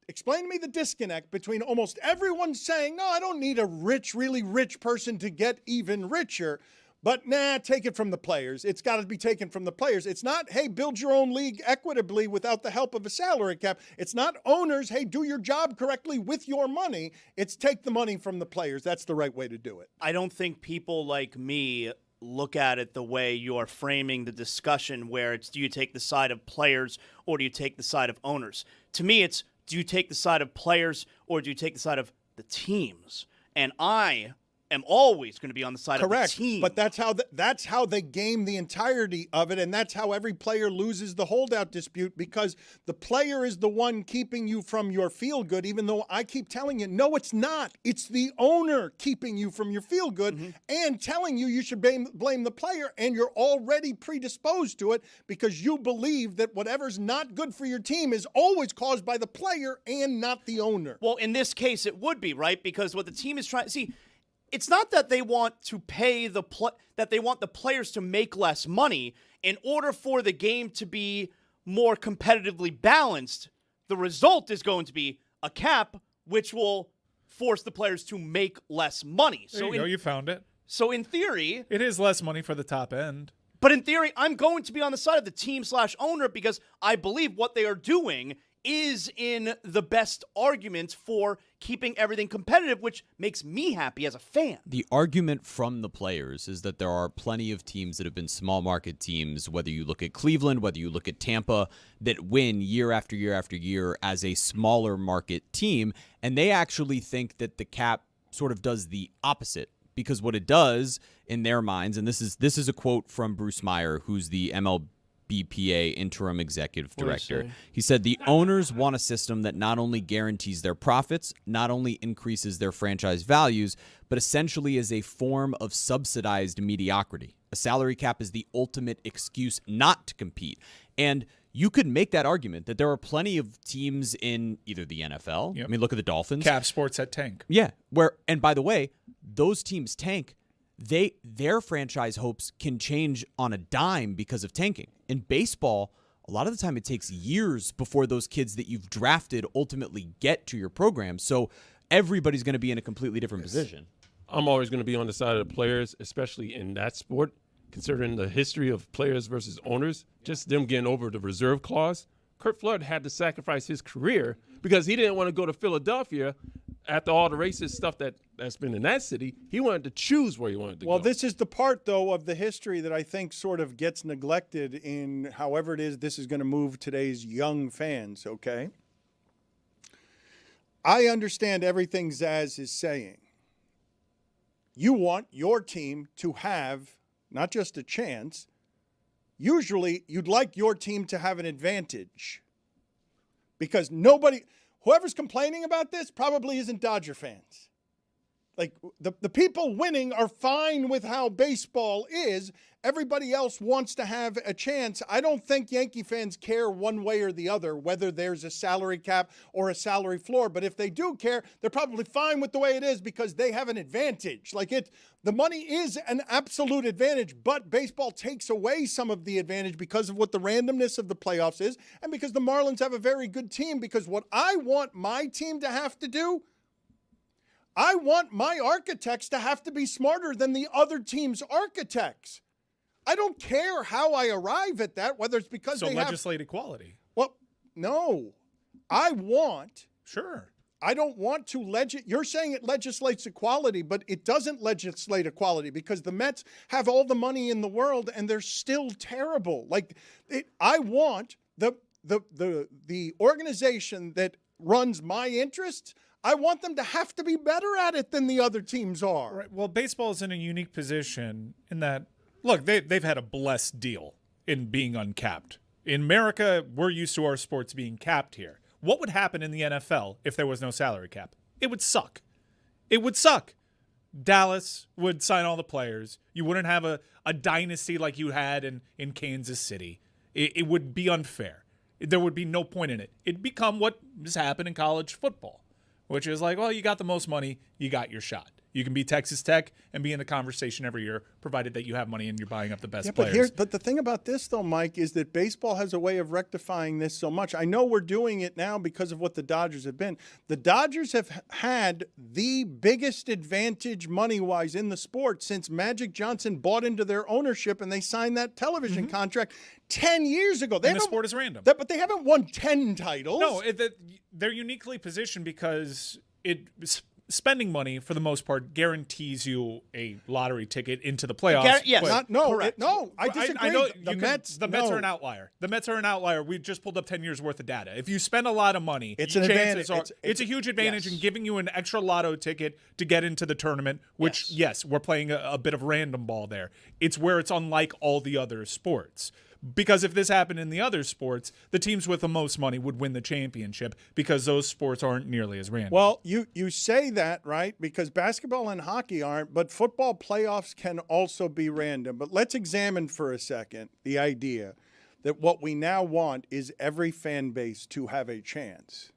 Explain to me the disconnect between almost everyone saying, no, I don't need a rich, really rich person to get even richer. But take it from the players. It's got to be taken from the players. It's not, hey, build your own league equitably without the help of a salary cap. It's not owners, hey, do your job correctly with your money. It's take the money from the players. That's the right way to do it. I don't think people like me look at it the way you're framing the discussion, where it's, do you take the side of players or do you take the side of owners? To me, it's, do you take the side of players or do you take the side of the teams? And I am always going to be on the side of the team. But that's how they game the entirety of it, and that's how every player loses the holdout dispute, because the player is the one keeping you from your feel good, even though I keep telling you, no, it's not. It's the owner keeping you from your feel good and telling you should blame the player, and you're already predisposed to it because you believe that whatever's not good for your team is always caused by the player and not the owner. Well, in this case, it would be, right? Because what the team is trying to see, it's not that they want to pay that they want the players to make less money. In order for the game to be more competitively balanced, the result is going to be a cap, which will force the players to make less money. There you go, you found it. So in theory, it is less money for the top end. But in theory, I'm going to be on the side of the team/owner because I believe what they are doing is in the best argument for keeping everything competitive, which makes me happy as a fan. The argument from the players is that there are plenty of teams that have been small market teams, whether you look at Cleveland, whether you look at Tampa, that win year after year after year as a smaller market team. And they actually think that the cap sort of does the opposite, because what it does in their minds, and this is a quote from Bruce Meyer, who's the MLBPA interim executive director. He said, the owners want a system that not only guarantees their profits, not only increases their franchise values, but essentially is a form of subsidized mediocrity. A salary cap is the ultimate excuse not to compete. And you could make that argument that there are plenty of teams in either the NFL. Yep. I mean, look at the Dolphins. Cap sports at tank. Yeah. And by the way, those teams tank. Their franchise hopes can change on a dime because of tanking. In baseball, a lot of the time it takes years before those kids that you've drafted ultimately get to your program. So everybody's going to be in a completely different position. I'm always going to be on the side of the players, especially in that sport, considering the history of players versus owners, just them getting over the reserve clause. Kurt Flood had to sacrifice his career because he didn't want to go to Philadelphia after all the racist stuff that's been in that city. He wanted to choose where he wanted to go. Well, this is the part, though, of the history that I think sort of gets neglected in however it is this is going to move today's young fans, okay? I understand everything Zaz is saying. You want your team to have not just a chance. Usually, you'd like your team to have an advantage because whoever's complaining about this probably isn't Dodger fans. Like, the people winning are fine with how baseball is. Everybody else wants to have a chance. I don't think Yankee fans care one way or the other, whether there's a salary cap or a salary floor. But if they do care, they're probably fine with the way it is because they have an advantage. The money is an absolute advantage, but baseball takes away some of the advantage because of what the randomness of the playoffs is and because the Marlins have a very good team. Because what I want my team to have to do, I want my architects to have to be smarter than the other team's architects. I don't care how I arrive at that, whether it's because they legislate equality. Well, no. I want. Sure. I don't want to You're saying it legislates equality, but it doesn't legislate equality because the Mets have all the money in the world and they're still terrible. I want the organization that runs my interests. I want them to have to be better at it than the other teams are. Right. Well, baseball is in a unique position in that, look, they've had a blessed deal in being uncapped. In America, we're used to our sports being capped here. What would happen in the NFL if there was no salary cap? It would suck. It would suck. Dallas would sign all the players. You wouldn't have a dynasty like you had in Kansas City. It would be unfair. There would be no point in it. It'd become what has happened in college football, which is like, well, you got the most money, you got your shot. You can be Texas Tech and be in the conversation every year, provided that you have money and you're buying up the best Yeah, players. but the thing about this, though, Mike, is that baseball has a way of rectifying this so much. I know we're doing it now because of what the Dodgers have been. The Dodgers have had the biggest advantage money-wise in the sport since Magic Johnson bought into their ownership and they signed that television contract 10 years ago. And the sport is random. But they haven't won 10 titles. No, they're uniquely positioned because spending money, for the most part, guarantees you a lottery ticket into the playoffs. Yes, I disagree. I know the Mets are an outlier. The Mets are an outlier. We just pulled up 10 years worth of data. If you spend a lot of money, it's an advantage. It's a huge advantage in giving you an extra lotto ticket to get into the tournament, which, yes we're playing a bit of random ball there. It's where it's unlike all the other sports. Because if this happened in the other sports, the teams with the most money would win the championship because those sports aren't nearly as random. Well, you say that, right? Because basketball and hockey aren't, but football playoffs can also be random. But let's examine for a second the idea that what we now want is every fan base to have a chance.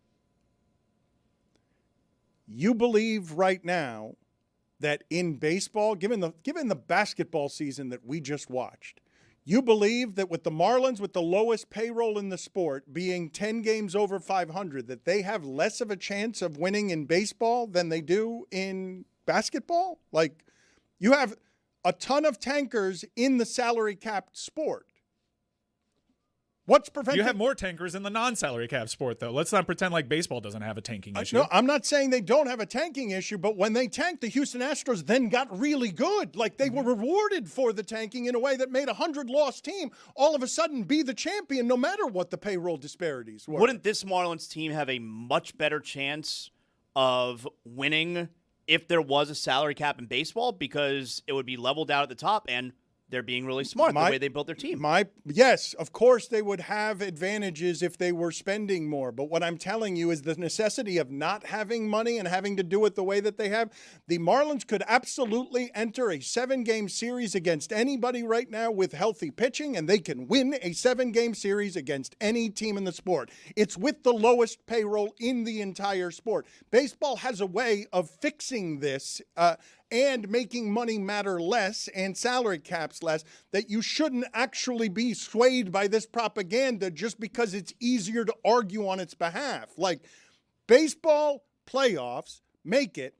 You believe right now that in baseball, given the basketball season that we just watched, you believe that with the Marlins, with the lowest payroll in the sport, being 10 games over 500, that they have less of a chance of winning in baseball than they do in basketball? Like, you have a ton of tankers in the salary capped sport. What's preventing? You have more tankers in the non-salary cap sport, though. Let's not pretend like baseball doesn't have a tanking issue. No, I'm not saying they don't have a tanking issue, but when they tanked, the Houston Astros then got really good. Like, they were rewarded for the tanking in a way that made a 100-loss team all of a sudden be the champion, no matter what the payroll disparities were. Wouldn't this Marlins team have a much better chance of winning if there was a salary cap in baseball? Because it would be leveled out at the top, and they're being really smart the way they built their team. Yes, of course they would have advantages if they were spending more. But what I'm telling you is the necessity of not having money and having to do it the way that they have. The Marlins could absolutely enter a 7-game series against anybody right now with healthy pitching, and they can win a 7-game series against any team in the sport. It's with the lowest payroll in the entire sport. Baseball has a way of fixing this and making money matter less and salary caps less, that you shouldn't actually be swayed by this propaganda just because it's easier to argue on its behalf. Like, baseball playoffs make it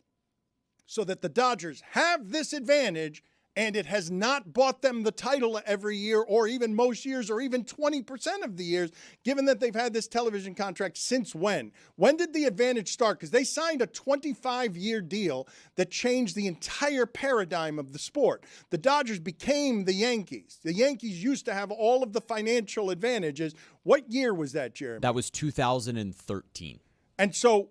so that the Dodgers have this advantage, and it has not bought them the title every year, or even most years, or even 20% of the years, given that they've had this television contract since when? When did the advantage start? Because they signed a 25-year deal that changed the entire paradigm of the sport. The Dodgers became the Yankees. The Yankees used to have all of the financial advantages. What year was that, Jeremy? That was 2013. And so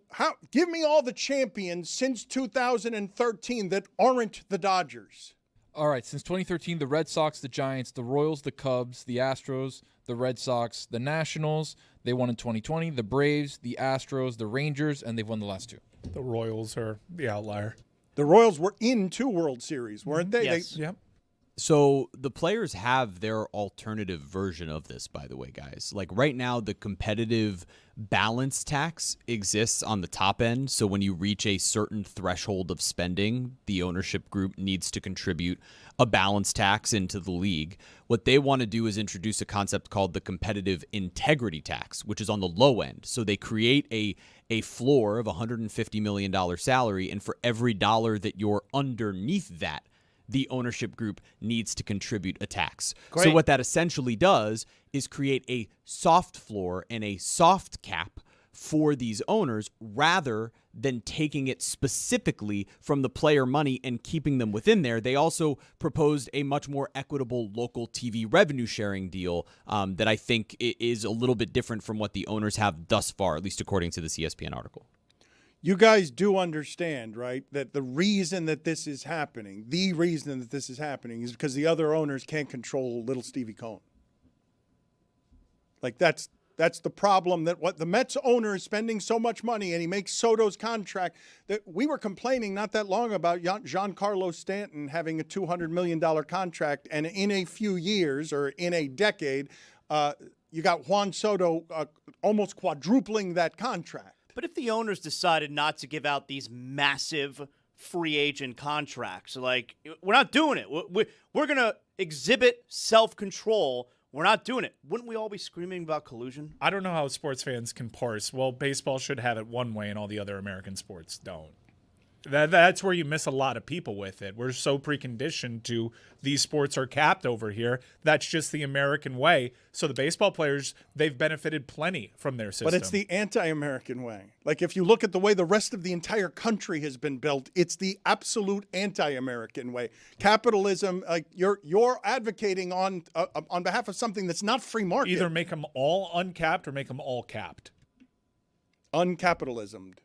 give me all the champions since 2013 that aren't the Dodgers. All right, since 2013, the Red Sox, the Giants, the Royals, the Cubs, the Astros, the Red Sox, the Nationals. They won in 2020. The Braves, the Astros, the Rangers, and they've won the last 2. The Royals are the outlier. The Royals were in 2 World Series, weren't they? Yes. Yep. So the players have their alternative version of this, by the way, guys. Like right now, the competitive balance tax exists on the top end. So when you reach a certain threshold of spending, the ownership group needs to contribute a balance tax into the league. What they want to do is introduce a concept called the competitive integrity tax, which is on the low end. So they create a floor of $150 million salary, and for every dollar that you're underneath that, the ownership group needs to contribute a tax. Great. So what that essentially does is create a soft floor and a soft cap for these owners rather than taking it specifically from the player money and keeping them within there. They also proposed a much more equitable local TV revenue sharing deal that I think is a little bit different from what the owners have thus far, at least according to this ESPN article. You guys do understand, right, that the reason that this is happening is because the other owners can't control little Stevie Cohen. Like, that's the problem, that what the Mets owner is spending so much money, and he makes Soto's contract. That we were complaining not that long about Giancarlo Stanton having a $200 million contract, and in a few years or in a decade, you got Juan Soto almost quadrupling that contract. But if the owners decided not to give out these massive free agent contracts. Like, we're not doing it. We're going to exhibit self-control. We're not doing it. Wouldn't we all be screaming about collusion? I don't know how sports fans can parse, well, baseball should have it one way and all the other American sports don't. That's where you miss a lot of people with it. We're so preconditioned to these sports are capped over here. That's just the American way. So the baseball players, they've benefited plenty from their system. But it's the anti-American way. Like, if you look at the way the rest of the entire country has been built, it's the absolute anti-American way. Capitalism, like you're advocating on behalf of something that's not free market. Either make them all uncapped or make them all capped. Uncapitalismed.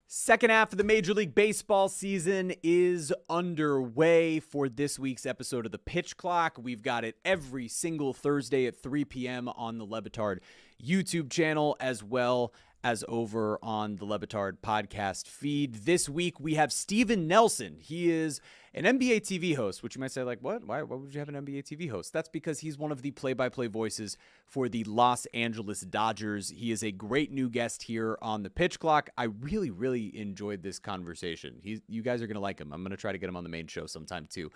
Second half of the Major League Baseball season is underway. For this week's episode of The Pitch Clock, we've got it every single Thursday at 3 p.m. on the Le Batard YouTube channel, as well as over on the Le Batard podcast feed. This week, we have Steven Nelson. He is an NBA TV host, which you might say, like, what? Why would you have an NBA TV host? That's because he's one of the play-by-play voices for the Los Angeles Dodgers. He is a great new guest here on the Pitch Clock. I really, really enjoyed this conversation. You guys are going to like him. I'm going to try to get him on the main show sometime, too.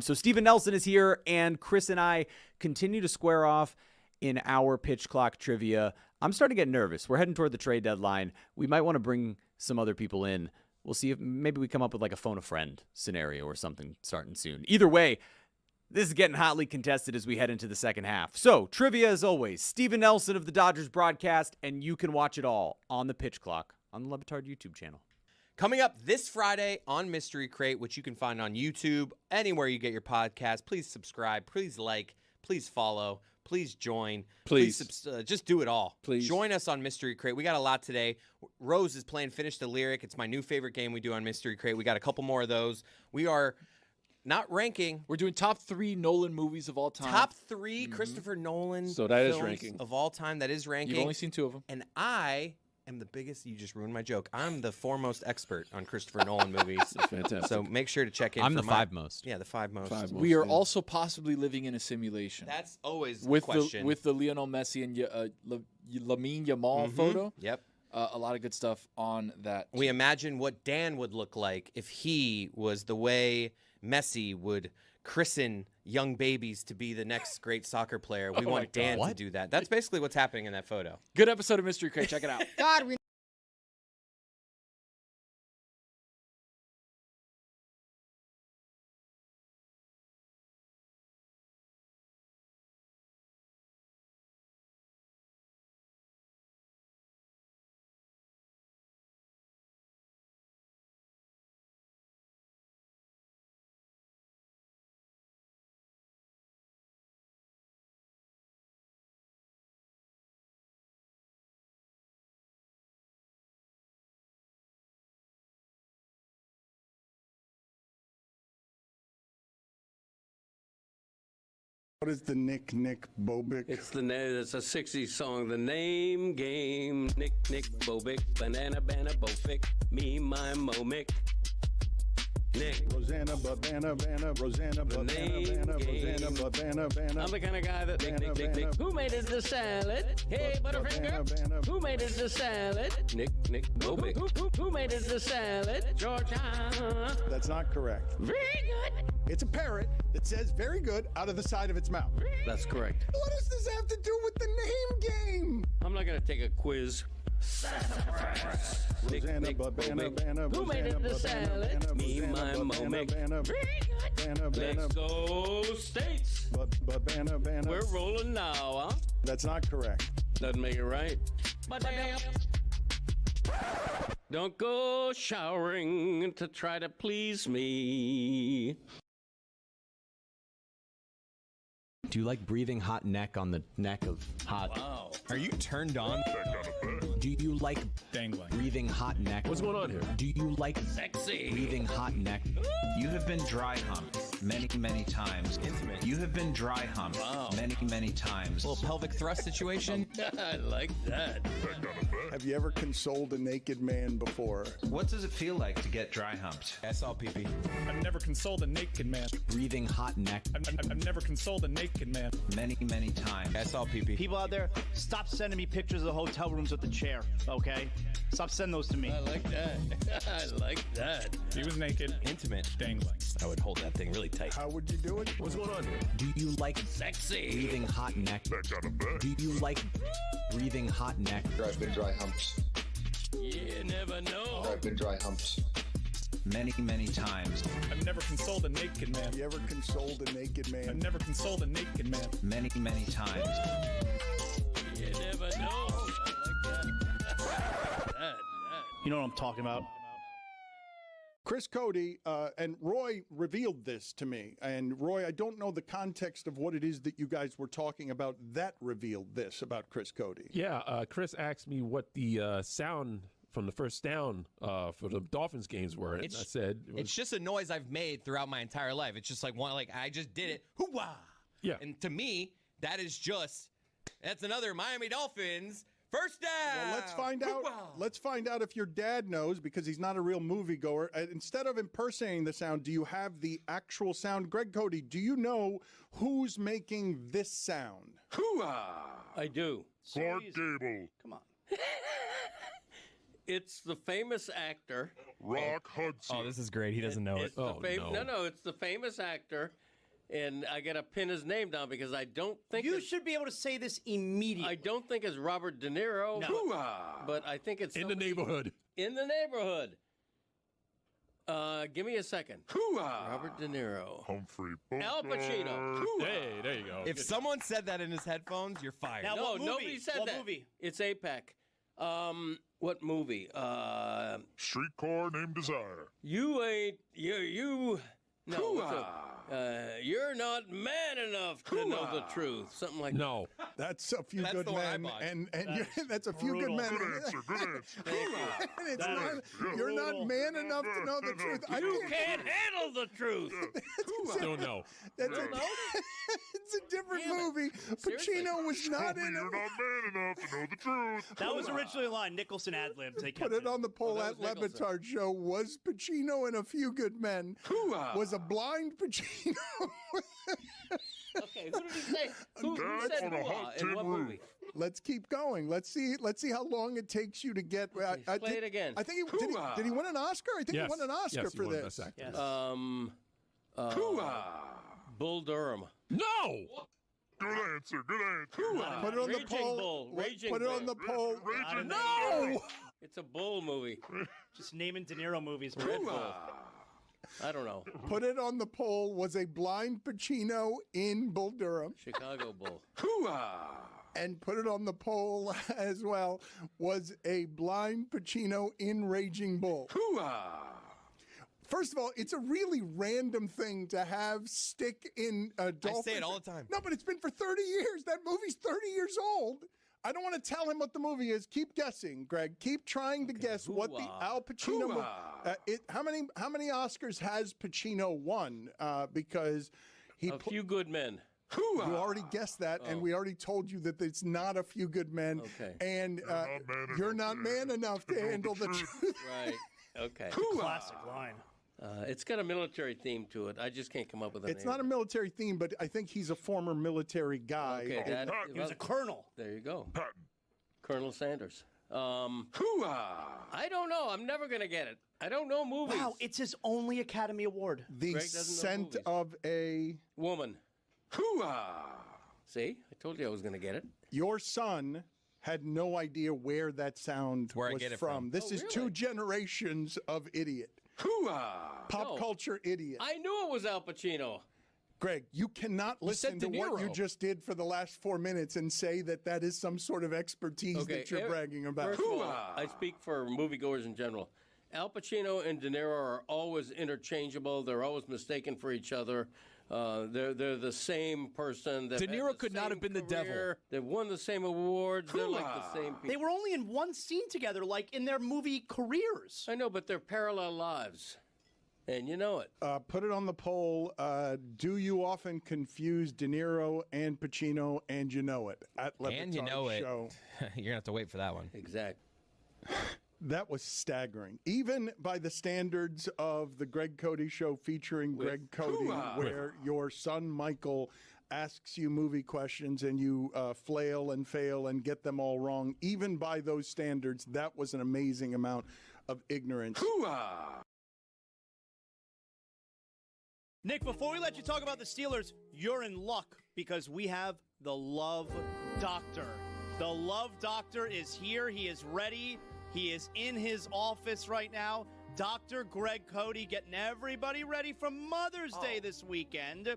So Steven Nelson is here, and Chris and I continue to square off in our Pitch Clock trivia. I'm starting to get nervous. We're heading toward the trade deadline. We might want to bring some other people in. We'll see if maybe we come up with like a phone a friend scenario or something starting soon. Either way, this is getting hotly contested as we head into the second half. So, trivia as always, Steven Nelson of the Dodgers broadcast, and you can watch it all on the Pitch Clock on the Le Batard YouTube channel. Coming up this Friday on Mystery Crate, which you can find on YouTube, anywhere you get your podcast. Please subscribe, please like, please follow. Please join. Please. Just do it all. Please. Join us on Mystery Crate. We got a lot today. Rose is playing Finish the Lyric. It's my new favorite game we do on Mystery Crate. We got a couple more of those. We are not ranking. We're doing top 3 Nolan movies of all time. Top 3 Christopher Nolan So that is films ranking. of all time. That is ranking. You've only seen 2 of them. And I am the biggest. You just ruined my joke. I'm the foremost expert on Christopher Nolan movies. That's fantastic. So make sure to check in. I'm for the 5 most. Yeah, the 5 most. We are also possibly living in a simulation. That's always the with question. With the Lionel Messi and Lamine Yamal photo. Yep. A lot of good stuff on that. We imagine what Dan would look like if he was the way Messi would christen young babies to be the next great soccer player. We want Dan to do that. That's basically what's happening in that photo. Good episode of Mystery Crate. Check it out. God, we What is the Nick Bobic? It's a 60s song. The name game. Nick Bobic. Banana Bofic. Me, my Momic. Nick. Rosanna, Rosanna, Rosanna, The name game. Rosanna, I'm the kind of guy that Nick. Who made it the salad? Hey, Butterfinger. Who made it the salad? Nick Bobic. Who made it the salad? Georgia. That's not correct. Very good. It's a parrot that says very good out of the side of its mouth. That's correct. What does this have to do with the name game? I'm not going to take a quiz. Rosanna, Who made it the salad? Me, my Momic. Let's go States. We're rolling now, huh? That's not correct. Doesn't make it right. Don't go showering to try to please me. Do you like breathing hot neck on the neck of hot? Wow. Are you turned on? Do you like dangling? Breathing hot neck? What's going on here? Do you like sexy breathing hot neck? You have been dry humped many, many times. Intimate. You have been dry humped many, many times. A little pelvic thrust situation. I like that. Have you ever consoled a naked man before? What does it feel like to get dry humped? SLPP. I've never consoled a naked man. Breathing hot neck. I've never consoled a naked man. Many, many times. SLPP. People out there, stop sending me pictures of the hotel rooms with the chair. hair, okay? Stop sending those to me. I like that. I like that. He was naked, Intimate. dangling. I would hold that thing really tight. How would you do it? What's going on here? Do you like Sexy. breathing hot neck? Do you like breathing hot neck? I've been dry humps. You never know. I've been dry humps. Many, many times. I've never consoled a naked man. You ever consoled a naked man? I've never consoled a naked man. Many, many times. You never know. I like that. You know what I'm talking about. Chris Cody and Roy revealed this to me. And Roy, I don't know the context of what it is that you guys were talking about that revealed this about Chris Cody. Yeah, Chris asked me what the sound from the first down for the Dolphins games were. And I said It's just a noise I've made throughout my entire life. It's just like I just did it. Hoo-wah! Yeah. And to me, that's another Miami Dolphins first down. Well, let's find out. Hoo-wah! Let's find out if your dad knows, because he's not a real moviegoer. Instead of impersonating the sound, do you have the actual sound? Greg Cody, do you know who's making this sound? Hoo-ah! I do. Clark Gable. Come on. It's the famous actor. Rock Hudson. Oh, this is great. He doesn't know it. It's the No, it's the famous actor. And I got to pin his name down because I don't think You should be able to say this immediately. I don't think it's Robert De Niro. No. But I think it's in the neighborhood. In the neighborhood. Give me a second. Hoo-ah! Robert De Niro. Humphrey Al Pacino. Hey, there you go. If someone said that in his headphones, you're fired. Now, No, what movie? nobody said What that. movie? It's APEC. What movie? Streetcar Named Desire. You ain't you. No, you're not man enough to know the truth. Something like No. That's A Few That's Good the one I Men, bought. and that's A Few brutal. Good Men. Good answer. Good answer. And it's That not, is you're not brutal. man enough to know the truth. I You can't handle the truth. Still no. That's Don't know? it's a different Damn it. movie. Pacino was not in You're it. not man enough to know the truth. That was originally a line. Nicholson ad-libbed. They kept Put it on the poll that at was Nicholson. Lebatard Show. Was Pacino in A Few Good Men? Was a blind Pacino? Okay, who did he say? Who That's said on a who? hot In tin what roof. movie? Let's keep going. Let's see how long it takes you to get. Play it again. I think did he win an Oscar? I think Yes. he won an Oscar Yes, he for won this. Best Actor. Yes. Bull Durham. No. Good answer. Good answer. Put it on the Raging poll. Bull. Raging Put it on the Bull. poll. Raging No. It's a bull movie. Just naming De Niro movies. Red Bull. I don't know. Put it on the poll. Was a blind Pacino in Bull Durham? Chicago Bull. And put it on the poll as well. Was a blind Pacino in Raging Bull? First of all, it's a really random thing to have stick in a Dolphin. I say it all the time. No, but it's been for 30 years. That movie's 30 years old. I don't want to tell him what the movie is. Keep guessing, Greg. Keep trying to guess what the Al Pacino movie. How many Oscars has Pacino won? Because he A Few Good Men. You already guessed that, and we already told you that it's not A Few Good Men. Okay. And you're not man enough to handle the truth. Right. Okay. Classic line. It's got a military theme to it. I just can't come up with a It's name. not a military theme, but I think he's a former military guy. Okay, He was a colonel. There you go. Colonel Sanders. I don't know. I'm never going to get it. I don't know movies. Wow, it's his only Academy Award. The Greg doesn't know Scent movies. of a Woman. See? I told you I was going to get it. Your son had no idea where that sound where I was get it from. from. This is really? 2 generations of idiot. Pop No. culture idiot. I knew it was Al Pacino. Greg, you cannot listen to said De what you Niro. just did for the last 4 minutes and say that that is some sort of expertise that you're bragging about. First of all, I speak for moviegoers in general. Al Pacino and De Niro are always interchangeable. They're always mistaken for each other. They're the same person. De Niro could not have been the devil. They've won the same awards. They're like the same people. They were only in one scene together, like in their movie careers. I know, but they're parallel lives. And you know it. Put it on the poll. Do you often confuse De Niro and Pacino, and you know it? At Le And you Batard know it. Show. You're going to have to wait for that one. Exactly. That was staggering. Even by the standards of the Greg Cody Show featuring Greg Cody, where your son Michael asks you movie questions and you flail and fail and get them all wrong. Even by those standards, that was an amazing amount of ignorance. Nick, before we let you talk about the Steelers, you're in luck because we have the Love Doctor. The Love Doctor is here. He is ready. He is in his office right now. Dr. Greg Cody getting everybody ready for Mother's Day this weekend.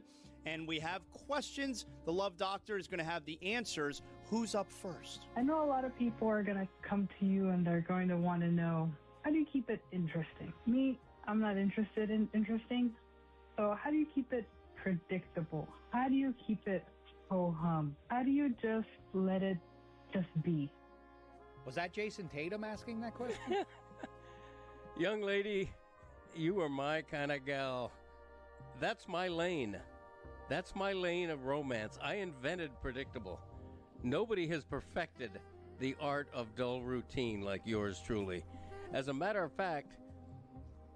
And we have questions. The Love Doctor is going to have the answers. Who's up first? I know a lot of people are going to come to you and they're going to want to know, how do you keep it interesting? Me, I'm not interested in interesting. So how do you keep it predictable? How do you keep it ho-hum? How do you just let it just be? Was that Jason Tatum asking that question? Young lady, you are my kind of gal. That's my lane. That's my lane of romance. I invented predictable. Nobody has perfected the art of dull routine like yours truly. As a matter of fact,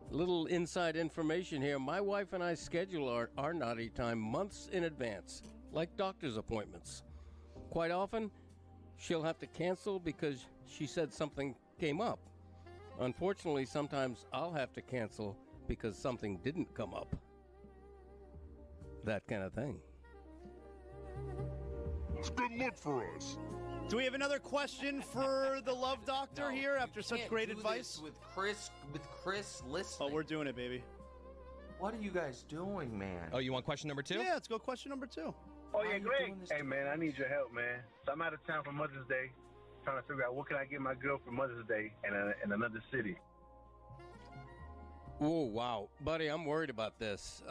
little inside information here, my wife and I schedule our naughty time months in advance, like doctor's appointments. Quite often, she'll have to cancel because she said something came up. Unfortunately, sometimes I'll have to cancel because something didn't come up. That kind of thing. It's good luck for us. Do we have another question for the Love Doctor here after such great advice? With Chris listening. Oh, we're doing it, baby. What are you guys doing, man? Oh, you want question number 2? Yeah, let's go question number 2. Oh, yeah, Greg. Hey, man, I need your help, man. So I'm out of town for Mother's Day, trying to figure out what can I get my girl for Mother's Day in another city. Oh, wow. Buddy, I'm worried about this.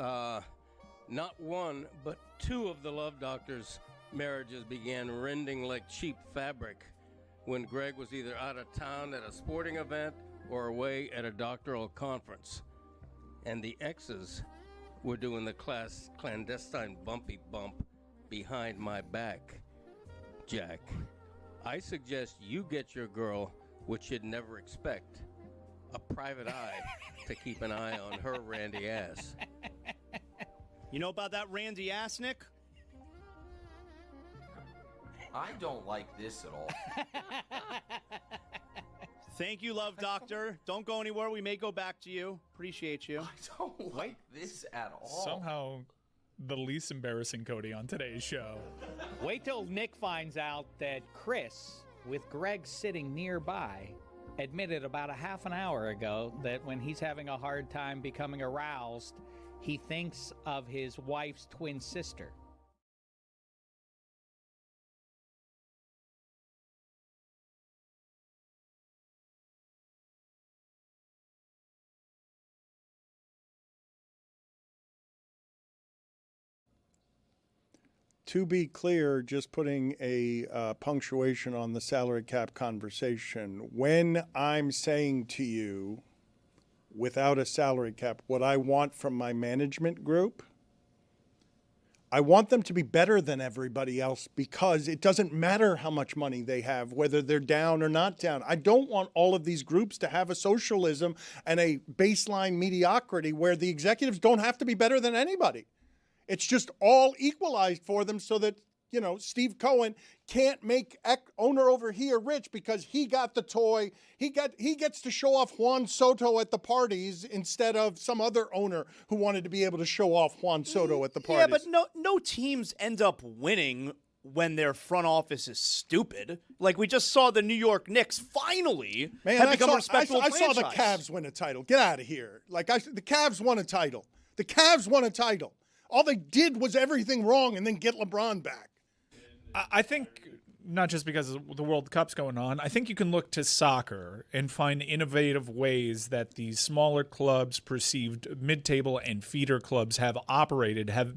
Not one, but 2 of the Love Doctor's marriages began rending like cheap fabric when Greg was either out of town at a sporting event or away at a doctoral conference. And the exes were doing the clandestine bumpy bump behind my back. Jack, I suggest you get your girl what you'd never expect, a private eye to keep an eye on her randy ass. You know about that randy ass, Nick? I don't like this at all. Thank you, Love Doctor. Don't go anywhere. We may go back to you. Appreciate you. I don't like this at all. Somehow the least embarrassing Cody on today's show. Wait till Nick finds out that Chris, with Greg sitting nearby, admitted about a half an hour ago that when he's having a hard time becoming aroused, he thinks of his wife's twin sister. To be clear, just putting a punctuation on the salary cap conversation, when I'm saying to you, without a salary cap, what I want from my management group, I want them to be better than everybody else because it doesn't matter how much money they have, whether they're down or not down. I don't want all of these groups to have a socialism and a baseline mediocrity where the executives don't have to be better than anybody. It's just all equalized for them so that, you know, Steve Cohen can't make owner over here rich because he got the toy. He gets to show off Juan Soto at the parties instead of some other owner who wanted to be able to show off Juan Soto at the parties. Yeah, but no teams end up winning when their front office is stupid. Like we just saw the New York Knicks finally have become a respectable franchise. I saw the Cavs win a title. Get out of here. The Cavs won a title. The Cavs won a title. All they did was everything wrong and then get LeBron back. I think not just because the World Cup's going on. I think you can look to soccer and find innovative ways that these smaller clubs, perceived mid-table and feeder clubs have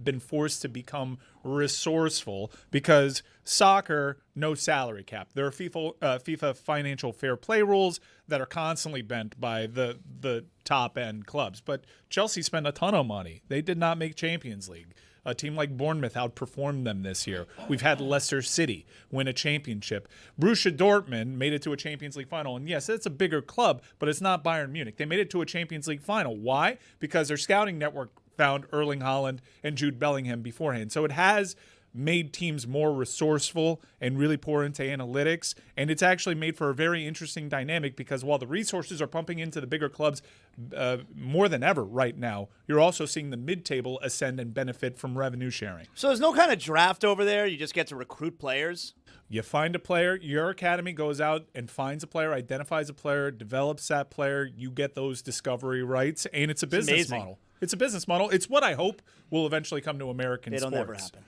been forced to become resourceful because soccer, no salary cap. There are FIFA financial fair play rules that are constantly bent by the top-end clubs. But Chelsea spent a ton of money. They did not make Champions League. A team like Bournemouth outperformed them this year. We've had Leicester City win a championship. Borussia Dortmund made it to a Champions League final. And yes, it's a bigger club, but it's not Bayern Munich. They made it to a Champions League final. Why? Because their scouting network found Erling Haaland and Jude Bellingham beforehand. So it has made teams more resourceful and really pour into analytics. And it's actually made for a very interesting dynamic because while the resources are pumping into the bigger clubs more than ever right now, you're also seeing the mid-table ascend and benefit from revenue sharing. So there's no kind of draft over there? You just get to recruit players? You find a player, your academy goes out and finds a player, identifies a player, develops that player, you get those discovery rights, and it's a business model. It's a business model. It's what I hope will eventually come to American sports. It'll never happen.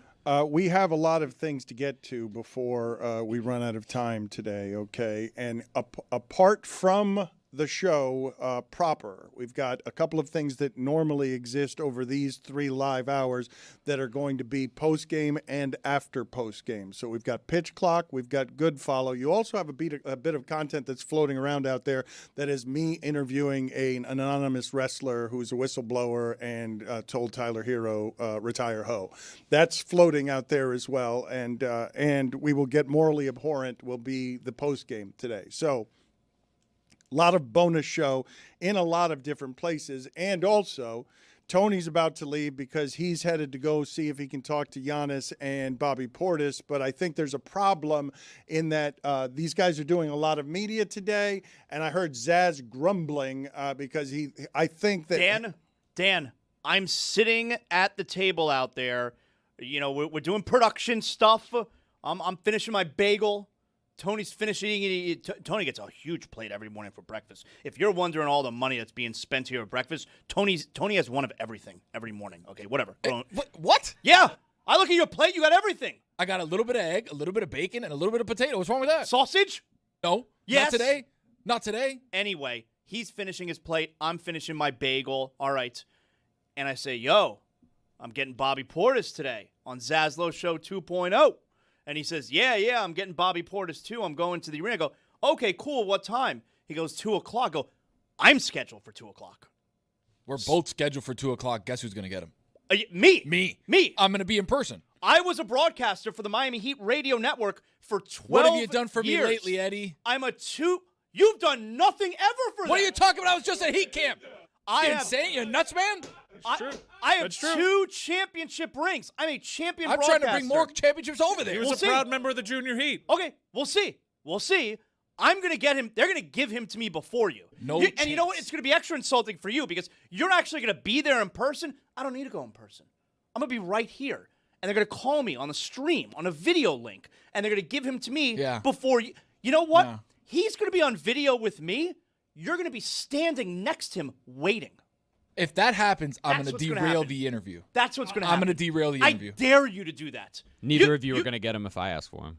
We have a lot of things to get to before we run out of time today, okay? And apart from the show proper, we've got a couple of things that normally exist over these 3 live hours that are going to be post-game and after post-game. So we've got Pitch Clock, we've got Good Follow. You also have a bit of content that's floating around out there that is me interviewing an anonymous wrestler who's a whistleblower and told Tyler Hero, retire ho. That's floating out there as well. And we will get Morally Abhorrent will be the post-game today. So a lot of bonus show in a lot of different places. And also, Tony's about to leave because he's headed to go see if he can talk to Giannis and Bobby Portis. But I think there's a problem in that these guys are doing a lot of media today. And I heard Zaz grumbling because I think that... Dan, I'm sitting at the table out there. You know, we're doing production stuff. I'm finishing my bagel. Tony's finishing it. Tony gets a huge plate every morning for breakfast. If you're wondering all the money that's being spent here at breakfast, Tony has one of everything every morning. Okay, whatever. What? Yeah. I look at your plate, you got everything. I got a little bit of egg, a little bit of bacon, and a little bit of potato. What's wrong with that? Sausage? No. Yes. Not today. Not today. Anyway, he's finishing his plate. I'm finishing my bagel. All right. And I say, yo, I'm getting Bobby Portis today on Zaslow Show 2.0. And he says, yeah, I'm getting Bobby Portis too. I'm going to the arena. I go, okay, cool. What time? He goes, 2 o'clock. I go, I'm scheduled for 2 o'clock. We're both scheduled for 2 o'clock. Guess who's going to get him? Me. I'm going to be in person. I was a broadcaster for the Miami Heat radio network for 12 years. What have you done for me lately, Eddie? You've done nothing ever for them. What are you talking about? I was just at Heat camp. Insane? You're nuts, man? I have 2 championship rings. I'm a champion I'm broadcaster. trying to bring more championships over there. He was a proud member of the Junior Heat. Okay, we'll see. I'm going to get him. They're going to give him to me before you. And you know what? It's going to be extra insulting for you because you're actually going to be there in person. I don't need to go in person. I'm going to be right here. And they're going to call me on the stream, on a video link. And they're going to give him to me before you. You know what? Yeah. He's going to be on video with me. You're going to be standing next to him waiting. If that happens, I'm going to derail the interview. That's what's going to happen. I'm going to derail the interview. I dare you to do that. Neither of you are going to get him if I ask for him.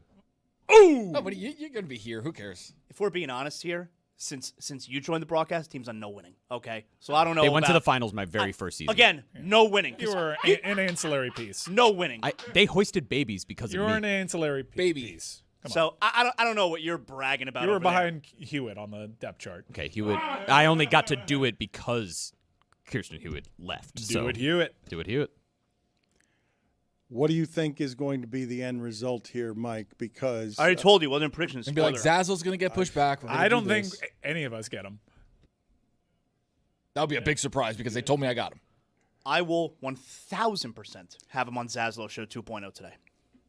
Ooh! No, but you're going to be here. Who cares? If we're being honest here, since you joined the broadcast, team's on no winning. Okay? So I don't know. They went to the finals my very first season. Again, no winning. You were an ancillary piece. No winning. They hoisted babies because of me. You were an ancillary piece. So I don't know what you're bragging about. You were behind Hewitt on the depth chart. Okay, Hewitt. I only got to do it because Kirsten Hewitt left. Do it, Hewitt. What do you think is going to be the end result here, Mike? Because I already told you, wasn't predictions. And be like, Zazzle's going to get pushed back. I don't think any of us get him. That would be a big surprise because they told me I got him. I will 1,000% have him on Zaslow Show 2.0 today.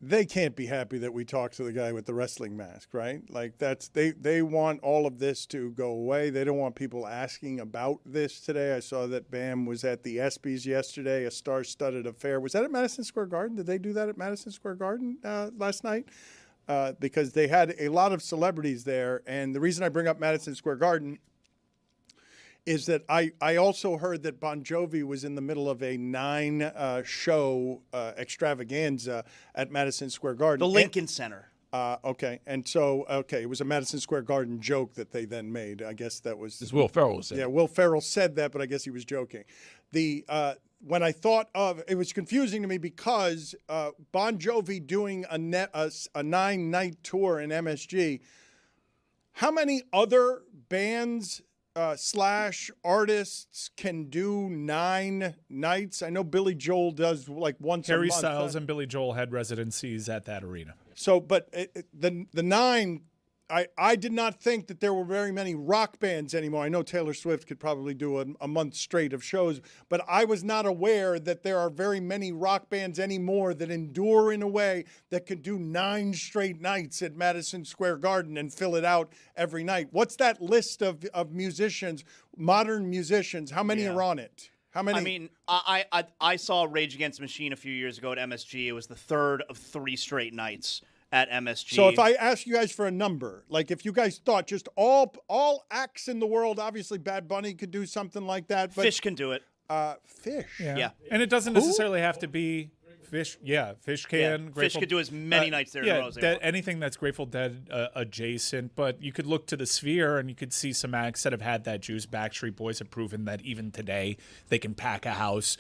They can't be happy that we talked to the guy with the wrestling mask, right? Like they want all of this to go away. They don't want people asking about this today. I saw that Bam was at the ESPYs yesterday, a star-studded affair. Was that at Madison Square Garden? Did they do that at Madison Square Garden last night? Because they had a lot of celebrities there. And the reason I bring up Madison Square Garden is that I also heard that Bon Jovi was in the middle of a 9-show extravaganza at Madison Square Garden. The Lincoln Center. Okay. And so, it was a Madison Square Garden joke that they then made. I guess that was... This Will Ferrell said. Yeah, Will Ferrell said that, but I guess he was joking. When I thought of... It was confusing to me because Bon Jovi doing a 9-night tour in MSG, how many other bands... slash artists can do 9 nights? I know Billy Joel does like once a Harry month. Styles and Billy Joel had residencies at that arena. So, but the 9, I did not think that there were very many rock bands anymore. I know Taylor Swift could probably do a month straight of shows, but I was not aware that there are very many rock bands anymore that endure in a way that could do 9 straight nights at Madison Square Garden and fill it out every night. What's that list of musicians, modern musicians? How many are on it? How many? I mean, I saw Rage Against the Machine a few years ago at MSG. It was the 3rd of 3 straight nights at MSG. So if I ask you guys for a number, like if you guys thought just all acts in the world, obviously Bad Bunny could do something like that. But Fish can do it. Fish. Yeah. And it doesn't necessarily have to be Fish. Yeah, Fish can. Fish could do as many nights there in a row as they want. Anything that's Grateful Dead adjacent. But you could look to the Sphere and you could see some acts that have had that juice. Backstreet Boys have proven that even today they can pack a house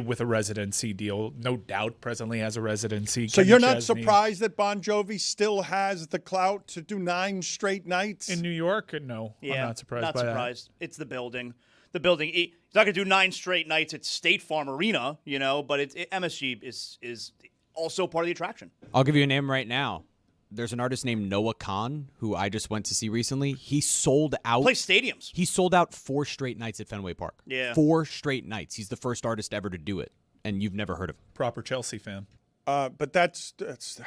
with a residency deal. No Doubt presently has a residency. So you're not surprised that Bon Jovi still has the clout to do 9 straight nights? In New York? No, Yeah, I'm not surprised not by surprised. It's the building. The building. He's not going to do 9 straight nights at State Farm Arena, but MSG is also part of the attraction. I'll give you a name right now. There's an artist named Noah Khan who I just went to see recently. He sold out. Play stadiums. He sold out 4 straight nights at Fenway Park. Yeah. 4 straight nights. He's the first artist ever to do it, and you've never heard of him. Proper Chelsea fan. But that's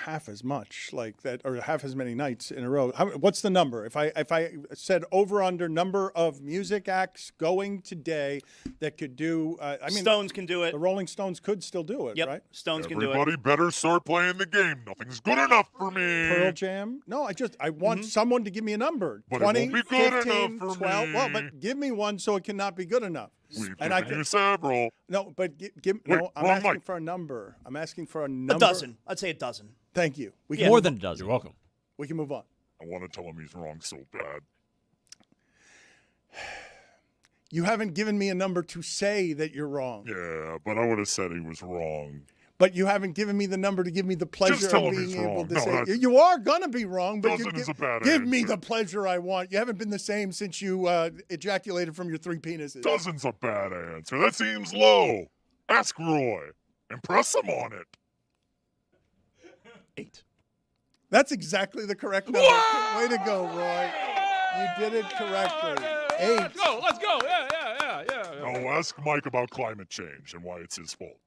half as much, like that, or half as many nights in a row. What's the number? If I said over under number of music acts going today that could do, Stones can do it. The Rolling Stones could still do it, Yep. right? Stones can do it. Everybody better start playing the game. Nothing's good enough for me. Pearl Jam? No, I want someone to give me a number. But 20, it won't be good 15, enough for 12. me. Well, but give me one so it cannot be good enough. We've And I given can, you several. no, but I'm wrong asking mic. for a number. I'm asking for a number. A dozen. I'd say a dozen. Thank you. We More than a dozen. You're welcome. We can move on. I want to tell him he's wrong so bad. You haven't given me a number to say that you're wrong. Yeah, but I would have said he was wrong. But you haven't given me the number to give me the pleasure Just tell of him being he's able wrong. to No, say that's- you are gonna be wrong. But Dozen is a bad give me answer. the pleasure I want. You haven't been the same since you ejaculated from your 3 penises. Dozen's a bad answer. That seems low. Ask Roy. Impress him on it. 8. That's exactly the correct number. Way to go, Roy. You did it correctly. 8. Let's go. Yeah. Now ask Mike about climate change and why it's his fault.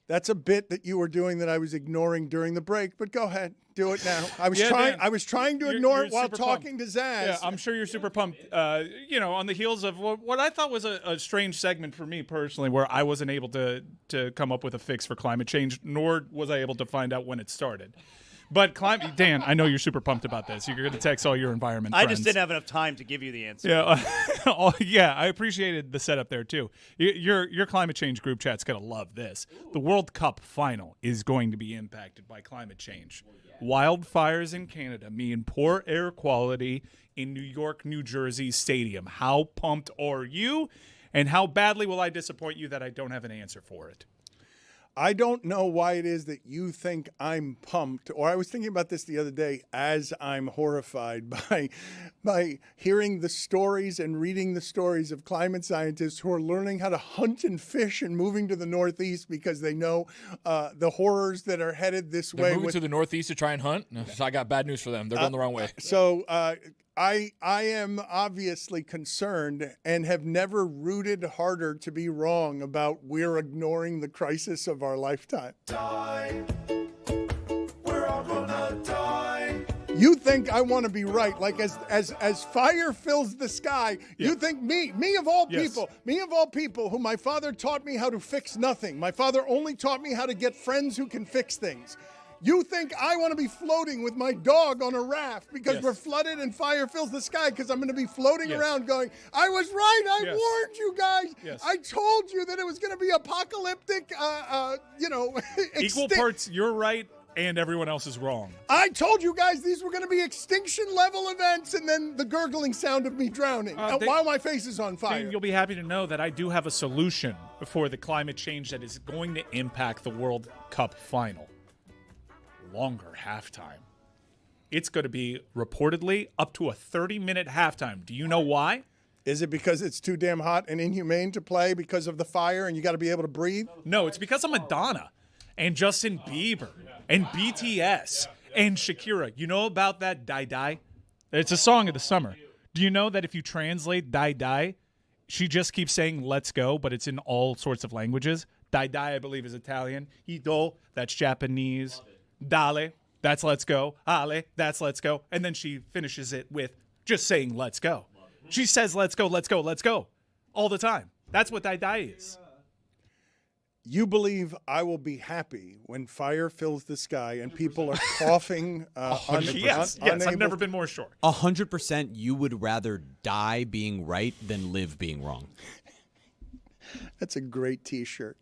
That's a bit that you were doing that I was ignoring during the break, but go ahead. Do it now. I was trying to ignore it while super talking to Zaz. Yeah, I'm sure you're super pumped. On the heels of what I thought was a strange segment for me personally, where I wasn't able to come up with a fix for climate change, nor was I able to find out when it started. But Dan, I know you're super pumped about this. You're going to text all your environment friends. I just didn't have enough time to give you the answer. Yeah, I appreciated the setup there too. Your climate change group chat's going to love this. The World Cup final is going to be impacted by climate change. Wildfires in Canada mean poor air quality in New York, New Jersey stadium. How pumped are you? And how badly will I disappoint you that I don't have an answer for it? I don't know why it is that you think I'm pumped, or I was thinking about this the other day as I'm horrified by hearing the stories and reading the stories of climate scientists who are learning how to hunt and fish and moving to the Northeast because they know the horrors that are headed this way. They're moving to the Northeast to try and hunt? No, so I got bad news for them. They're going the wrong way. So I am obviously concerned and have never rooted harder to be wrong about we're ignoring the crisis of our lifetime. We're all gonna die. You think I want to be right? Like as fire fills the sky, you think me of all people, who my father taught me how to fix nothing. My father only taught me how to get friends who can fix things. You think I want to be floating with my dog on a raft because we're flooded and fire fills the sky because I'm going to be floating around going, I was right. I warned you guys. I told you that it was going to be apocalyptic, Equal parts, you're right, and everyone else is wrong. I told you guys these were going to be extinction level events, and then the gurgling sound of me drowning while my face is on fire. Dave, you'll be happy to know that I do have a solution for the climate change that is going to impact the World Cup final. Longer halftime. it's going to be reportedly up to a 30-minute halftime. Do you know why? Is it because it's too damn hot and inhumane to play because of the fire and you got to be able to breathe? No, it's because of Madonna and Justin Bieber and BTS and Shakira. You know about that Die Die? It's a song of the summer. Do you know that if you translate Die Die, she just keeps saying let's go, but it's in all sorts of languages? Die Die, I believe, is Italian. Ito, that's Japanese. Dale, that's let's go. Ale, that's let's go. And then she finishes it with just saying let's go. She says let's go, let's go, let's go all the time. That's what Die Die is. You believe I will be happy when fire fills the sky and people are coughing. Yes, I've never been more sure. 100% you would rather die being right than live being wrong. That's a great T-shirt.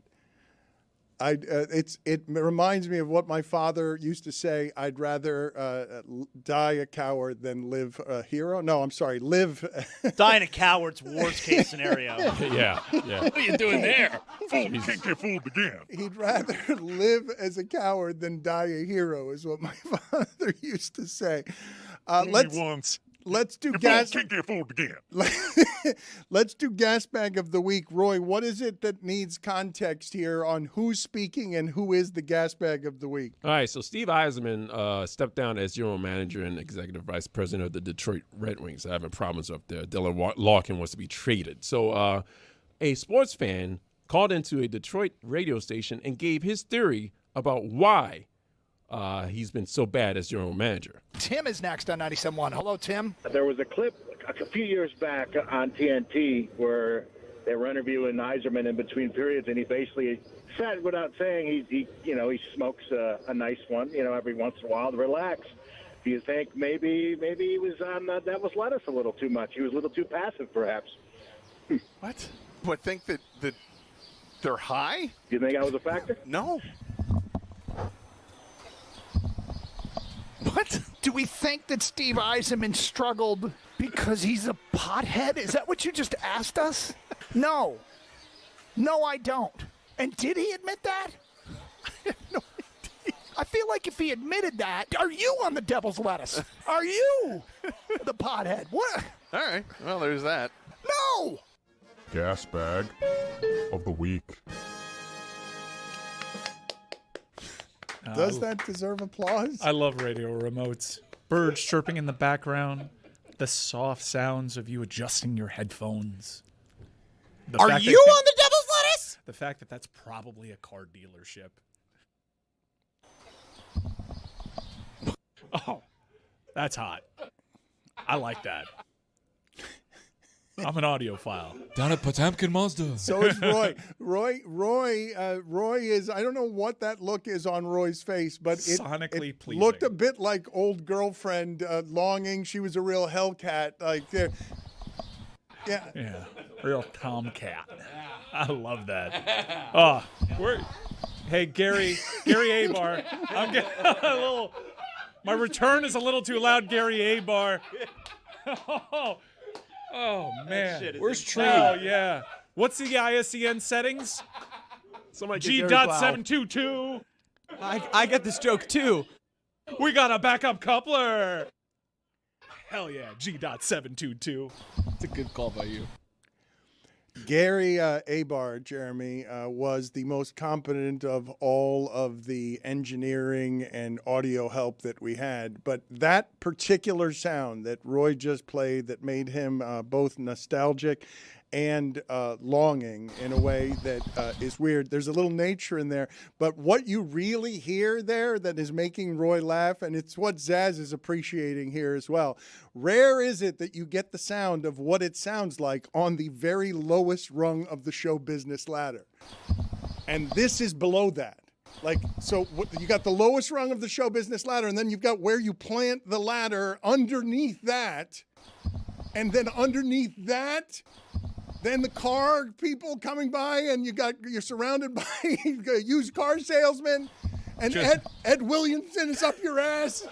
It reminds me of what my father used to say. I'd rather die a coward than live a hero. No, I'm sorry, live. Die in a coward's worst case scenario. Yeah. What are you doing there? Can't get fooled again. He'd rather live as a coward than die a hero, is what my father used to say. Let's do gas. Can't get fooled again. Let's do gas bag of the week. Roy, what is it that needs context here on who's speaking and who is the gas bag of the week? All right, so Steve Yzerman stepped down as general manager and executive vice president of the Detroit Red Wings. Having problems up there. Dylan Larkin wants to be traded. So a sports fan called into a Detroit radio station and gave his theory about why he's been so bad as general manager. Tim is next on 97.1. Hello, Tim. There was a clip a few years back on TNT where they were interviewing Yzerman in between periods, and he basically said, without saying, he smokes a nice one, every once in a while to relax. Do you think maybe he was on Devil's Lettuce a little too much? He was a little too passive, perhaps. What? What, think that they're high? Do you think that was a factor? No. What? Do we think that Steve Yzerman struggled because he's a pothead? Is that what you just asked us? No. No, I don't. And did he admit that? No, I feel like if he admitted that, are you on the Devil's Lettuce? Are you the pothead? What? All right. Well, there's that. No! Gas bag of the week. Does that deserve applause? I love radio remotes. Birds chirping in the background. The soft sounds of you adjusting your headphones. Are you on the Devil's Lettuce? The fact that that's probably a car dealership. Oh, that's hot. I like that. I'm an audiophile. Down at Potemkin Mazda. So is Roy. Roy is, I don't know what that look is on Roy's face, but sonically pleasing. Looked a bit like old girlfriend longing. She was a real Hellcat. Yeah, real tomcat. I love that. Oh, hey, Gary Abar. I'm getting a little, my return is a little too loud, Gary Abar. Oh, man. Where's Tree? Oh, yeah. What's the ISCN settings? G.722. I get this joke, too. We got a backup coupler. Hell yeah, G.722. It's a good call by you. Gary Abar, Jeremy, was the most competent of all of the engineering and audio help that we had. But that particular sound that Roy just played that made him both nostalgic and longing in a way that is weird. There's a little nature in there. But what you really hear there that is making Roy laugh, and it's what Zaz is appreciating here as well. Rare is it that you get the sound of what it sounds like on the very lowest rung of the show business ladder. And this is below that. So you got the lowest rung of the show business ladder, and then you've got where you plant the ladder underneath that. And then underneath that, then the car people coming by, and you're surrounded by used car salesmen, and Ed Williamson is up your ass.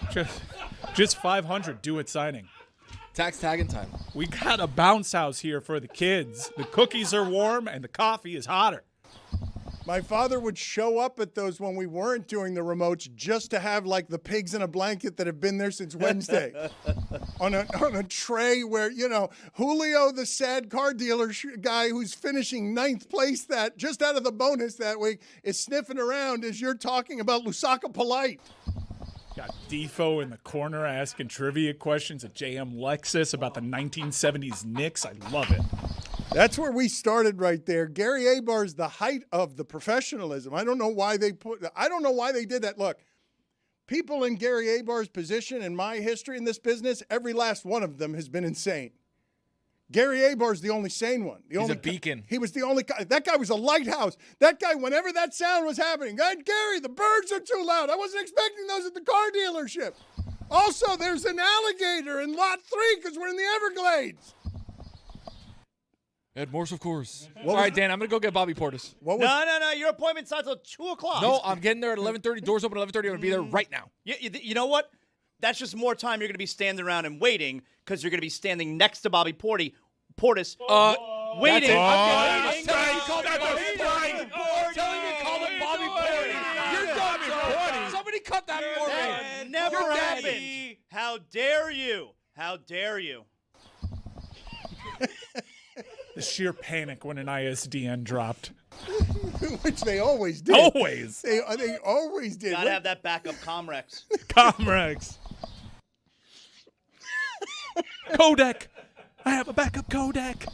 Just 500 due at signing. Tax tagging time. We got a bounce house here for the kids. The cookies are warm and the coffee is hotter. My father would show up at those when we weren't doing the remotes just to have like the pigs in a blanket that have been there since Wednesday on a tray where, Julio, the sad car dealer guy who's finishing 9th place that just out of the bonus that week is sniffing around as you're talking about Lusaka Polite. Got Defo in the corner asking trivia questions at JM Lexus about the 1970s Knicks. I love it. That's where we started right there. Gary Abar's the height of the professionalism. I don't know why they did that. Look, people in Gary Abar's position in my history in this business, every last one of them has been insane. Gary Abar's the only sane one. He's a beacon. He was the only guy. That guy was a lighthouse. That guy, whenever that sound was happening, Gary, the birds are too loud. I wasn't expecting those at the car dealership. Also, there's an alligator in lot 3 because we're in the Everglades. Ed Morse, of course. All right, Dan, I'm going to go get Bobby Portis. No. Your appointment's not till 2 o'clock. No, I'm getting there at 11:30. Doors open at 11:30. I'm going to be there right now. You know what? That's just more time you're going to be standing around and waiting because you're going to be standing next to Bobby Portis. Waiting. I'm telling you, call him Bobby Portis. You're done, sir. Somebody cut that for me. Never happened. How dare you? How dare you? The sheer panic when an ISDN dropped. Which they always did. Always. They always did. Gotta have that backup Comrex. Comrex. Codec. I have a backup codec.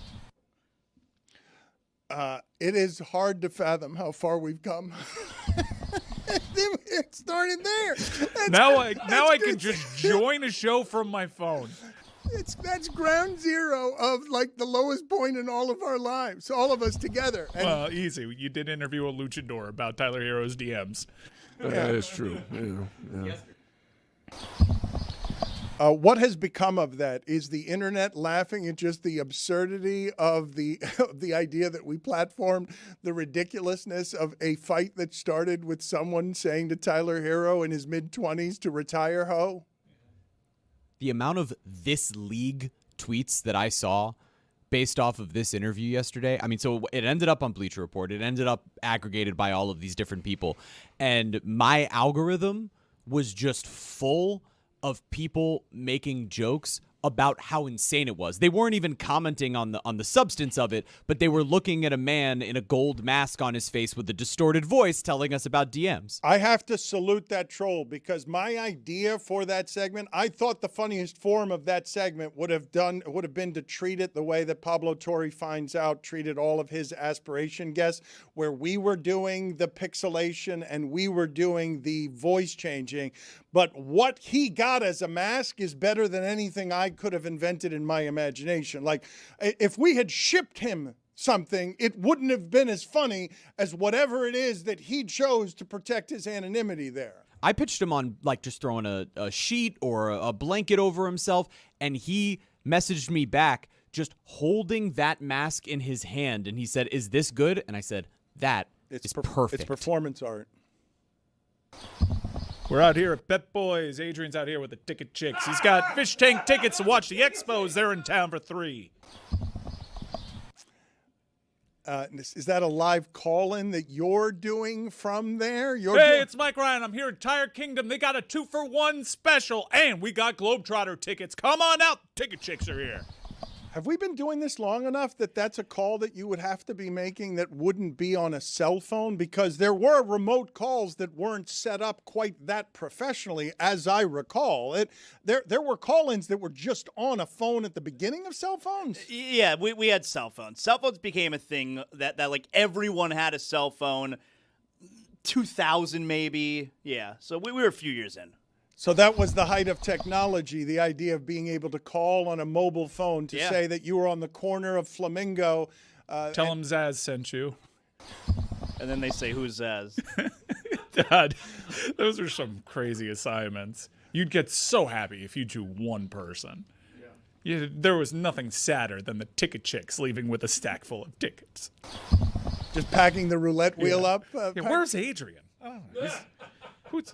It is hard to fathom how far we've come. It started there. Now I can just join a show from my phone. That's ground zero of like the lowest point in all of our lives, all of us together. And well, easy. You did interview a luchador about Tyler Hero's DMs. That is true. Yeah. What has become of that? Is the internet laughing at just the absurdity of the idea that we platformed the ridiculousness of a fight that started with someone saying to Tyler Hero in his mid-20s to retire, ho? The amount of this league tweets that I saw based off of this interview yesterday. I mean, so it ended up on Bleacher Report. It ended up aggregated by all of these different people. And my algorithm was just full of people making jokes about how insane it was. They weren't even commenting on the substance of it, but they were looking at a man in a gold mask on his face with a distorted voice telling us about DMs. I have to salute that troll because my idea for that segment, I thought the funniest form of that segment would have been to treat it the way that Pablo Torre Finds Out treated all of his aspiration guests, where we were doing the pixelation and we were doing the voice changing. But what he got as a mask is better than anything I could have invented in my imagination. Like, if we had shipped him something, it wouldn't have been as funny as whatever it is that he chose to protect his anonymity there. I pitched him on, like, just throwing a sheet or a blanket over himself, and he messaged me back just holding that mask in his hand, and he said, "Is this good?" And I said, "That is perfect." It's performance art. We're out here at Bet Boys. Adrian's out here with the Ticket Chicks. He's got fish tank tickets to watch the Expos. They're in town for 3. Is that a live call-in that you're doing from there? It's Mike Ryan. I'm here at Tire Kingdom. They got a 2-for-1 special, and we got Globetrotter tickets. Come on out. Ticket Chicks are here. Have we been doing this long enough that that's a call that you would have to be making that wouldn't be on a cell phone? Because there were remote calls that weren't set up quite that professionally, as I recall. There were call-ins that were just on a phone at the beginning of cell phones. Yeah, we had cell phones. Cell phones became a thing that like everyone had a cell phone. 2000 maybe. Yeah, so we were a few years in. So that was the height of technology, the idea of being able to call on a mobile phone to say that you were on the corner of Flamingo. Tell them Zaz sent you. And then they say, "Who's Zaz?" Dad, those are some crazy assignments. You'd get so happy if you drew one person. Yeah, there was nothing sadder than the Ticket Chicks leaving with a stack full of tickets. Just packing the roulette wheel up. Where's Adrian? Who's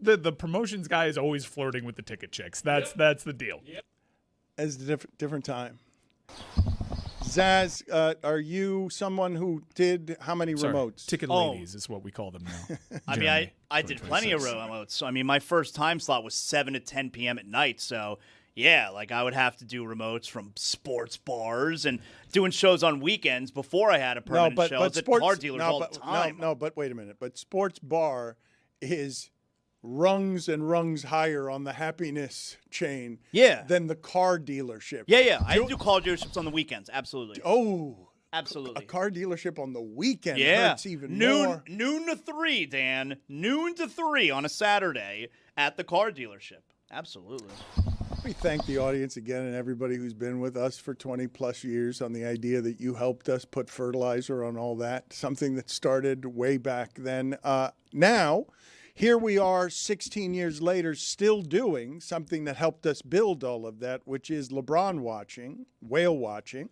the promotions guy is always flirting with the Ticket Chicks. That's the deal. As a different time. Zaz, are you someone who did how many remotes? Ticket ladies is what we call them now. I mean, I did plenty of remotes. So, I mean, my first time slot was 7 to 10 p.m. at night. So, yeah, like I would have to do remotes from sports bars and doing shows on weekends before I had a permanent show at car dealers all the time. No, but wait a minute. But sports bar is rungs and rungs higher on the happiness chain than the car dealership. Yeah. I do car dealerships on the weekends. Absolutely. Oh. Absolutely. A car dealership on the weekend hurts even noon, more. Noon to 3, Dan. Noon to 3 on a Saturday at the car dealership. Absolutely. We thank the audience again and everybody who's been with us for 20-plus years on the idea that you helped us put fertilizer on all that, something that started way back then. Now, here we are 16 years later still doing something that helped us build all of that, which is LeBron watching, whale watching.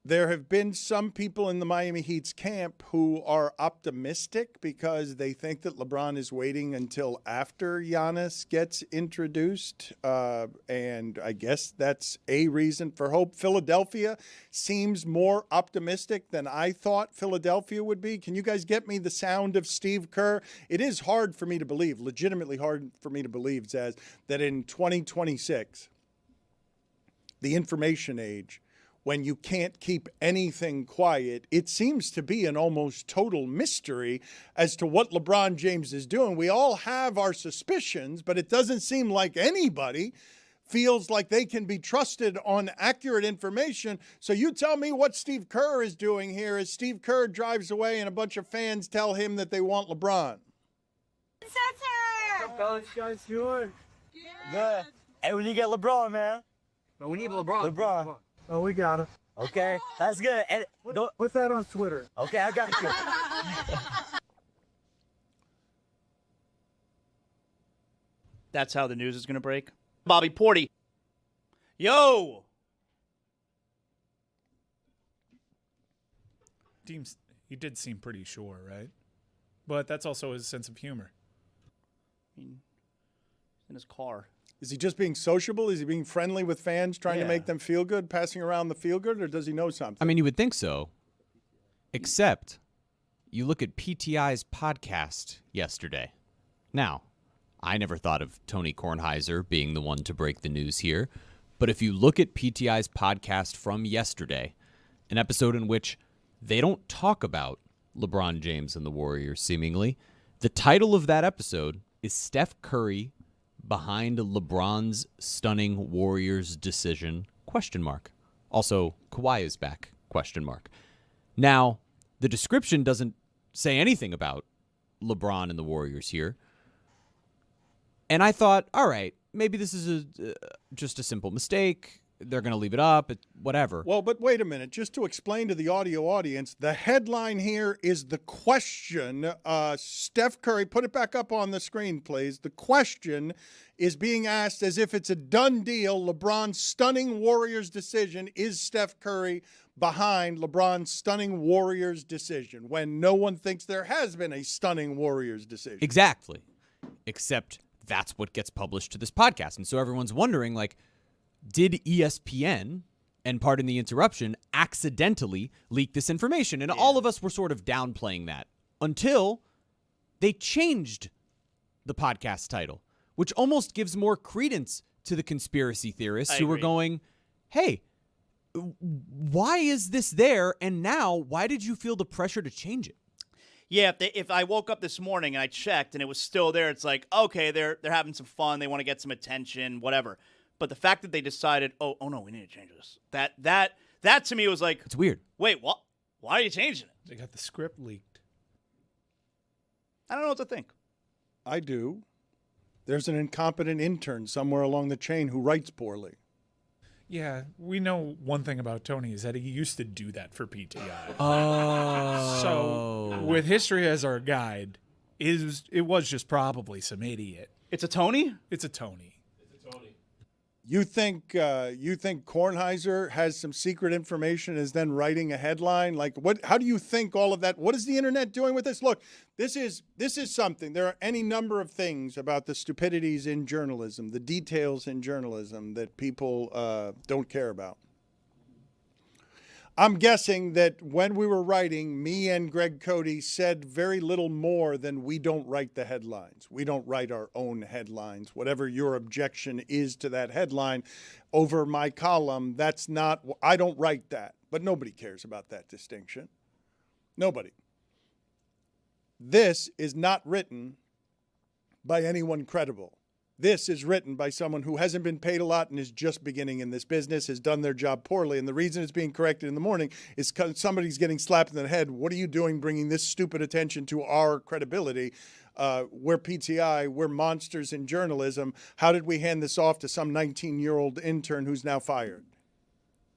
There have been some people in the Miami Heat's camp who are optimistic because they think that LeBron is waiting until after Giannis gets introduced. And I guess that's a reason for hope. Philadelphia seems more optimistic than I thought Philadelphia would be. Can you guys get me the sound of Steve Kerr? It is hard for me to believe, legitimately hard for me to believe, Zaz, that in 2026, the information age, when you can't keep anything quiet, it seems to be an almost total mystery as to what LeBron James is doing. We all have our suspicions, but it doesn't seem like anybody feels like they can be trusted on accurate information. So you tell me what Steve Kerr is doing here as Steve Kerr drives away and a bunch of fans tell him that they want LeBron. How you guys doing? Good. Hey, we need to get LeBron, man. No, we need LeBron. LeBron. Oh, we got him. Okay, that's good. And put that on Twitter. Okay, I got you. That's how the news is going to break. Bobby Porty. Yo! He did seem pretty sure, right? But that's also his sense of humor. I mean, in his car. Is he just being sociable? Is he being friendly with fans, trying to make them feel good, passing around the feel good, or does he know something? I mean, you would think so. Except you look at PTI's podcast yesterday. Now, I never thought of Tony Kornheiser being the one to break the news here. But if you look at PTI's podcast from yesterday, an episode in which they don't talk about LeBron James and the Warriors, seemingly, the title of that episode is Steph Curry behind LeBron's stunning Warriors decision, ? Also, Kawhi is back, ? Now, the description doesn't say anything about LeBron and the Warriors here. And I thought, all right, maybe this is just a simple mistake. They're going to leave it up, whatever. Well, but wait a minute. Just to explain to the audio audience, the headline here is the question. Steph Curry, put it back up on the screen, please. The question is being asked as if it's a done deal. LeBron's stunning Warriors decision. Is Steph Curry behind LeBron's stunning Warriors decision when no one thinks there has been a stunning Warriors decision? Exactly. Except that's what gets published to this podcast. And so everyone's wondering, like, did ESPN, and pardon the interruption, accidentally leak this information? And all of us were sort of downplaying that until they changed the podcast title, which almost gives more credence to the conspiracy theorists who were going, hey, why is this there? And now, why did you feel the pressure to change it? Yeah, if I woke up this morning and I checked and it was still there, it's like, okay, they're having some fun. They want to get some attention, whatever. But the fact that they decided, oh no, we need to change this. That to me was like, it's weird. Wait, what? Why are you changing it? They got the script leaked. I don't know what to think. I do. There's an incompetent intern somewhere along the chain who writes poorly. Yeah, we know one thing about Tony is that he used to do that for PTI. Oh. So with history as our guide, it was just probably some idiot. It's a Tony? It's a Tony. You think Kornheiser has some secret information and is then writing a headline? Like, what? How do you think all of that? What is the internet doing with this? Look, this is something. There are any number of things about the stupidities in journalism, the details in journalism that people don't care about. I'm guessing that when we were writing, me and Greg Cody said very little more than we don't write the headlines. We don't write our own headlines. Whatever your objection is to that headline over my column, that's not, I don't write that. But nobody cares about that distinction. Nobody. This is not written by anyone credible. This is written by someone who hasn't been paid a lot and is just beginning in this business, has done their job poorly. And the reason it's being corrected in the morning is because somebody's getting slapped in the head. What are you doing bringing this stupid attention to our credibility? We're PTI. We're monsters in journalism. How did we hand this off to some 19-year-old intern who's now fired?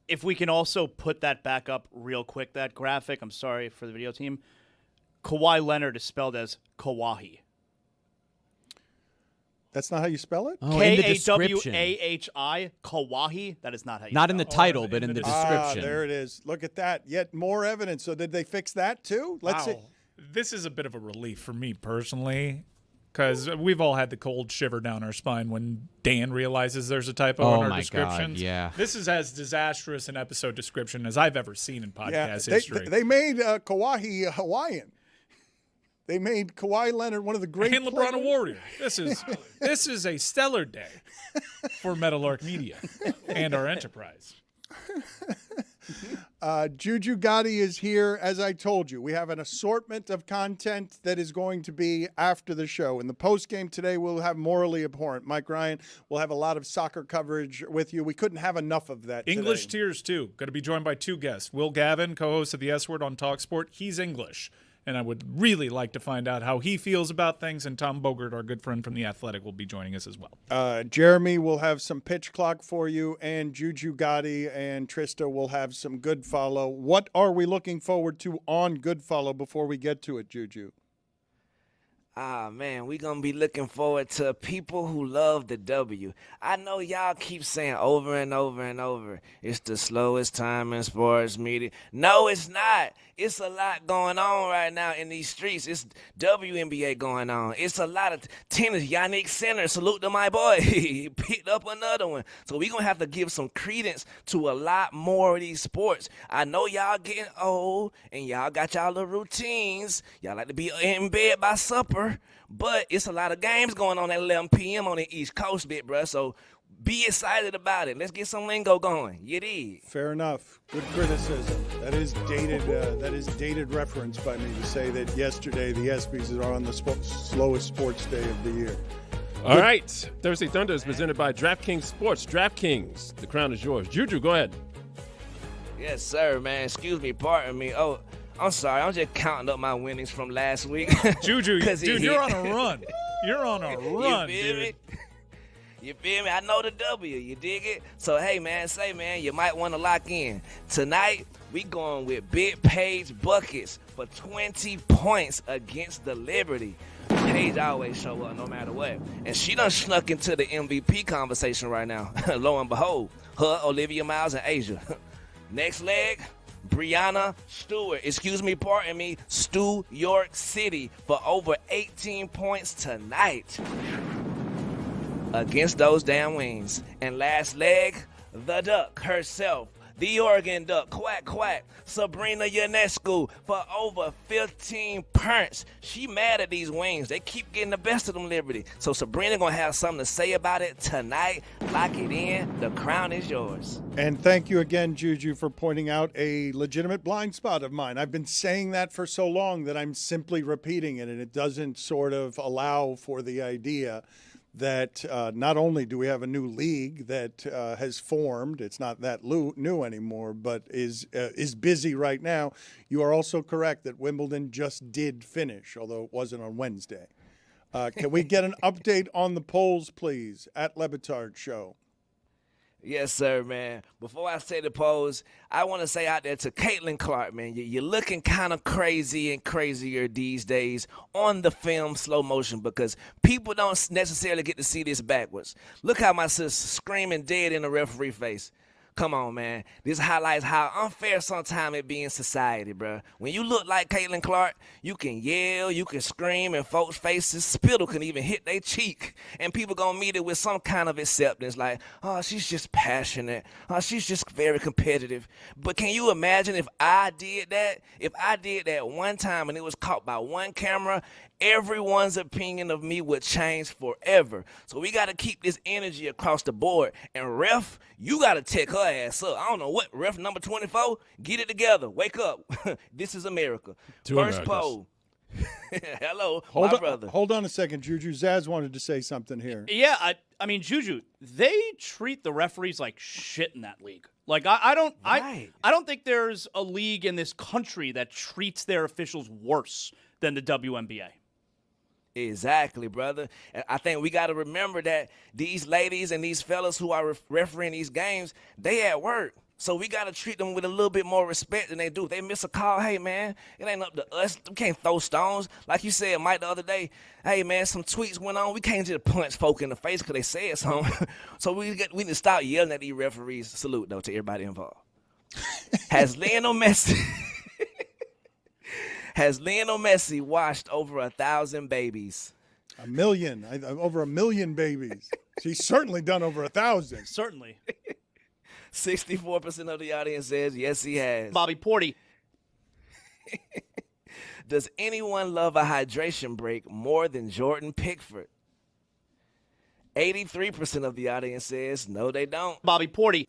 If we can also put that back up real quick, that graphic, I'm sorry for the video team. Kawhi Leonard is spelled as Kawahi. That's not how you spell it? Oh, in the description. Kawahi, Kawahi. That is not how you Not spell in the it. title, but in the description. There it is. Look at that. Yet more evidence. So did they fix that too? Let's see. This is a bit of a relief for me personally, because we've all had the cold shiver down our spine when Dan realizes there's a typo in our descriptions. God, yeah. This is as disastrous an episode description as I've ever seen in podcast history. They made Kawahi Hawaiian. They made Kawhi Leonard one of the great and LeBron a warrior. This is a stellar day for Meadowlark Media and our enterprise. Juju Gotti is here. As I told you, we have an assortment of content that is going to be after the show. In the post game today, we'll have Morally Abhorrent. Mike Ryan will have a lot of soccer coverage with you. We couldn't have enough of that English today. Tears, too. Going to be joined by two guests. Will Gavin, co-host of the S Word on TalkSport. He's English. And I would really like to find out how he feels about things. And Tom Bogert, our good friend from The Athletic, will be joining us as well. Jeremy will have some pitch clock for you, and Juju Gotti and Trista will have some Good Follow. What are we looking forward to on Good Follow before we get to it, Juju? Man, we going to be looking forward to people who love the W. I know y'all keep saying over and over and over, it's the slowest time in sports media. No, it's not. It's a lot going on right now in these streets. It's WNBA going on. It's a lot of tennis. Yannick Sinner, salute to my boy. He picked up another one. So we're going to have to give some credence to a lot more of these sports. I know y'all getting old and y'all got y'all little routines. Y'all like to be in bed by supper. But it's a lot of games going on at 11 p.m. on the East Coast, bit, bruh. So be excited about it. Let's get some lingo going. You dig? Fair enough. Good criticism. That is dated. That is dated reference by me to say that yesterday the ESPYs are on the slowest sports day of the year. All right. Thursday Thunder is presented by DraftKings Sports. DraftKings, the crown is yours. Juju, go ahead. Yes, sir, man. Excuse me, pardon me. Oh, I'm sorry. I'm just counting up my winnings from last week. Juju, dude, you're on a run. You're on a run, you feel dude. me? You feel me? I know the W. You dig it? So, hey, man, you might want to lock in. Tonight, we going with Big Paige buckets for 20 points against the Liberty. Paige always show up no matter what. And she done snuck into the MVP conversation right now. Lo and behold, her, Olivia Miles, and Asia. Next leg, Brianna Stewart, Stu York City for over 18 points tonight against those damn Wings. And last leg, the Duck herself, the Oregon Duck, quack, quack, Sabrina Ionescu for over 15 points. She mad at these Wings. They keep getting the best of them Liberty. So Sabrina going to have something to say about it tonight. Lock it in. The crown is yours. And thank you again, Juju, for pointing out a legitimate blind spot of mine. I've been saying that for so long that I'm simply repeating it, and it doesn't sort of allow for the idea that not only do we have a new league that has formed, it's not that new anymore, but is busy right now. You are also correct that Wimbledon just did finish, although it wasn't on Wednesday. Can we get an update on the polls, please, at Le Batard Show? Yes, sir, man. Before I say the polls, I want to say out there to Caitlin Clark, man, you're looking kind of crazy and crazier these days on the film slow motion because people don't necessarily get to see this backwards. Look how my sister's screaming dead in the referee face. Come on, man. This highlights how unfair sometimes it be in society, bro. When you look like Caitlin Clark, you can yell, you can scream, and folks' faces, spittle can even hit their cheek. And people gonna meet it with some kind of acceptance, like, oh, she's just passionate. Oh, she's just very competitive. But can you imagine if I did that? If I did that one time and it was caught by one camera, everyone's opinion of me would change forever. So we got to keep this energy across the board. And ref, you got to take her ass up. I don't know what, ref number 24, get it together. Wake up. This is America. First poll. Hello, my brother. Hold on a second, Juju. Zaz wanted to say something here. Yeah, I mean, Juju, they treat the referees like shit in that league. Like I don't think there's a league in this country that treats their officials worse than the WNBA. Exactly, brother. And I think we got to remember that these ladies and these fellas who are refereeing these games, they at work. So we got to treat them with a little bit more respect than they do. If they miss a call, hey, man, it ain't up to us. We can't throw stones. Like you said, Mike, the other day, hey, man, some tweets went on. We can't just punch folk in the face because they said something. So we need to stop yelling at these referees. Salute, though, to everybody involved. Has Lionel Messi washed over 1,000 babies? Over 1 million babies. She's certainly done over 1,000. Certainly. 64% of the audience says yes, he has. Bobby Porty. Does anyone love a hydration break more than Jordan Pickford? 83% of the audience says no, they don't. Bobby Porty.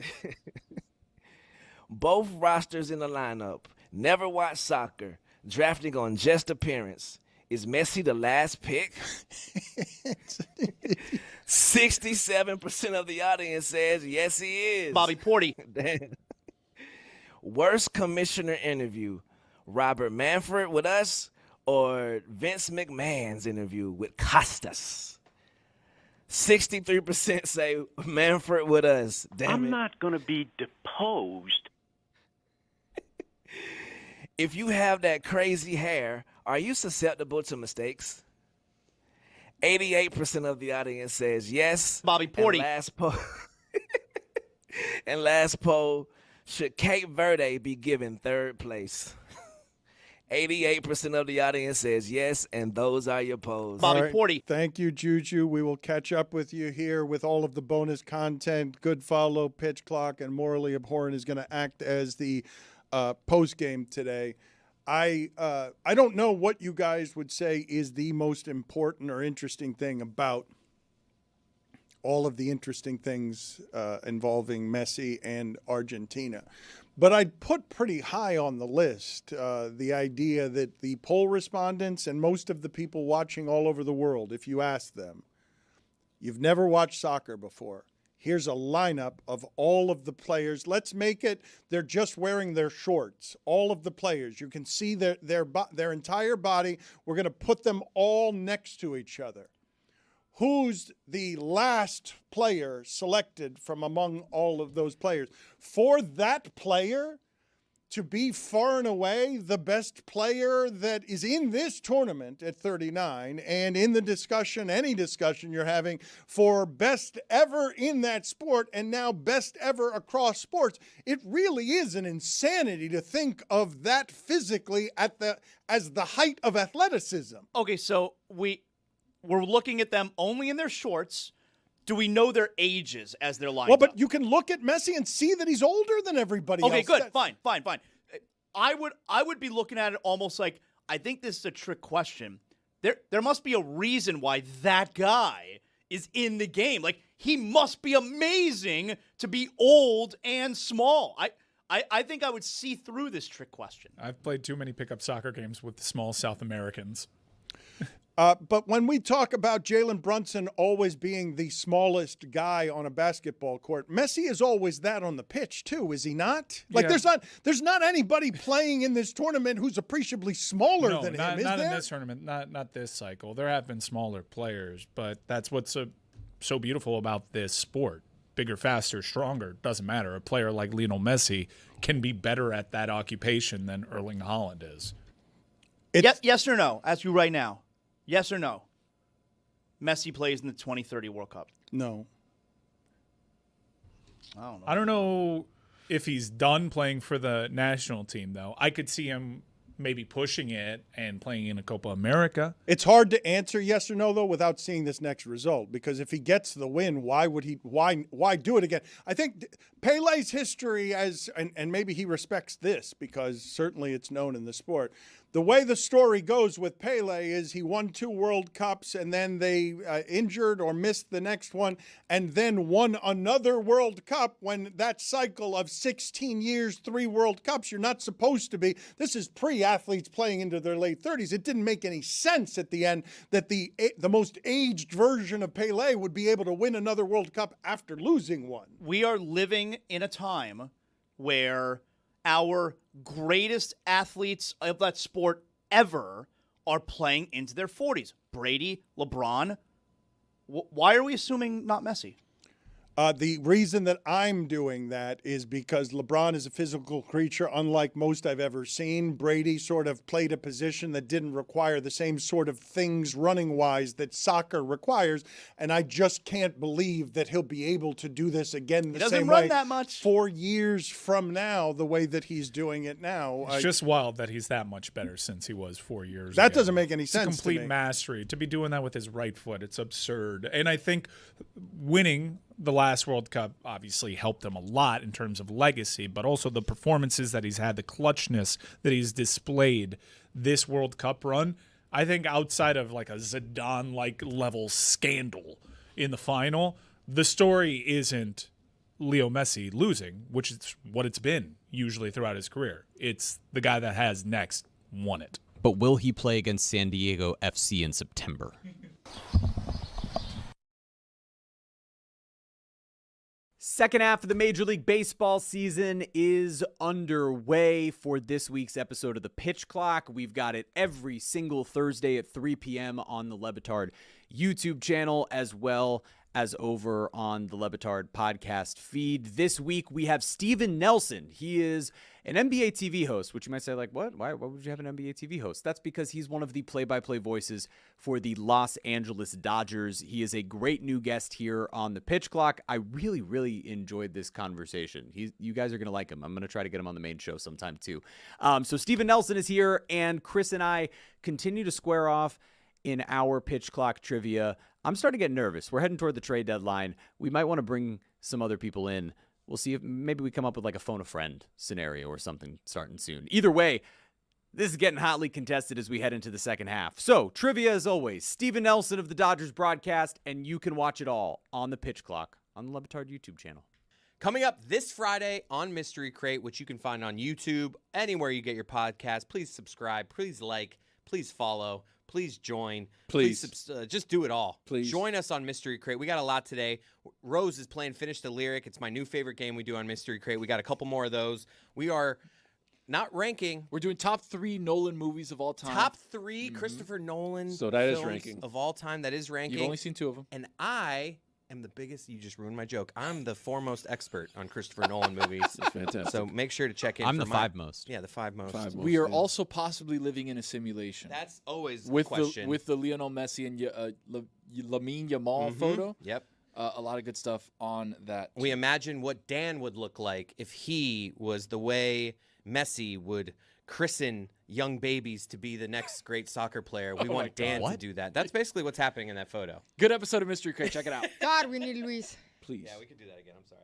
Both rosters in the lineup. Never watch soccer. Drafting on just appearance. Is Messi the last pick? 67% of the audience says yes, he is. Bobby Porty. Worst commissioner interview, Robert Manfred with us or Vince McMahon's interview with Costas? 63% say Manfred with us. I'm not going to be deposed. If you have that crazy hair, are you susceptible to mistakes? 88% of the audience says yes. Bobby Porty. And last poll, should Cape Verde be given third place? 88% of the audience says yes, and those are your polls. Bobby Porty. Thank you, Juju. We will catch up with you here with all of the bonus content. Good follow, pitch clock, and Morally Abhorrent is going to act as the post game today. I don't know what you guys would say is the most important or interesting thing about all of the interesting things involving Messi and Argentina. But I'd put pretty high on the list the idea that the poll respondents and most of the people watching all over the world, if you ask them, you've never watched soccer before. Here's a lineup of all of the players. Let's make it they're just wearing their shorts. All of the players. You can see their entire body. We're going to put them all next to each other. Who's the last player selected from among all of those players? For that player to be far and away the best player that is in this tournament at 39 and in the discussion, any discussion you're having for best ever in that sport and now best ever across sports, it really is an insanity to think of that physically as the height of athleticism. Okay, so we're looking at them only in their shorts. Do we know their ages as they're lined Well, but up? you can look at Messi and see that he's older than everybody else. Okay, good. Fine. I would be looking at it almost like, I think this is a trick question. There must be a reason why that guy is in the game. Like, he must be amazing to be old and small. I think I would see through this trick question. I've played too many pickup soccer games with small South Americans. But when we talk about Jalen Brunson always being the smallest guy on a basketball court, Messi is always that on the pitch too, is he not? Like there's not anybody playing in this tournament who's appreciably smaller than him, is not there? in this tournament, not this cycle. There have been smaller players, but that's what's so beautiful about this sport. Bigger, faster, stronger, doesn't matter. A player like Lionel Messi can be better at that occupation than Erling Haaland is. Yes or no? Ask you right now. Yes or no? Messi plays in the 2030 World Cup. No. I don't know. I don't know if he's done playing for the national team, though, I could see him maybe pushing it and playing in a Copa America. It's hard to answer yes or no, though, without seeing this next result, because if he gets the win, why do it again? I think Pele's history and maybe he respects this because certainly it's known in the sport. The way the story goes with Pele is he won 2 World Cups and then they injured or missed the next one and then won another World Cup when that cycle of 16 years, 3 World Cups, you're not supposed to be. This is pre-athletes playing into their late 30s. It didn't make any sense at the end that the most aged version of Pele would be able to win another World Cup after losing one. We are living in a time where our greatest athletes of that sport ever are playing into their 40s. Brady, LeBron. Why are we assuming not Messi? The reason that I'm doing that is because LeBron is a physical creature, unlike most I've ever seen. Brady sort of played a position that didn't require the same sort of things running-wise that soccer requires, and I just can't believe that he'll be able to do this again the same way. He doesn't run that much. 4 years from now, the way that he's doing it now. It's just wild that he's that much better since he was 4 years That ago. doesn't make any sense It's complete to me. mastery. To be doing that with his right foot, it's absurd. And I think winning the last World Cup obviously helped him a lot in terms of legacy, but also the performances that he's had, the clutchness that he's displayed this World Cup run. I think outside of like a Zidane-like level scandal in the final, the story isn't Leo Messi losing, which is what it's been usually throughout his career. It's the guy that has next won it. But will he play against San Diego FC in September? Second half of the Major League Baseball season is underway. For this week's episode of The Pitch Clock, we've got it every single Thursday at 3 p.m. on the Le Batard YouTube channel, as well as over on the Le Batard podcast feed. This week, we have Steven Nelson. He is an NBA TV host, which you might say, like, what? Why would you have an NBA TV host? That's because he's one of the play-by-play voices for the Los Angeles Dodgers. He is a great new guest here on the Pitch Clock. I really, really enjoyed this conversation. You guys are going to like him. I'm going to try to get him on the main show sometime, too. So Steven Nelson is here, and Chris and I continue to square off in our Pitch Clock trivia. I'm starting to get nervous. We're heading toward the trade deadline. We might want to bring some other people in. We'll see if maybe we come up with like a phone a friend scenario or something starting soon. Either way, this is getting hotly contested as we head into the second half. So, trivia as always, Steven Nelson of the Dodgers broadcast, and you can watch it all on the Pitch Clock on the Le Batard YouTube channel. Coming up this Friday on Mystery Crate, which you can find on YouTube, anywhere you get your podcast. Please subscribe, please like, please follow. Please join. Please. Just do it all. Please. Join us on Mystery Crate. We got a lot today. Rose is playing Finish the Lyric. It's my new favorite game we do on Mystery Crate. We got a couple more of those. We are not ranking. We're doing top 3 Nolan movies of all time. Top 3 Christopher Nolan So that is films ranking. of all time. That is ranking. You've only seen 2 of them. And I am the biggest. You just ruined my joke. I'm the foremost expert on Christopher Nolan movies. Fantastic. So make sure to check in. I'm for the my- 5 most. Yeah, the 5 most. We are also possibly living in a simulation. That's always with the question. With the Lionel Messi and Lamine Yamal photo. Yep. A lot of good stuff on that. We imagine what Dan would look like if he was the way Messi would christen young babies to be the next great soccer player. We want Dan to do that. That's basically what's happening in that photo. Good episode of Mystery Crate. Check it out. God, we need Luis. Please. Yeah, we could do that again. I'm sorry.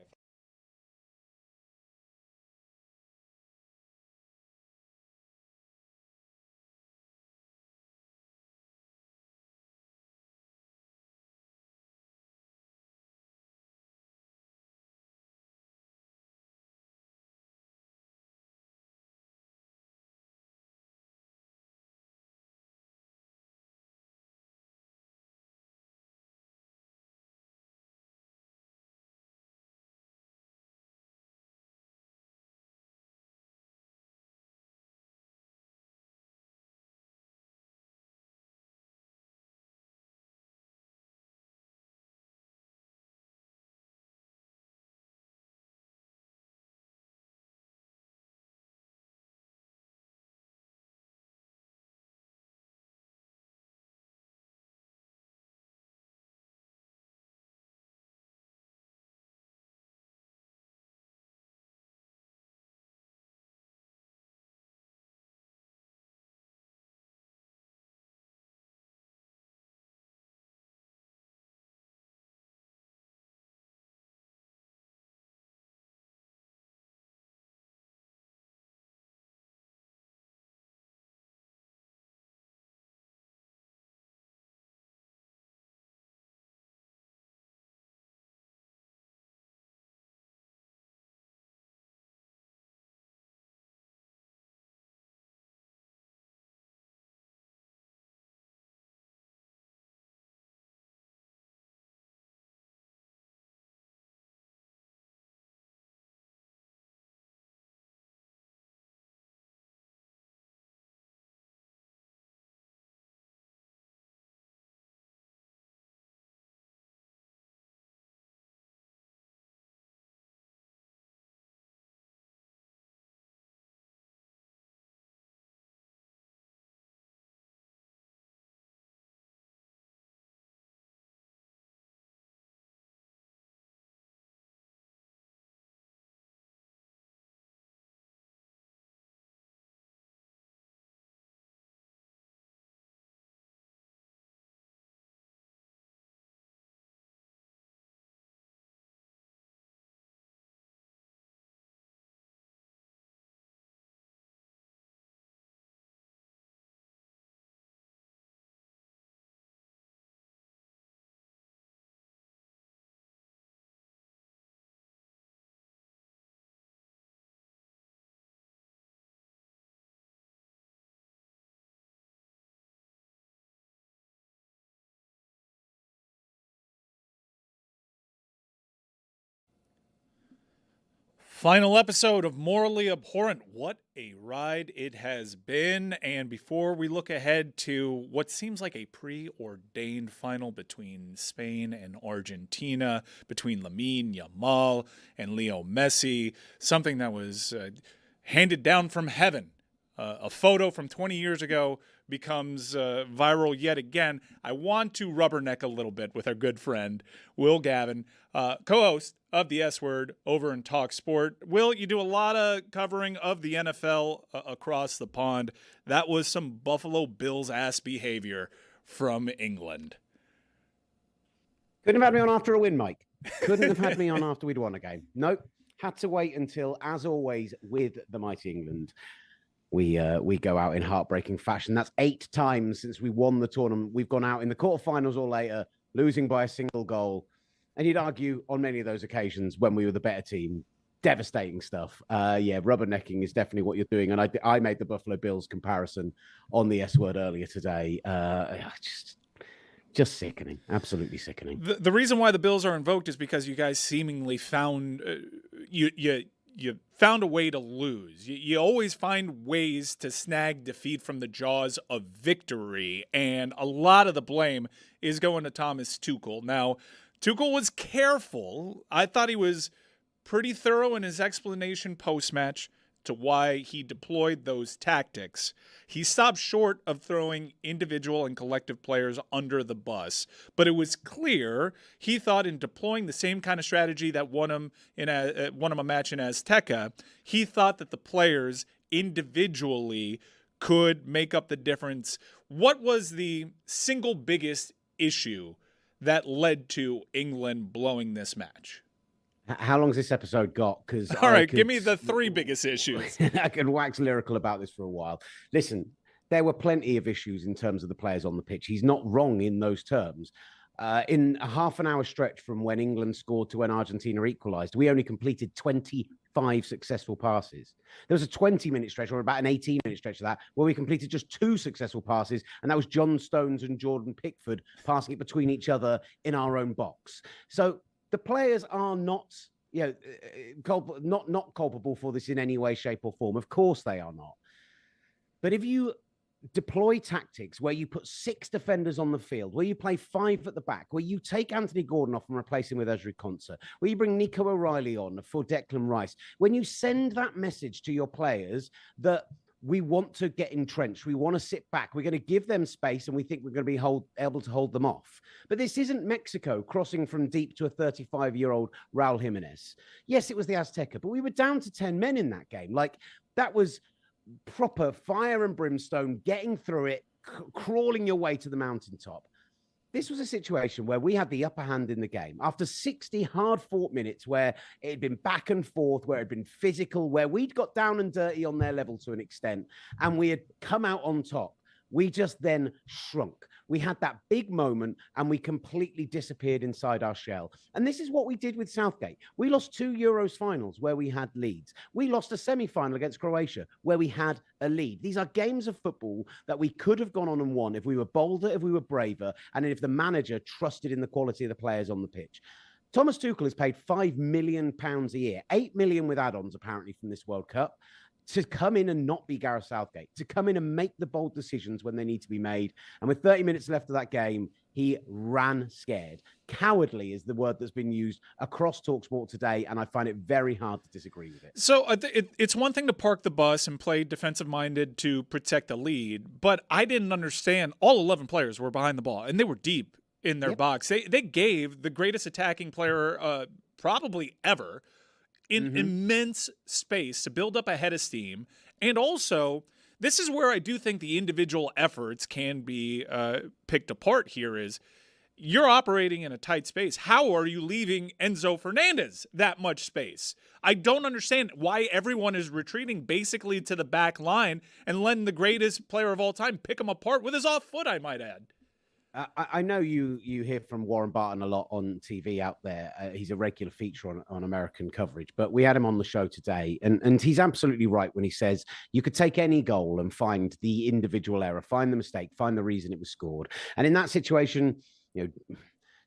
Final episode of Morally Abhorrent. What a ride it has been. And before we look ahead to what seems like a preordained final between Spain and Argentina, between Lamine Yamal and Leo Messi, something that was handed down from heaven. A photo from 20 years ago becomes viral yet again. I want to rubberneck a little bit with our good friend, Will Gavin, co-host of the S Word over in Talk Sport. Will, you do a lot of covering of the NFL across the pond. That was some Buffalo Bills ass behavior from England. Couldn't have had me on after a win, Mike. Couldn't have had me on after we'd won a game. Nope. Had to wait until, as always, with the mighty England, we go out in heartbreaking fashion. That's 8 times since we won the tournament. We've gone out in the quarterfinals or later, losing by a single goal. And you'd argue on many of those occasions when we were the better team, devastating stuff. Rubbernecking is definitely what you're doing. And I made the Buffalo Bills comparison on the S Word earlier today. Just sickening, absolutely sickening. The reason why the Bills are invoked is because you guys seemingly found you found a way to lose. You always find ways to snag defeat from the jaws of victory, and a lot of the blame is going to Thomas Tuchel. Now, Tuchel was careful. I thought he was pretty thorough in his explanation post-match to why he deployed those tactics. He stopped short of throwing individual and collective players under the bus, but it was clear he thought in deploying the same kind of strategy that won him a match in Azteca, he thought that the players individually could make up the difference. What was the single biggest issue that led to England blowing this match? How long's this episode got? Because all right, give me the 3 biggest issues. I can wax lyrical about this for a while. Listen, there were plenty of issues in terms of the players on the pitch. He's not wrong in those terms. In a half an hour stretch from when England scored to when Argentina equalised, we only completed 25 successful passes. There was a 20-minute stretch, or about an 18-minute stretch of that, where we completed just 2 successful passes, and that was John Stones and Jordan Pickford passing it between each other in our own box. So the players are not, not culpable for this in any way, shape, or form. Of course they are not. But if you deploy tactics where you put 6 defenders on the field, where you play 5 at the back, where you take Anthony Gordon off and replace him with Ezri Konsa, where you bring Nico O'Reilly on for Declan Rice, when you send that message to your players that we want to get entrenched, we want to sit back, we're going to give them space, and we think we're going to be able to hold them off. But this isn't Mexico crossing from deep to a 35-year-old Raul Jimenez. Yes, it was the Azteca, but we were down to 10 men in that game. Like, that was proper fire and brimstone, getting through it, crawling your way to the mountaintop. This was a situation where we had the upper hand in the game. After 60 hard-fought minutes where it had been back and forth, where it had been physical, where we'd got down and dirty on their level to an extent, and we had come out on top, we just then shrunk. We had that big moment, and we completely disappeared inside our shell. And this is what we did with Southgate. We lost 2 Euros finals where we had leads. We lost a semi-final against Croatia where we had a lead. These are games of football that we could have gone on and won if we were bolder, if we were braver, and if the manager trusted in the quality of the players on the pitch. Thomas Tuchel is paid £5 million a year, 8 million with add-ons apparently from this World Cup, to come in and not be Gareth Southgate, to come in and make the bold decisions when they need to be made. And with 30 minutes left of that game, he ran scared. Cowardly is the word that's been used across TalkSport today, and I find it very hard to disagree with it. So it's one thing to park the bus and play defensive-minded to protect the lead, but I didn't understand. All 11 players were behind the ball, and they were deep in their box. They gave the greatest attacking player probably ever in immense space to build up a head of steam. And also, this is where I do think the individual efforts can be picked apart here is you're operating in a tight space. How are you leaving Enzo Fernandez that much space? I don't understand why everyone is retreating basically to the back line and letting the greatest player of all time pick him apart with his off foot, I might add. I know you hear from Warren Barton a lot on TV out there. He's a regular feature on American coverage, but we had him on the show today, and he's absolutely right when he says you could take any goal and find the individual error, find the mistake, find the reason it was scored. And in that situation,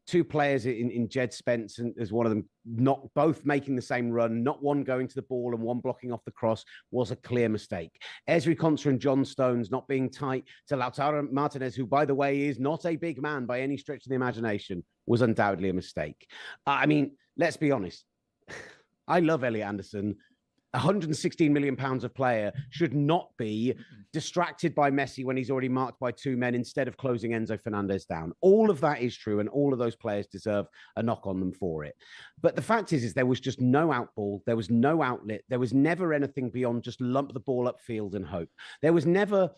two players in Jed Spence and as one of them, not both making the same run, not one going to the ball and one blocking off the cross was a clear mistake. Ezri Konsa and John Stones not being tight to Lautaro Martinez, who, by the way, is not a big man by any stretch of the imagination, was undoubtedly a mistake. I mean, let's be honest. I love Elliot Anderson. 116 million pounds of player should not be distracted by Messi when he's already marked by two men instead of closing Enzo Fernandez down. All of that is true, and all of those players deserve a knock on them for it. But the fact is there was just no outball. There was no outlet. There was never anything beyond just lump the ball upfield and hope. There was never...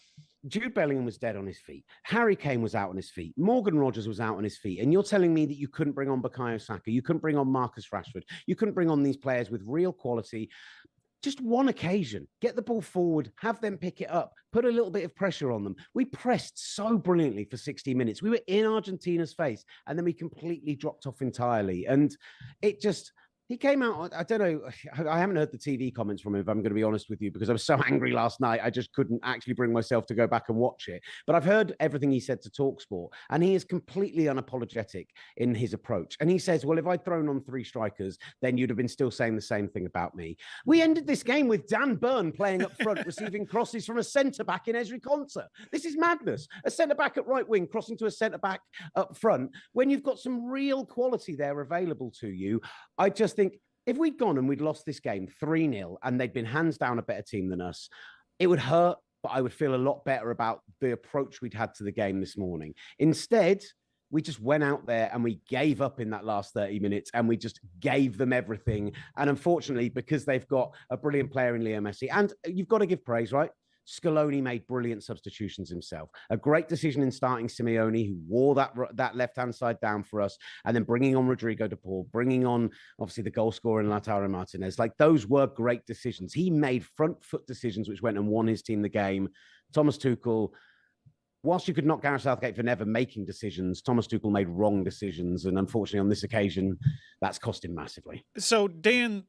Jude Bellingham was dead on his feet. Harry Kane was out on his feet. Morgan Rogers was out on his feet. And you're telling me that you couldn't bring on Bukayo Saka. You couldn't bring on Marcus Rashford. You couldn't bring on these players with real quality. Just one occasion, get the ball forward, have them pick it up, put a little bit of pressure on them. We pressed so brilliantly for 60 minutes. We were in Argentina's face, and then we completely dropped off entirely. And it just... He came out, I don't know, I haven't heard the TV comments from him, if I'm going to be honest with you, because I was so angry last night, I just couldn't actually bring myself to go back and watch it. But I've heard everything he said to TalkSport, and he is completely unapologetic in his approach. And he says, well, if I'd thrown on three strikers, then you'd have been still saying the same thing about me. We ended this game with Dan Burn playing up front, receiving crosses from a centre-back in Ezri Konsa. This is madness. A centre-back at right wing crossing to a centre-back up front, when you've got some real quality there available to you. I just think if we'd gone and we'd lost this game 3-0 and they'd been hands down a better team than us, it would hurt, but I would feel a lot better about the approach we'd had to the game this morning. Instead, we just went out there and we gave up in that last 30 minutes and we just gave them everything. And unfortunately, because they've got a brilliant player in Leo Messi, and you've got to give praise, right? Scaloni made brilliant substitutions himself. A great decision in starting Simeone, who wore that left-hand side down for us, and then bringing on Rodrigo de Paul, bringing on, obviously, the goal scorer in Lautaro Martinez. Like, those were great decisions. He made front-foot decisions which went and won his team the game. Thomas Tuchel, whilst you could knock Gareth Southgate for never making decisions, Thomas Tuchel made wrong decisions, and unfortunately, on this occasion, that's cost him massively. So, Dan...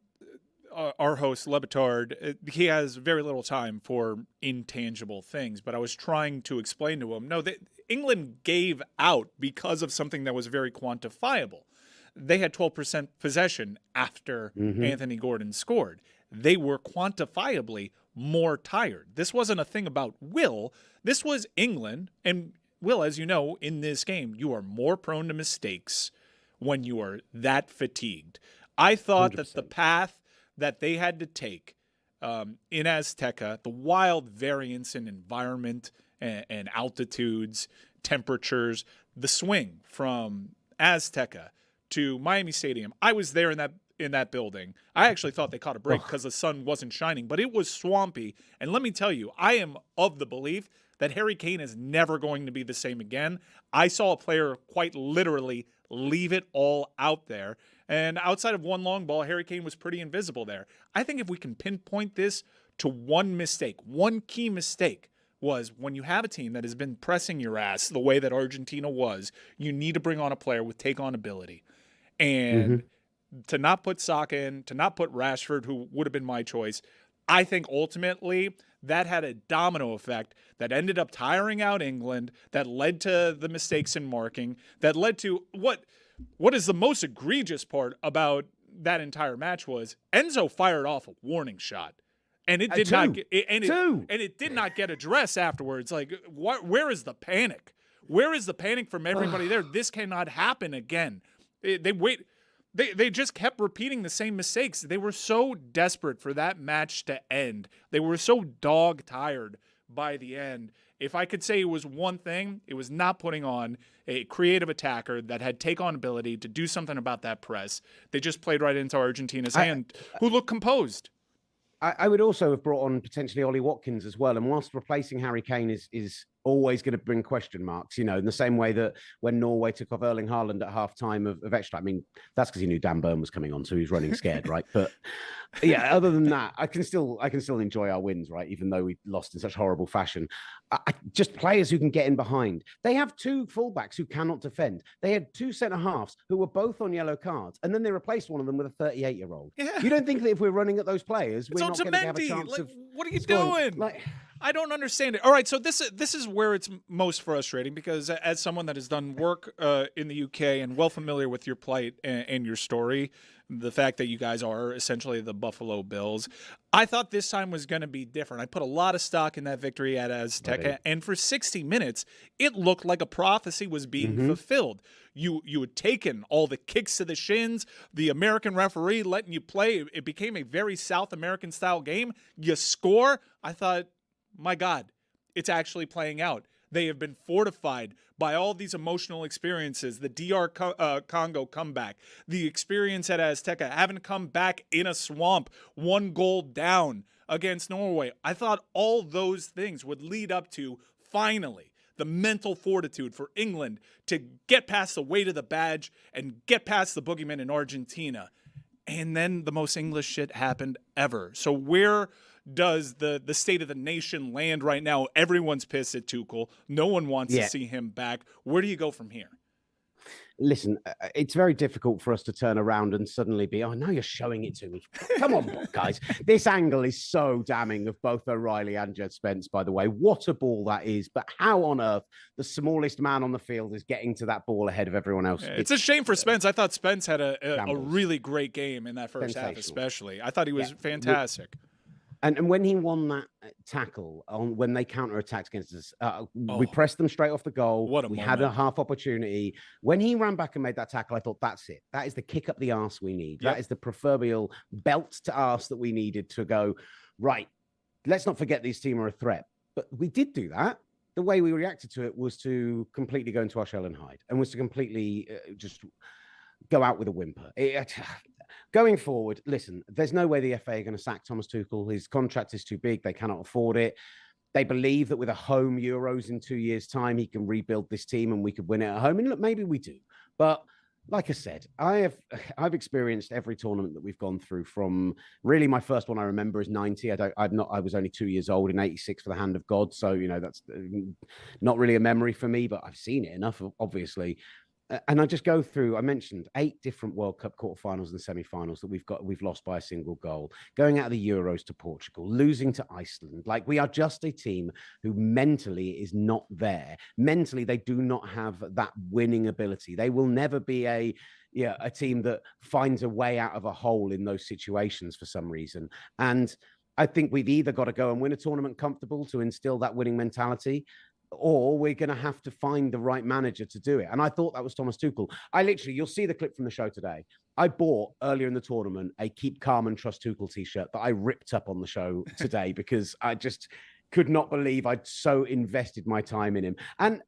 our host, Le Batard, he has very little time for intangible things, but I was trying to explain to him, no, England gave out because of something that was very quantifiable. They had 12% possession after Anthony Gordon scored. They were quantifiably more tired. This wasn't a thing about will. This was England. And, Will, as you know, in this game, you are more prone to mistakes when you are that fatigued. I thought 100%. That the path that they had to take in Azteca, the wild variance in environment and altitudes, temperatures, the swing from Azteca to Miami Stadium. I was there in that building. I actually thought they caught a break because the sun wasn't shining, but it was swampy. And let me tell you, I am of the belief that Harry Kane is never going to be the same again. I saw a player quite literally leave it all out there. And outside of one long ball, Harry Kane was pretty invisible there. I think if we can pinpoint this to one mistake, one key mistake, was when you have a team that has been pressing your ass the way that Argentina was, you need to bring on a player with take-on ability. And to not put Saka in, to not put Rashford, who would have been my choice, I think ultimately that had a domino effect that ended up tiring out England, that led to the mistakes in marking, that led to what is the most egregious part about that entire match was Enzo fired off a warning shot, and it did not get it did not get addressed afterwards. Like, where is the panic? Where is the panic from everybody there? This cannot happen again. They just kept repeating the same mistakes. They were so desperate for that match to end. They were so dog-tired by the end. If I could say it was one thing, it was not putting on a creative attacker that had take-on ability to do something about that press. They just played right into Argentina's hand, who looked composed. I would also have brought on potentially Ollie Watkins as well. And whilst replacing Harry Kane is always going to bring question marks, in the same way that when Norway took off Erling Haaland at half-time of extra, I mean, that's because he knew Dan Burn was coming on, so he was running scared, right? But yeah, other than that, I can still enjoy our wins, right? Even though we lost in such horrible fashion. Just players who can get in behind. They have two fullbacks who cannot defend. They had two centre-halves who were both on yellow cards, and then they replaced one of them with a 38-year-old. Yeah. You don't think that if we're running at those players, we're not going to have a chance of... What are you doing? I don't understand it. All right, so this is where it's most frustrating, because as someone that has done work in the UK and well familiar with your plight and your story, the fact that you guys are essentially the Buffalo Bills, I thought this time was going to be different. I put a lot of stock in that victory at Azteca, and for 60 minutes, it looked like a prophecy was being fulfilled. You had taken all the kicks to the shins, the American referee letting you play. It became a very South American style game. You score. I thought, my God, it's actually playing out. They have been fortified by all these emotional experiences, the DR Congo comeback, the experience at Azteca, having to come back in a swamp, 1 goal down against Norway. I thought all those things would lead up to, finally, the mental fortitude for England to get past the weight of the badge and get past the boogeyman in Argentina. And then the most English shit happened ever. So where does the state of the nation land right now? Everyone's pissed at Tuchel. No one wants to see him back. Where do you go from here? Listen, it's very difficult for us to turn around and suddenly be, oh, now you're showing it to me. Come on, guys. This angle is so damning of both O'Reilly and Jed Spence, by the way. What a ball that is. But how on earth the smallest man on the field is getting to that ball ahead of everyone else? It's a shame for Spence. I thought Spence had a really great game in that first half, especially. I thought he was fantastic. And when he won that tackle when they counterattacked against us, we pressed them straight off the goal. We had a half opportunity. When he ran back and made that tackle, I thought, that's it. That is the kick up the arse we need. That is the proverbial belt to arse that we needed to go, right, let's not forget this team are a threat. But we did do that. The way we reacted to it was to completely go into our shell and hide, and was to completely just go out with a whimper. Going forward, listen, there's no way the FA are going to sack Thomas Tuchel. His contract is too big. They cannot afford it. They believe that with a home Euros in 2 years' time, he can rebuild this team and we could win it at home. And look, maybe we do. But like I said, I've experienced every tournament that we've gone through. From really my first one I remember is 90. I was only 2 years old in 86 for the Hand of God. So, you know, that's not really a memory for me, but I've seen it enough, obviously. And I just go through, I mentioned 8 different World Cup quarterfinals and semi-finals that we've lost by a single goal, going out of the Euros to Portugal, losing to Iceland. Like, we are just a team who mentally is not there. Mentally, they do not have that winning ability. They will never be a team that finds a way out of a hole in those situations for some reason. And I think we've either got to go and win a tournament comfortable to instill that winning mentality, or we're going to have to find the right manager to do it. And I thought that was Thomas Tuchel. You'll see the clip from the show today. I bought earlier in the tournament a Keep Calm and Trust Tuchel t-shirt that I ripped up on the show today because I just could not believe I'd so invested my time in him. And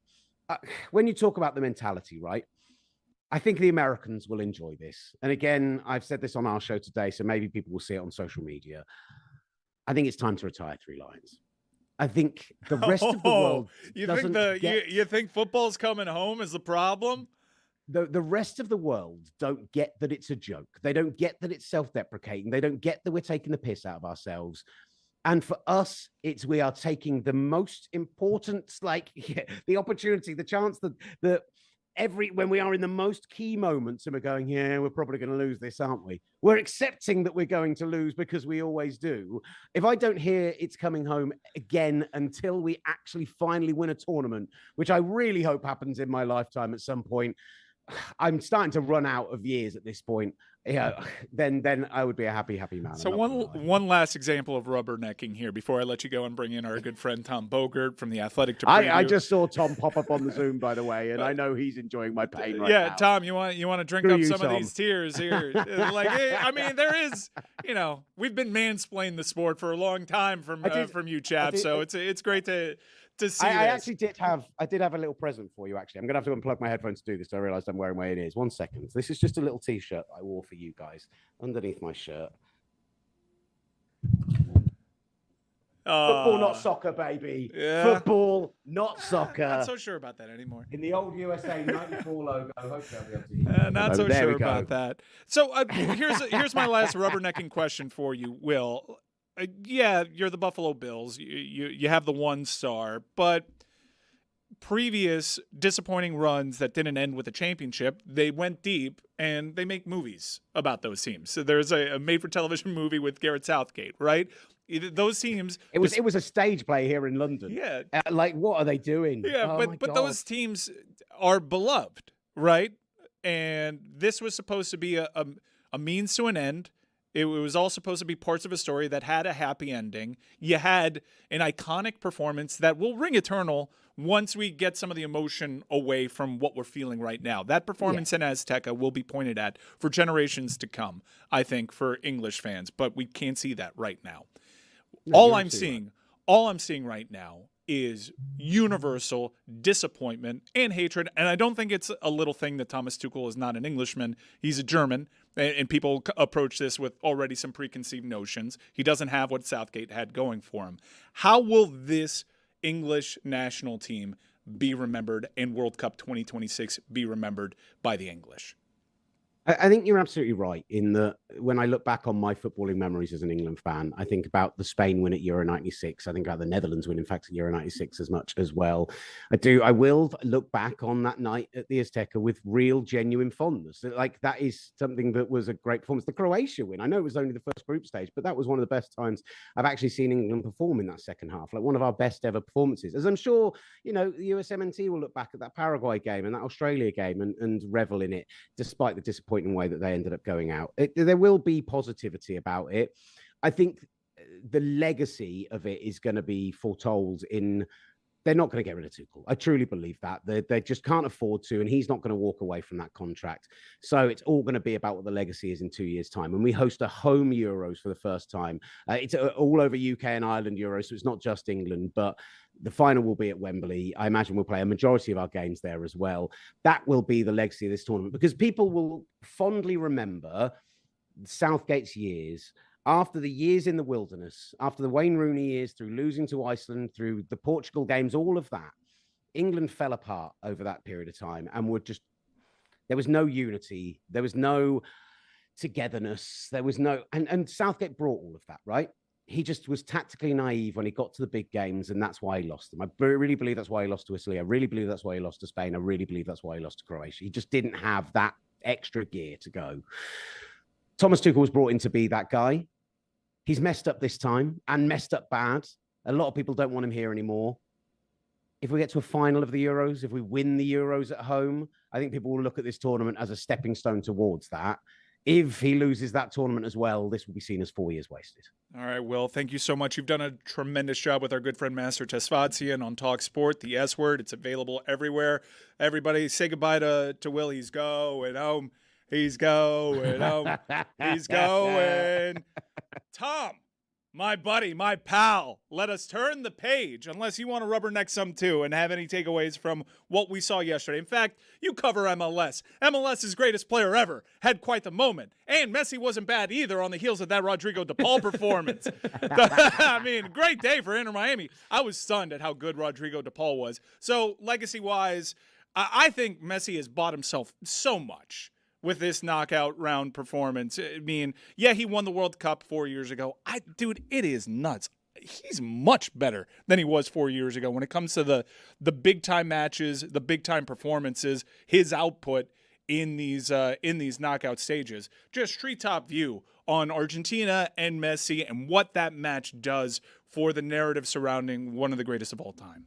when you talk about the mentality, right? I think the Americans will enjoy this. And again, I've said this on our show today, so maybe people will see it on social media. I think it's time to retire 3 Lions. I think the rest of the world you think football's coming home is the problem? The rest of the world don't get that it's a joke. They don't get that it's self-deprecating. They don't get that we're taking the piss out of ourselves. And for us, we are taking the most important, the opportunity, the chance that when we are in the most key moments and we're going, we're probably going to lose this, aren't we? We're accepting that we're going to lose because we always do. If I don't hear it's coming home again until we actually finally win a tournament, which I really hope happens in my lifetime at some point, I'm starting to run out of years at this point. Then I would be a happy man. So one last example of rubbernecking here before I let you go and bring in our good friend Tom Bogert from The Athletic to preview. I just saw Tom pop up on the Zoom, by the way, and I know he's enjoying my pain right now. Yeah, Tom, you want to drink up some of these tears here? There is, we've been mansplaining the sport for a long time from you chaps, so it's great to see. I did have a little present for you, actually. I'm going to have to unplug my headphones to do this. I realized I'm wearing my in-ears. 1 second. This is just a little t-shirt I wore for you guys underneath my shirt. Football, not soccer, baby. Yeah. Football, not soccer. Not so sure about that anymore. In the old USA 94 logo. Hopefully I'll be able to not so sure about that. So here's my last rubbernecking question for you, Will. You're the Buffalo Bills. You have the 1 star, but previous disappointing runs that didn't end with a championship, they went deep and they make movies about those teams. So there's a made-for-television movie with Garrett Southgate, right? Those teams. It was a stage play here in London. Yeah. Like, what are they doing? Yeah, Oh my but God. those teams are beloved, right? And this was supposed to be a means to an end. It was all supposed to be parts of a story that had a happy ending. You had an iconic performance that will ring eternal once we get some of the emotion away from what we're feeling right now. That performance in Azteca will be pointed at for generations to come, I think, for English fans, but we can't see that right now. All I'm seeing right now is universal disappointment and hatred. And I don't think it's a little thing that Thomas Tuchel is not an Englishman. He's a German, and people approach this with already some preconceived notions. He doesn't have what Southgate had going for him. How will this English national team be remembered and World Cup 2026 be remembered by the English? I think you're absolutely right in that when I look back on my footballing memories as an England fan, I think about the Spain win at Euro 96. I think about the Netherlands win, in fact, at Euro 96 as much as well. I will look back on that night at the Azteca with real, genuine fondness. Like, that is something that was a great performance. The Croatia win, I know it was only the first group stage, but that was one of the best times I've actually seen England perform in that second half. Like, one of our best ever performances. As I'm sure, the USMNT will look back at that Paraguay game and that Australia game and revel in it, despite the disappointing way that they ended up going out. There will be positivity about it. I think the legacy of it is going to be foretold in. They're not going to get rid of Tuchel. I truly believe that. They just can't afford to, and he's not going to walk away from that contract. So it's all going to be about what the legacy is in 2 years' time. And we host a home Euros for the first time. It's all over UK and Ireland Euros, so it's not just England, but the final will be at Wembley. I imagine we'll play a majority of our games there as well. That will be the legacy of this tournament, because people will fondly remember Southgate's years. After the years in the wilderness, after the Wayne Rooney years, through losing to Iceland, through the Portugal games, all of that, England fell apart over that period of time and there was no unity. There was no togetherness. There was no, and Southgate brought all of that, right? He just was tactically naive when he got to the big games, and that's why he lost them. I really believe that's why he lost to Italy. I really believe that's why he lost to Spain. I really believe that's why he lost to Croatia. He just didn't have that extra gear to go. Thomas Tuchel was brought in to be that guy. He's messed up this time and messed up bad. A lot of people don't want him here anymore. If we get to a final of the Euros, if we win the Euros at home, I think people will look at this tournament as a stepping stone towards that. If he loses that tournament as well, this will be seen as 4 years wasted. All right, Will, thank you so much. You've done a tremendous job with our good friend Master Tesfadzian on Talk Sport, the S Word. It's available everywhere. Everybody say goodbye to Will. He's going home. He's going home. He's going. Tom, my buddy, my pal, let us turn the page, unless you want to rubberneck some too and have any takeaways from what we saw yesterday. In fact, you cover MLS. MLS's greatest player ever had quite the moment. And Messi wasn't bad either on the heels of that Rodrigo de Paul performance. I mean, great day for Inter Miami. I was stunned at how good Rodrigo de Paul was. So, legacy-wise, I think Messi has bought himself so much with this knockout round performance. I mean, yeah, he won the World Cup 4 years ago. Dude, it is nuts. He's much better than he was 4 years ago when it comes to the big-time matches, the big-time performances, his output in these knockout stages. Just treetop view on Argentina and Messi and what that match does for the narrative surrounding one of the greatest of all time.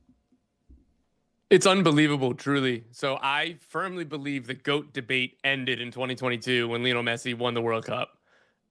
It's unbelievable, truly. So I firmly believe the GOAT debate ended in 2022 when Lionel Messi won the World Cup.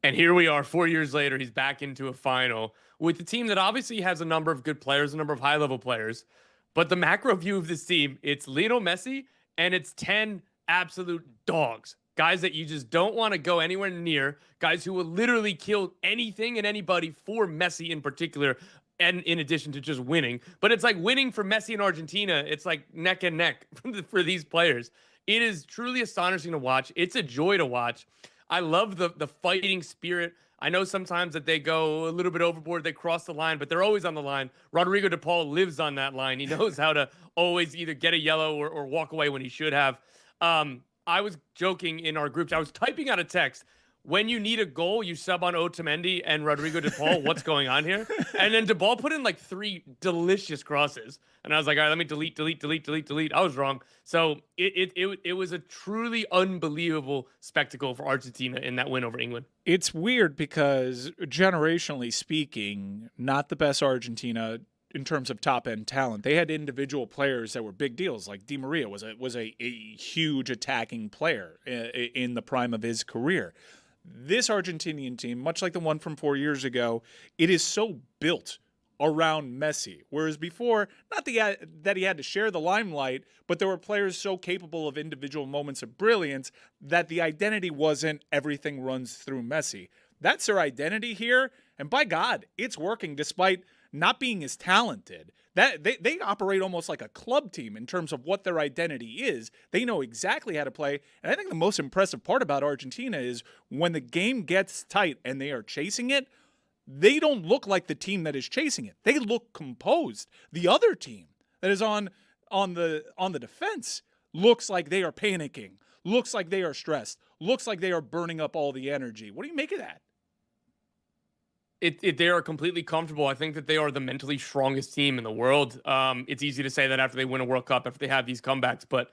And here we are 4 years later, he's back into a final with a team that obviously has a number of good players, a number of high-level players. But the macro view of this team, it's Lionel Messi and it's 10 absolute dogs. Guys that you just don't want to go anywhere near. Guys who will literally kill anything and anybody for Messi in particular, and in addition to just winning. But it's like winning for Messi in Argentina. It's like neck and neck for these players. It is truly astonishing to watch. It's a joy to watch. I love the fighting spirit. I know sometimes that they go a little bit overboard. They cross the line, but they're always on the line. Rodrigo de Paul lives on that line. He knows how to always either get a yellow or walk away when he should have. I was joking in our groups. I was typing out a text. when you need a goal, you sub on Otamendi and Rodrigo de Paul. What's going on here? And then de Paul put in like 3 delicious crosses. And I was like, all right, let me delete. I was wrong. So it was a truly unbelievable spectacle for Argentina in that win over England. It's weird because generationally speaking, not the best Argentina in terms of top-end talent. They had individual players that were big deals. Like Di Maria was a huge attacking player in the prime of his career. This Argentinian team, much like the one from 4 years ago, it is so built around Messi. Whereas before, not that he had to share the limelight, but there were players so capable of individual moments of brilliance that the identity wasn't everything runs through Messi. That's their identity here, and by God, it's working despite not being as talented. That they operate almost like a club team in terms of what their identity is. They know exactly how to play. And I think the most impressive part about Argentina is when the game gets tight and they are chasing it, they don't look like the team that is chasing it. They look composed. The other team that is on the defense looks like they are panicking, looks like they are stressed, looks like they are burning up all the energy. What do you make of that? They are completely comfortable. I think that they are the mentally strongest team in the world. It's easy to say that after they win a World Cup, after they have these comebacks, but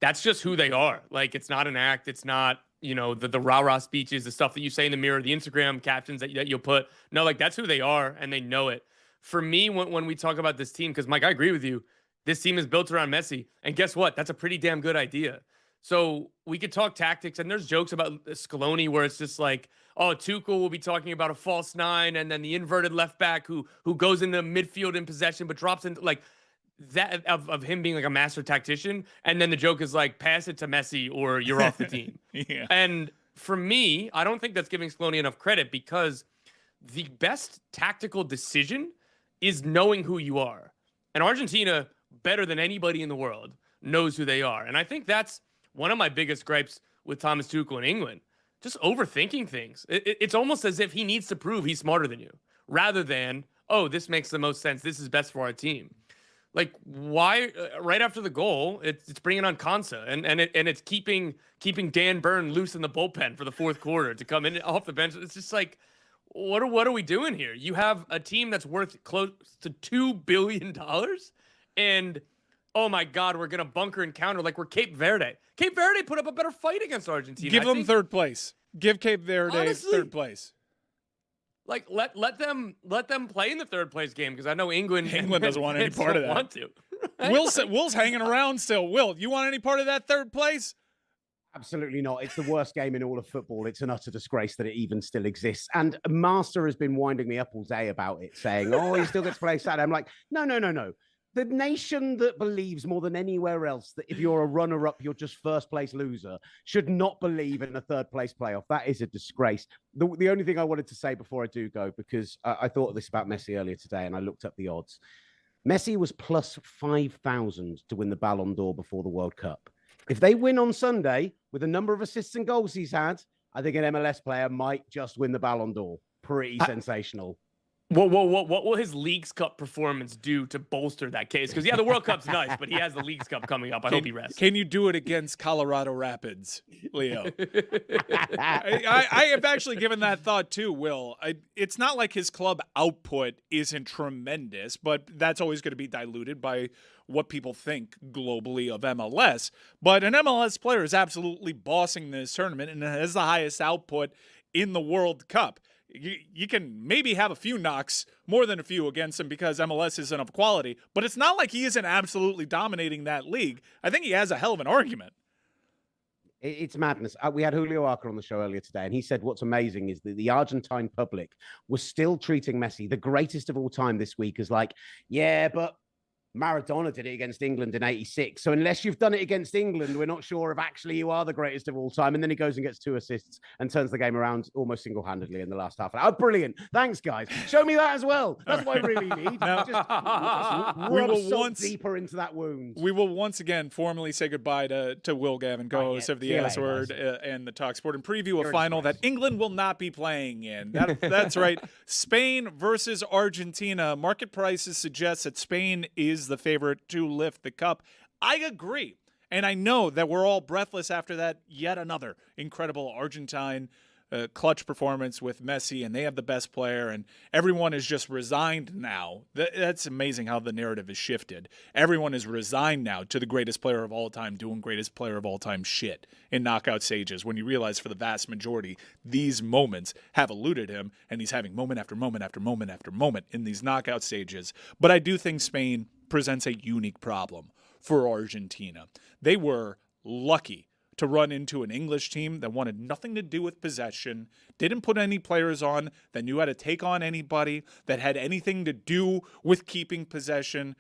that's just who they are. Like, it's not an act. It's not, the rah-rah speeches, the stuff that you say in the mirror, the Instagram captions that you'll put. No, like, that's who they are, and they know it. For me, when we talk about this team, because, Mike, I agree with you, this team is built around Messi, and guess what? That's a pretty damn good idea. So we could talk tactics, and there's jokes about Scaloni where it's just like, oh, Tuchel will be talking about a false 9 and then the inverted left back who goes into midfield in possession but drops into like that of him being like a master tactician. And then the joke is like, pass it to Messi or you're off the team. Yeah. And for me, I don't think that's giving Scaloni enough credit because the best tactical decision is knowing who you are. And Argentina, better than anybody in the world, knows who they are. And I think that's one of my biggest gripes with Thomas Tuchel in England. Just overthinking things. It's almost as if he needs to prove he's smarter than you, rather than, oh, this makes the most sense. This is best for our team. Like, why? Right after the goal, it's bringing on Konsa, and it's keeping Dan Burn loose in the bullpen for the fourth quarter to come in off the bench. It's just like, what are we doing here? You have a team that's worth close to $2 billion, and oh my God, we're gonna bunker and counter like we're Cape Verde. Cape Verde put up a better fight against Argentina. Give them third place. Give Cape Verde Honestly, third place. Like let them play in the third place game because I know England doesn't want any part of that. Want to. Will's hanging around still. Will, you want any part of that third place? Absolutely not. It's the worst game in all of football. It's an utter disgrace that it even still exists. And Master has been winding me up all day about it, saying, oh, he still gets to play Saturday. I'm like, no. The nation that believes more than anywhere else that if you're a runner-up, you're just first-place loser, should not believe in a third-place playoff. That is a disgrace. The only thing I wanted to say before I do go, because I thought this about Messi earlier today, and I looked up the odds. Messi was plus 5,000 to win the Ballon d'Or before the World Cup. If they win on Sunday, with the number of assists and goals he's had, I think an MLS player might just win the Ballon d'Or. Pretty sensational. What will his Leagues Cup performance do to bolster that case? Because, yeah, the World Cup's nice, but he has the Leagues Cup coming up. I hope he rests. Can you do it against Colorado Rapids, Leo? I have actually given that thought too, Will. It's not like his club output isn't tremendous, but that's always going to be diluted by what people think globally of MLS. But an MLS player is absolutely bossing this tournament and has the highest output in the World Cup. You can maybe have a few knocks, more than a few against him because MLS isn't of quality, but it's not like he isn't absolutely dominating that league. I think he has a hell of an argument. It's madness. We had Julio Arca on the show earlier today, and he said what's amazing is that the Argentine public was still treating Messi, the greatest of all time this week, as like, yeah, but Maradona did it against England in '86. So unless you've done it against England, we're not sure if actually you are the greatest of all time. And then he goes and gets 2 assists and turns the game around almost single-handedly in the last half an hour. Oh, brilliant. Thanks, guys. Show me that as well. That's what I really need. Just rub salt deeper into that wound. We will once again formally say goodbye to Will Gavin, co-host of the S Word and the Talk Sport, and preview a final that England will not be playing in. That's right. Spain versus Argentina. Market prices suggest that Spain is the favorite to lift the cup. I agree. And I know that we're all breathless after that yet another incredible Argentine clutch performance with Messi, and they have the best player, and everyone is just resigned now. That's amazing how the narrative has shifted. Everyone is resigned now to the greatest player of all time doing greatest player of all time shit in knockout stages, when you realize for the vast majority, these moments have eluded him, and he's having moment after moment after moment after moment in these knockout stages. But I do think Spain presents a unique problem for Argentina. They were lucky to run into an English team that wanted nothing to do with possession, didn't put any players on that knew how to take on anybody, that had anything to do with keeping possession.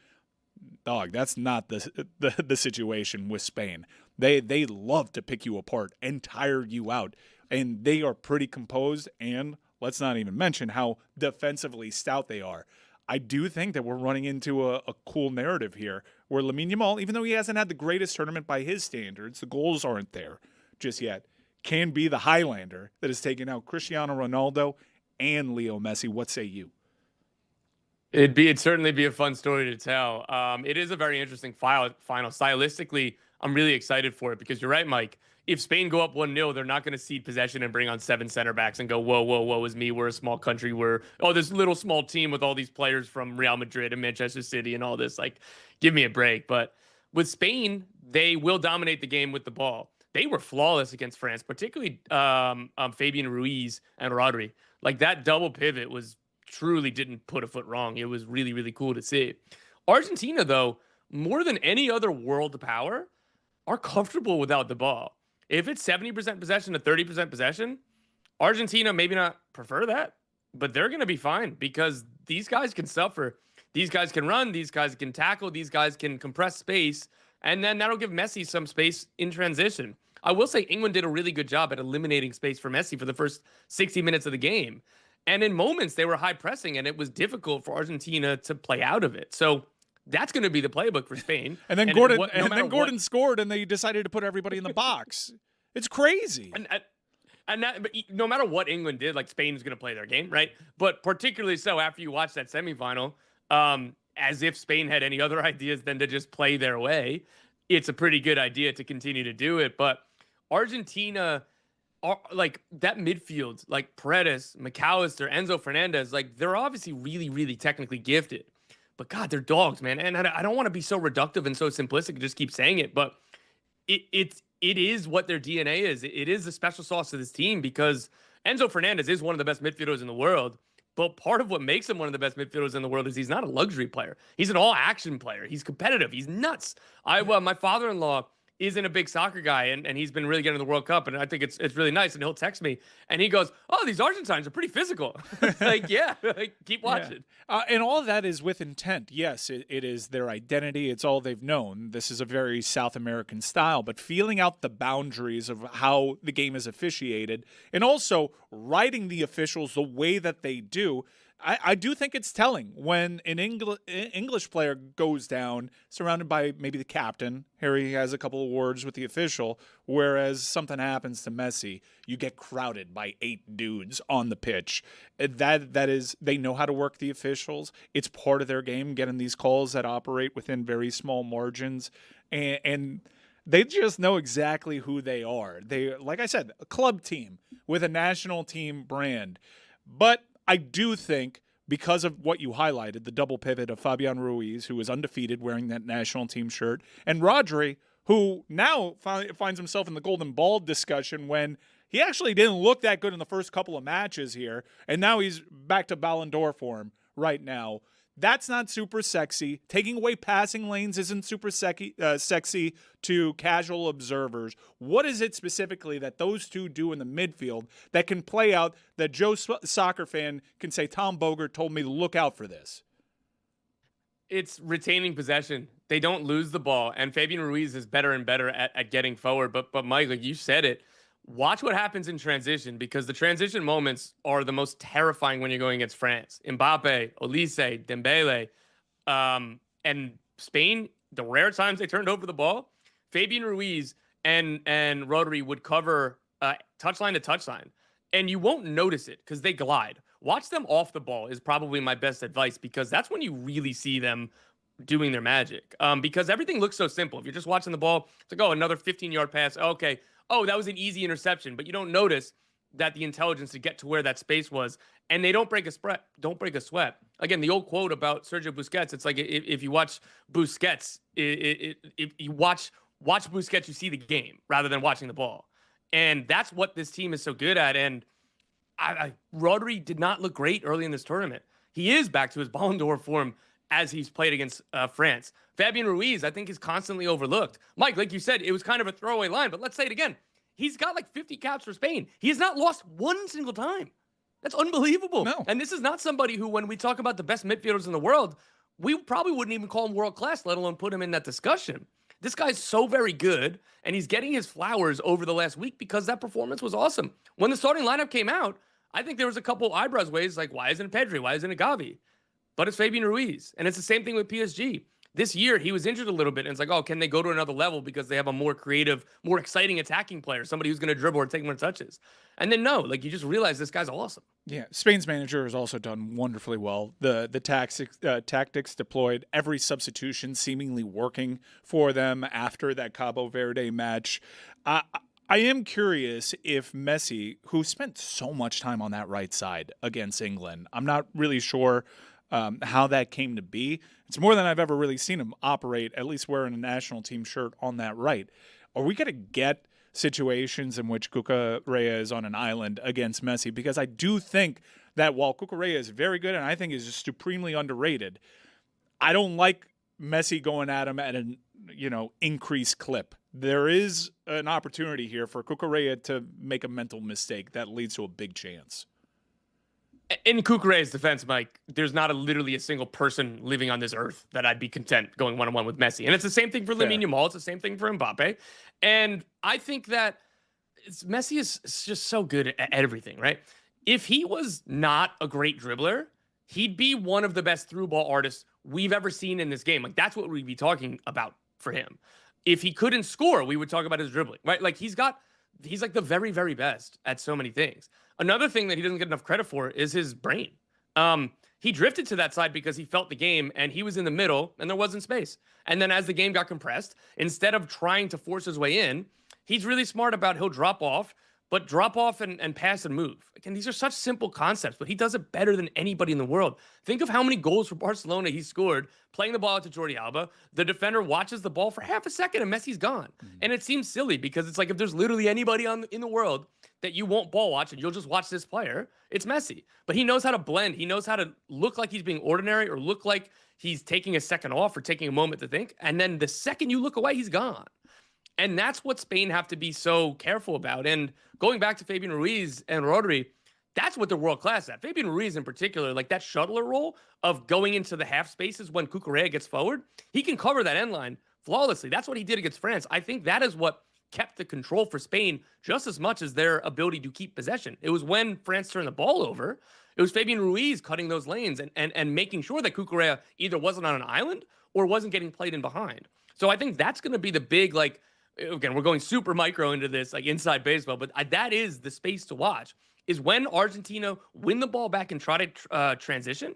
Dog, that's not the situation with Spain. They love to pick you apart and tire you out, and they are pretty composed, and let's not even mention how defensively stout they are. I do think that we're running into a cool narrative here where Lamine Yamal, even though he hasn't had the greatest tournament by his standards, the goals aren't there just yet, can be the Highlander that has taken out Cristiano Ronaldo and Leo Messi. What say you? It'd certainly be a fun story to tell. It is a very interesting final. Stylistically, I'm really excited for it because you're right, Mike. If Spain go up 1-0, they're not going to cede possession and bring on 7 center backs and go, whoa, woe is me. We're a small country. We're, this little small team with all these players from Real Madrid and Manchester City and all this. Like, give me a break. But with Spain, they will dominate the game with the ball. They were flawless against France, particularly Fabian Ruiz and Rodri. Like, that double pivot truly didn't put a foot wrong. It was really, really cool to see. Argentina, though, more than any other world power, are comfortable without the ball. If it's 70% possession to 30% possession, Argentina maybe not prefer that, but they're going to be fine because these guys can suffer. These guys can run. These guys can tackle. These guys can compress space, and then that'll give Messi some space in transition. I will say England did a really good job at eliminating space for Messi for the first 60 minutes of the game. And in moments, they were high pressing, and it was difficult for Argentina to play out of it. So that's going to be the playbook for Spain. And then Gordon scored, and they decided to put everybody in the box. It's crazy. And that, but no matter what England did, like Spain's going to play their game, right? But particularly so after you watch that semifinal, as if Spain had any other ideas than to just play their way, it's a pretty good idea to continue to do it. But Argentina, like that midfield, like Paredes, McAllister, Enzo Fernandez, like they're obviously really, really technically gifted. But God, they're dogs, man. And I don't want to be so reductive and so simplistic and just keep saying it, but it is what their DNA is. It is the special sauce of this team because Enzo Fernandez is one of the best midfielders in the world. But part of what makes him one of the best midfielders in the world is he's not a luxury player. He's an all-action player. He's competitive. He's nuts. My father-in-law isn't a big soccer guy, and he's been really getting the World Cup, and I think it's really nice. And he'll text me, and he goes, "Oh, these Argentines are pretty physical." Like, yeah, keep watching. Yeah. And all of that is with intent. Yes, it is their identity. It's all they've known. This is a very South American style, but feeling out the boundaries of how the game is officiated, and also writing the officials the way that they do. I do think it's telling when an English player goes down surrounded by maybe the captain. Harry has a couple of words with the official, whereas something happens to Messi, you get crowded by 8 dudes on the pitch. That is, they know how to work the officials. It's part of their game, getting these calls that operate within very small margins, and they just know exactly who they are. They, like I said, a club team with a national team brand, but I do think because of what you highlighted, the double pivot of Fabian Ruiz, who is undefeated wearing that national team shirt, and Rodri, who now finds himself in the golden ball discussion when he actually didn't look that good in the first couple of matches here, and now he's back to Ballon d'Or form right now. That's not super sexy. Taking away passing lanes isn't super sexy to casual observers. What is it specifically that those two do in the midfield that can play out that Joe soccer fan can say, Tom Bogert told me to look out for this? It's retaining possession. They don't lose the ball, and Fabian Ruiz is better and better at getting forward. But Mike, like you said it, watch what happens in transition because the transition moments are the most terrifying when you're going against France. Mbappe, Olise, Dembele, and Spain, the rare times they turned over the ball, Fabian Ruiz and Rodri would cover touchline to touchline, and you won't notice it because they glide. Watch them off the ball is probably my best advice because that's when you really see them doing their magic because everything looks so simple. If you're just watching the ball, it's like, oh, another 15-yard pass. Okay. Oh, that was an easy interception, but you don't notice that the intelligence to get to where that space was, and they don't break a sweat. Again, the old quote about Sergio Busquets, it's like if you watch Busquets, if you watch Busquets, you see the game rather than watching the ball. And that's what this team is so good at. And Rodri did not look great early in this tournament. He is back to his Ballon d'Or form as he's played against France. Fabian Ruiz, I think, is constantly overlooked. Mike, like you said, it was kind of a throwaway line, but let's say it again. He's got like 50 caps for Spain. He has not lost one single time. That's unbelievable. No. And this is not somebody who, when we talk about the best midfielders in the world, we probably wouldn't even call him world class, let alone put him in that discussion. This guy's so very good, and he's getting his flowers over the last week because that performance was awesome. When the starting lineup came out, I think there was a couple eyebrows raised, like, why isn't it Pedri? Why isn't it Gavi? But it's Fabian Ruiz. And it's the same thing with PSG. This year, he was injured a little bit, and it's like, oh, can they go to another level because they have a more creative, more exciting attacking player, somebody who's going to dribble or take more touches? And then no, like, you just realize this guy's awesome. Yeah, Spain's manager has also done wonderfully well. The tactics deployed, every substitution seemingly working for them after that Cabo Verde match. I am curious if Messi, who spent so much time on that right side against England, I'm not really sure how that came to be. It's more than I've ever really seen him operate, at least wearing a national team shirt on that right. Are we going to get situations in which Cucurella is on an island against Messi? Because I do think that while Cucurella is very good and I think is supremely underrated, I don't like Messi going at him at an increased clip. There is an opportunity here for Cucurella to make a mental mistake that leads to a big chance. In Cucurella's defense, Mike, there's not literally a single person living on this earth that I'd be content going one-on-one with Messi. And it's the same thing for Lamine Yamal. It's the same thing for Mbappe. And I think that Messi is just so good at everything, right? If he was not a great dribbler, he'd be one of the best through ball artists we've ever seen in this game. Like, that's what we'd be talking about for him. If he couldn't score, we would talk about his dribbling, right? Like, he's like the very, very best at so many things. Another thing that he doesn't get enough credit for is his brain. He drifted to that side because he felt the game and he was in the middle and there wasn't space. And then as the game got compressed, instead of trying to force his way in, he's really smart about he'll drop off and pass and move. Again, these are such simple concepts, but he does it better than anybody in the world. Think of how many goals for Barcelona he scored playing the ball out to Jordi Alba. The defender watches the ball for half a second and Messi's gone. And it seems silly because it's like if there's literally anybody in the world that you won't ball watch and you'll just watch this player, it's Messi. But he knows how to blend. He knows how to look like he's being ordinary or look like he's taking a second off or taking a moment to think. And then the second you look away, he's gone. And that's what Spain have to be so careful about. And going back to Fabian Ruiz and Rodri, that's what they're world class at. Fabian Ruiz in particular, like that shuttler role of going into the half spaces when Cucurella gets forward, he can cover that end line flawlessly. That's what he did against France. I think that is what kept the control for Spain just as much as their ability to keep possession. It was when France turned the ball over, it was Fabian Ruiz cutting those lanes and making sure that Cucurella either wasn't on an island or wasn't getting played in behind. So I think that's going to be the big, like, again, we're going super micro into this, like inside baseball, but that is the space to watch, is when Argentina win the ball back and try to transition,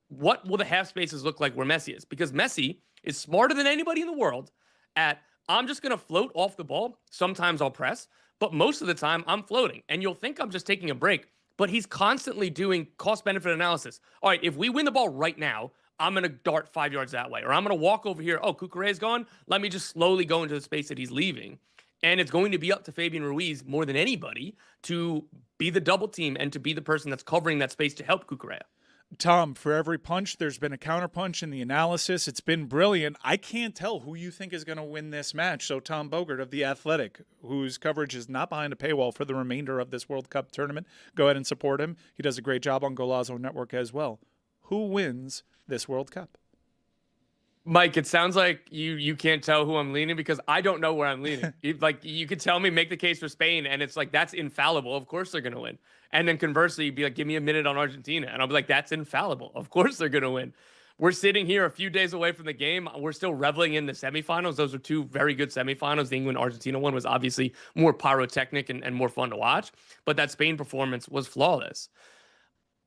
what will the half spaces look like where Messi is? Because Messi is smarter than anybody in the world at, I'm just going to float off the ball. Sometimes I'll press, but most of the time I'm floating. And you'll think I'm just taking a break, but he's constantly doing cost-benefit analysis. All right, if we win the ball right now, I'm going to dart 5 yards that way. Or I'm going to walk over here. Oh, Cucurella's gone. Let me just slowly go into the space that he's leaving. And it's going to be up to Fabian Ruiz more than anybody to be the double team and to be the person that's covering that space to help Cucurella. Tom, for every punch, there's been a counterpunch in the analysis. It's been brilliant. I can't tell who you think is going to win this match. So Tom Bogert of The Athletic, whose coverage is not behind a paywall for the remainder of this World Cup tournament, go ahead and support him. He does a great job on Golazo Network as well. Who wins this World Cup? Mike, it sounds like you can't tell who I'm leaning because I don't know where I'm leaning. You could tell me, make the case for Spain, and it's like, that's infallible. Of course they're going to win. And then conversely, you'd be like, give me a minute on Argentina. And I'll be like, that's infallible. Of course they're going to win. We're sitting here a few days away from the game. We're still reveling in the semifinals. Those are two very good semifinals. The England-Argentina one was obviously more pyrotechnic and more fun to watch. But that Spain performance was flawless.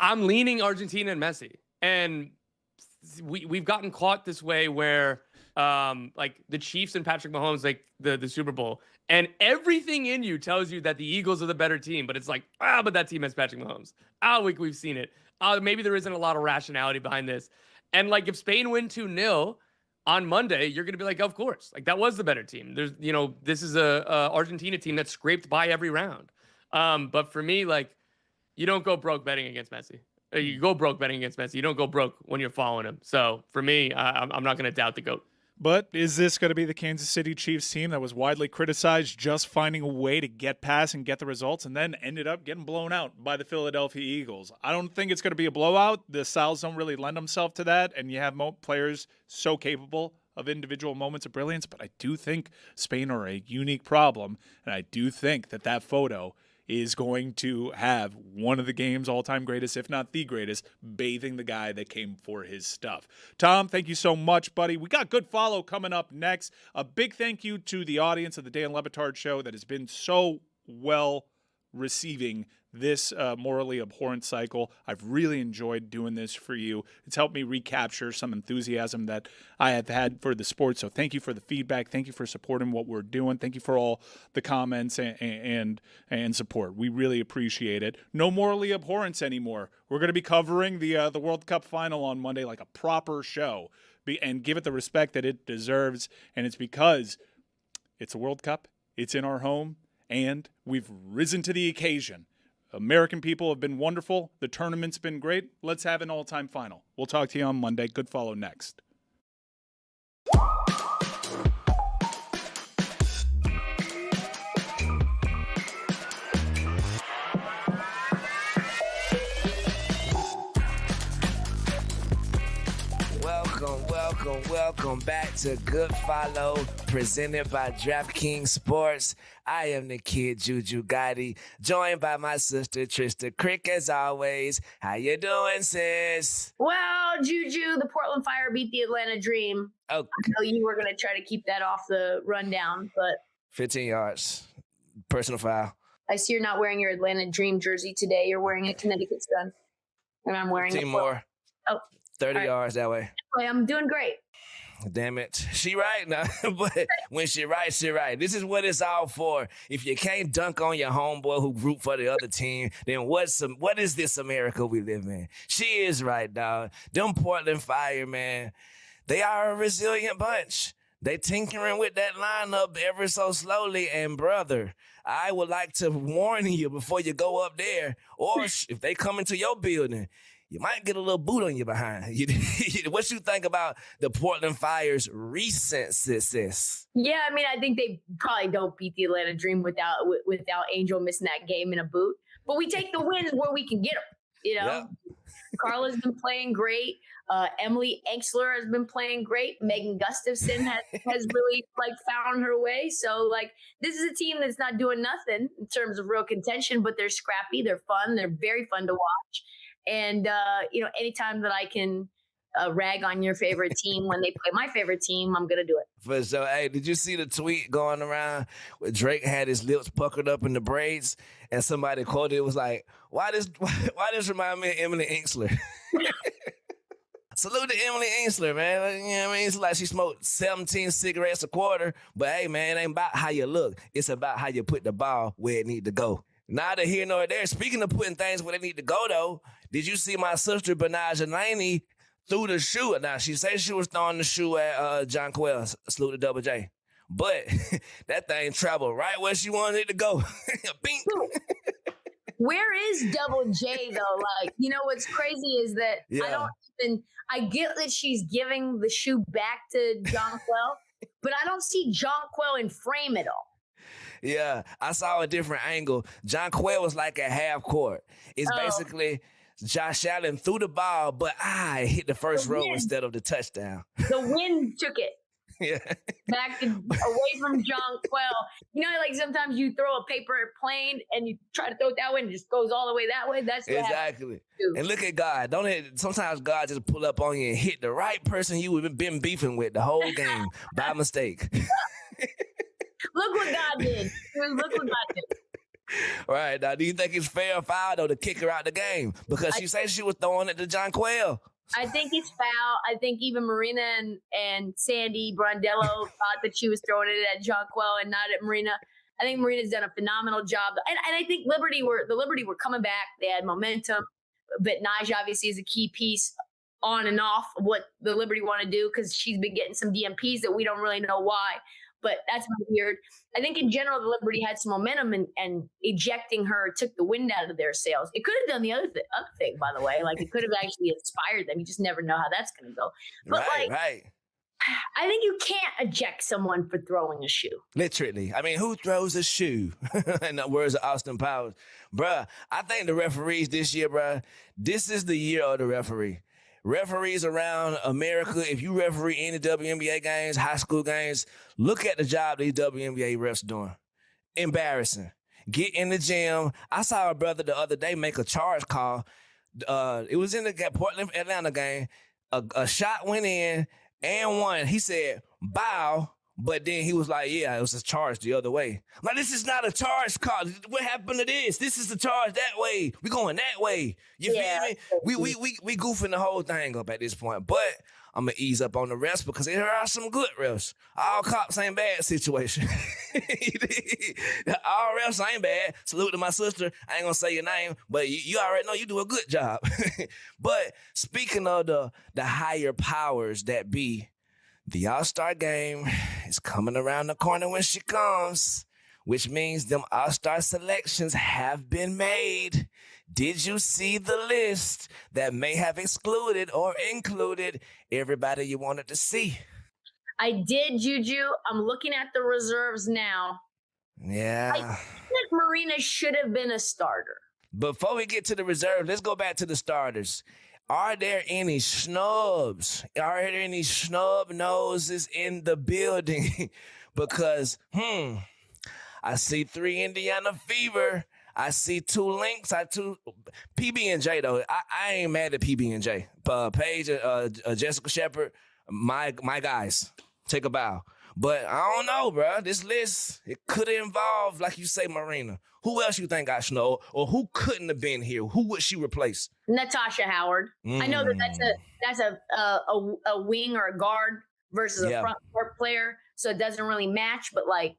I'm leaning Argentina and Messi. And we've gotten caught this way where like the Chiefs and Patrick Mahomes, like the Super Bowl, and everything in you tells you that the Eagles are the better team, but it's like, but that team has Patrick Mahomes. We've seen it. Maybe there isn't a lot of rationality behind this. And like if Spain win 2-0 on Monday, you're going to be like, of course, like that was the better team. There's, this is a Argentina team that scraped by every round. But for me, like, you don't go broke betting against Messi. You go broke betting against Messi. You don't go broke when you're following him. So for me, I'm not going to doubt the GOAT. But is this going to be the Kansas City Chiefs team that was widely criticized just finding a way to get past and get the results and then ended up getting blown out by the Philadelphia Eagles? I don't think it's going to be a blowout. The styles don't really lend themselves to that, and you have players so capable of individual moments of brilliance, but I do think Spain are a unique problem, and I do think that photo is going to have one of the game's all-time greatest, if not the greatest, bathing the guy that came for his stuff. Tom, thank you so much, buddy. We got Good Follow coming up next. A big thank you to the audience of the Dan Le Batard Show that has been so well receiving this morally abhorrent cycle. I've really enjoyed doing this for you. It's helped me recapture some enthusiasm that I have had for the sport. So thank you for the feedback. Thank you for supporting what we're doing. Thank you for all the comments and support. We really appreciate it. No morally abhorrence anymore. We're going to be covering the World Cup final on Monday like a proper show and give it the respect that it deserves. And it's because it's a World Cup. It's in our home. And we've risen to the occasion. American people have been wonderful. The tournament's been great. Let's have an all-time final. We'll talk to you on Monday. Good Follow next. Welcome back to Good Follow, presented by DraftKings Sports. I am the kid Juju Gotti, joined by my sister Trista Crick as always. How you doing, sis? Well, Juju, the Portland Fire beat the Atlanta Dream. Okay. I know you were going to try to keep that off the rundown, but 15 yards, personal foul. I see you're not wearing your Atlanta Dream jersey today. You're wearing a Connecticut Sun, and I'm wearing 15 more. Oh, 30 right. yards that way. Anyway, I'm doing great. Damn it. She right now. But when she right, she right. This is what it's all for. If you can't dunk on your homeboy who root for the other team, then what is this America we live in? She is right, dog. Them Portland Fire, man, they are a resilient bunch. They tinkering with that lineup ever so slowly. And, brother, I would like to warn you before you go up there, or if they come into your building, you might get a little boot on your behind. What you think about the Portland Fire's recent success? Yeah, I mean, I think they probably don't beat the Atlanta Dream without Angel missing that game in a boot. But we take the wins where we can get them. You know, yeah. Carla's been playing great. Emily Enxler has been playing great. Megan Gustafson has really found her way. So this is a team that's not doing nothing in terms of real contention, but they're scrappy. They're fun. They're very fun to watch. And, anytime that I can rag on your favorite team when they play my favorite team, I'm going to do it. For sure. Hey, did you see the tweet going around where Drake had his lips puckered up in the braids and somebody quoted, it was like, why does remind me of Emily Enxler? Salute to Emily Enxler, man. You know what I mean? It's like she smoked 17 cigarettes a quarter, but hey, man, it ain't about how you look. It's about how you put the ball where it need to go. Neither here nor there. Speaking of putting things where they need to go, though, did you see my sister Benaja Laney threw the shoe? Now, she said she was throwing the shoe at John Quell, salute to Double J. But that thing traveled right where she wanted it to go. Bink. Where is Double J, though? What's crazy is that I get that she's giving the shoe back to John Quell, but I don't see John Quell in frame at all. Yeah, I saw a different angle. John Quell was like at half court. It's basically Josh Allen threw the ball, but it hit the first row instead of the touchdown. The wind took it. Yeah. Back away from John Quell. Sometimes you throw a paper plane and you try to throw it that way and it just goes all the way that way. That's what exactly. And look at God. Sometimes God just pull up on you and hit the right person you've been beefing with the whole game by mistake. Look what God did. Look what God did. Right. Now, do you think it's fair or foul, though, to kick her out the game? Because she said she was throwing it to John Quell. I think it's foul. I think even Marina and Sandy Brondello thought that she was throwing it at Jonquel and not at Marina. I think Marina's done a phenomenal job. And I think Liberty were coming back. They had momentum. But Naj obviously is a key piece on and off of what the Liberty want to do because she's been getting some DMPs that we don't really know why. But that's weird. I think in general, the Liberty had some momentum and ejecting her took the wind out of their sails. It could have done the other thing, by the way. Like it could have actually inspired them. You just never know how that's going to go. But Right. I think you can't eject someone for throwing a shoe. Literally. I mean, who throws a shoe? In the words of Austin Powers. Bruh, I think the referees this year, bruh, this is the year of the referee. Referees around America, if you referee any WNBA games, high school games, look at the job these WNBA refs doing. Embarrassing. Get in the gym. I saw a brother the other day make a charge call. It was in the Portland-Atlanta game. A shot went in and one. He said, bow. But then he was like, yeah, it was a charge the other way. Like, this is not a charge call. What happened to this? This is the charge that way. We going that way. You feel me? We goofing the whole thing up at this point. But I'm going to ease up on the refs because there are some good refs. All cops ain't bad situation. All refs ain't bad. Salute to my sister. I ain't going to say your name, but you already know you do a good job. But speaking of the higher powers that be, the All-Star game is coming around the corner when she comes, which means them All-Star selections have been made. Did you see the list that may have excluded or included everybody you wanted to see? I did, Juju. I'm looking at the reserves now. Yeah. I think Marina should have been a starter. Before we get to the reserve, let's go back to the starters. Are there any snubs? Are there any snub noses in the building? Because, I see 3 Indiana Fever. I see 2 Lynx. PB&J, though. I ain't mad at PB&J. Paige, Jessica Shepard, my guys. Take a bow. But I don't know, bro. This list, it could have involved, like you say, Marina. Who else you think got snubbed? Or who couldn't have been here? Who would she replace? Natasha Howard. I know that's a wing or a guard versus a front court player, so it doesn't really match. But like,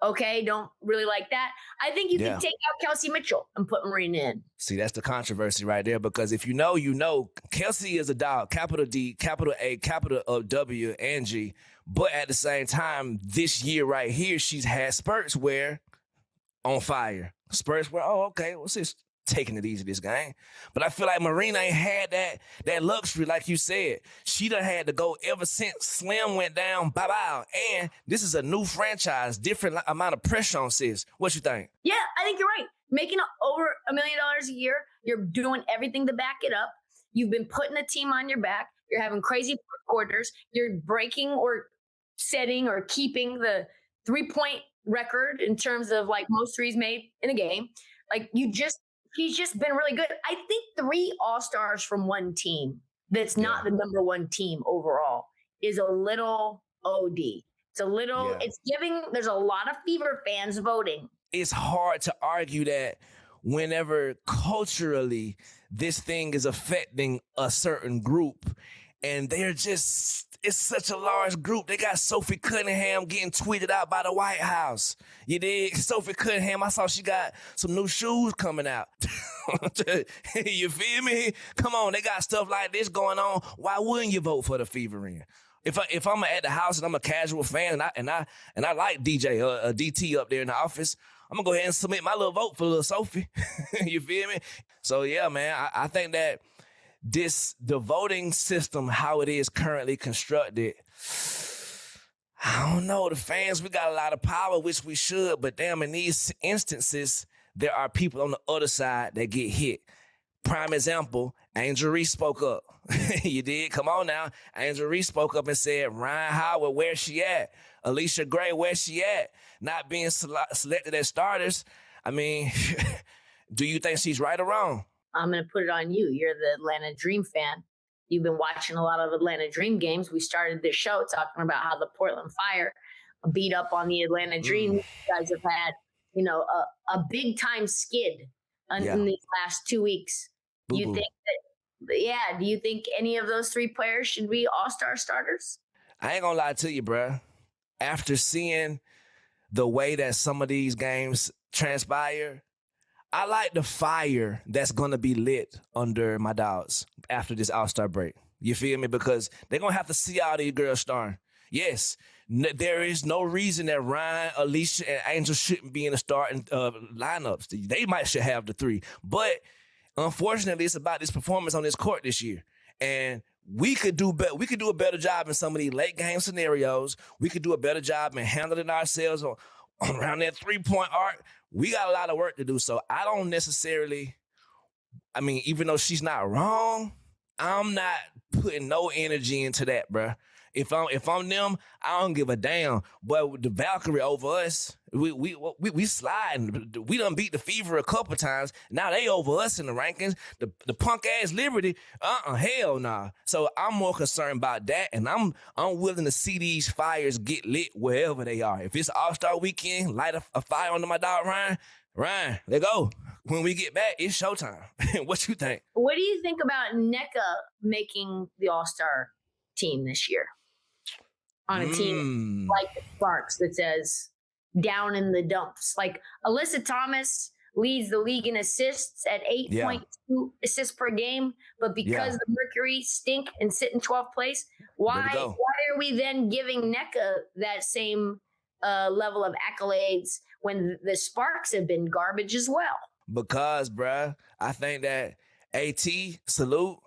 okay, don't really like that. I think you can take out Kelsey Mitchell and put Marina in. See, that's the controversy right there. Because if you know, you know. Kelsey is a dog, capital D, capital A, capital W, and G. But at the same time, this year right here, she's had spurts where on fire. Spurts where, oh, okay, what's this? Taking it easy this game. But I feel like Marina ain't had that luxury, like you said. She done had to go ever since Slim went down, bye-bye. And this is a new franchise, different amount of pressure on sis. What you think? Yeah, I think you're right. Making over $1 million a year, you're doing everything to back it up. You've been putting a team on your back. You're having crazy quarters. You're breaking or setting or keeping the 3-point record in terms of like most threes made in a game. Like he's just been really good. I think 3 All-Stars from one team that's not the number one team overall is a little OD. It's a little, it's giving, there's a lot of Fever fans voting. It's hard to argue that whenever culturally this thing is affecting a certain group and they're just, it's such a large group. They got Sophie Cunningham getting tweeted out by the White House. You dig? Sophie Cunningham, I saw she got some new shoes coming out. You feel me? Come on, they got stuff like this going on. Why wouldn't you vote for the Fever in? If I'm at the house and I'm a casual fan and I like DJ DT up there in the office, I'm gonna go ahead and submit my little vote for little Sophie. You feel me? So yeah, man, I think that the voting system, how it is currently constructed, I don't know. The fans, we got a lot of power, which we should, but damn, in these instances, there are people on the other side that get hit. Prime example, Angel Reese spoke up. You did? Come on now. Angel Reese spoke up and said, Ryan Howard, where's she at? Alicia Gray, where's she at? Not being selected as starters. I mean, do you think she's right or wrong? I'm going to put it on you. You're the Atlanta Dream fan. You've been watching a lot of Atlanta Dream games. We started this show talking about how the Portland Fire beat up on the Atlanta Dream. You guys have had, a big time skid in these last 2 weeks. You think that yeah, do you think any of those 3 players should be all-star starters? I ain't gonna lie to you, bruh. After seeing the way that some of these games transpire, I like the fire that's gonna be lit under my dogs after this All-Star break. You feel me? Because they're gonna have to see all these girls starring. Yes, there is no reason that Ryan, Alicia, and Angel shouldn't be in the starting lineups. They might should have the 3, but unfortunately, it's about this performance on this court this year, and we could do better. We could do a better job in some of these late game scenarios. We could do a better job in handling ourselves around that 3-point arc. We got a lot of work to do. So I don't necessarily, I mean, even though she's not wrong, I'm not putting no energy into that, bruh. If I'm them, I don't give a damn. But with the Valkyrie over us, we sliding. We done beat the Fever a couple times. Now they over us in the rankings. The punk ass Liberty, hell nah. So I'm more concerned about that, and I'm willing to see these fires get lit wherever they are. If it's All-Star Weekend, light a fire under my dog Ryan, let go. When we get back, it's showtime. What you think? What do you think about NECA making the All-Star team this year? On a team like the Sparks that says down in the dumps. Like Alyssa Thomas leads the league in assists at 8.2 assists per game, but because the Mercury stink and sit in 12th place, why are we then giving NECA that same level of accolades when the Sparks have been garbage as well? Because, bruh, I think that AT, salute,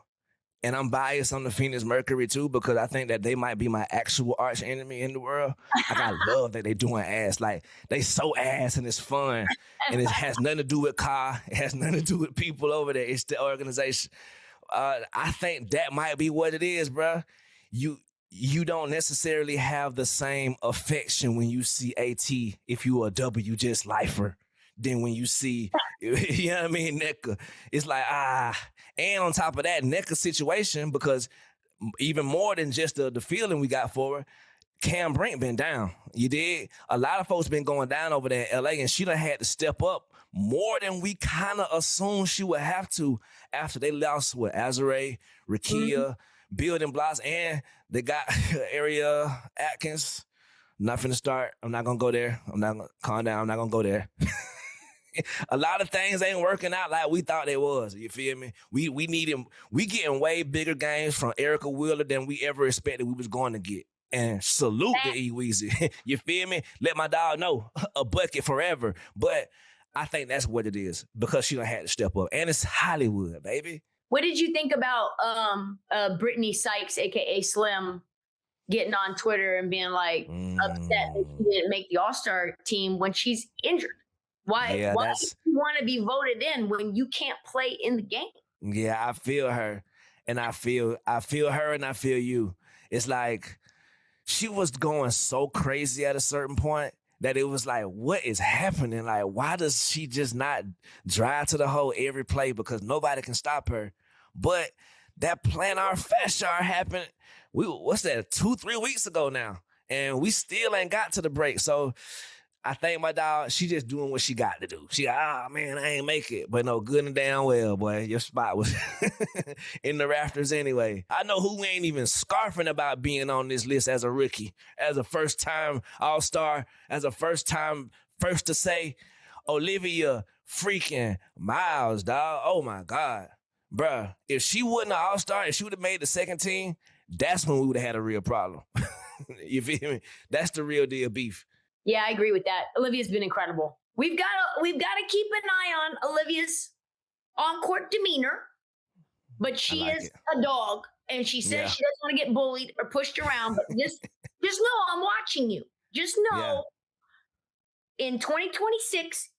and I'm biased on the Phoenix Mercury too, because I think that they might be my actual arch enemy in the world. Like, I love that they doing ass. Like, they so ass and it's fun. And it has nothing to do with Car. It has nothing to do with people over there. It's the organization. I think that might be what it is, bruh. You don't necessarily have the same affection when you see AT if you a W just lifer than when you see, you know what I mean, NECA. It's like, and on top of that, NECA situation, because even more than just the feeling we got for her, Cam Brink been down. You did? A lot of folks been going down over there in LA, and she done had to step up more than we kind of assumed she would have to after they lost with Azare, Rakia, building blocks, and they got Area Atkins. Not finna start. I'm not gonna go there. I'm not gonna calm down. I'm not gonna go there. A lot of things ain't working out like we thought they was. You feel me? We need him. We getting way bigger games from Erica Wheeler than we ever expected we was going to get. And salute to E-Weezy. You feel me? Let my dog know. A bucket forever. But I think that's what it is because she done had to step up. And it's Hollywood, baby. What did you think about Brittany Sykes, a.k.a. Slim, getting on Twitter and being like upset that she didn't make the All-Star team when she's injured? Why do you want to be voted in when you can't play in the game? Yeah, I feel her. And I feel her and I feel you. It's like she was going so crazy at a certain point that it was like, what is happening? Like, why does she just not drive to the hole every play? Because nobody can stop her. But that plantar fasciitis happened, what's that, 2-3 weeks ago now. And we still ain't got to the break. So I think my dog, she just doing what she got to do. She, man, I ain't make it. But no, good and damn well, boy. Your spot was in the rafters anyway. I know who ain't even scarfing about being on this list as a rookie, as a first-time All-Star, as a first to say, Olivia freaking Miles, dog. Oh, my God. Bruh, if she wasn't an All-Star, if she would have made the second team, that's when we would have had a real problem. You feel me? That's the real deal beef. Yeah, I agree with that. Olivia's been incredible. We've got to keep an eye on Olivia's on-court demeanor, but she is a dog, and she says she doesn't want to get bullied or pushed around. But just know I'm watching you. Just know in 2026,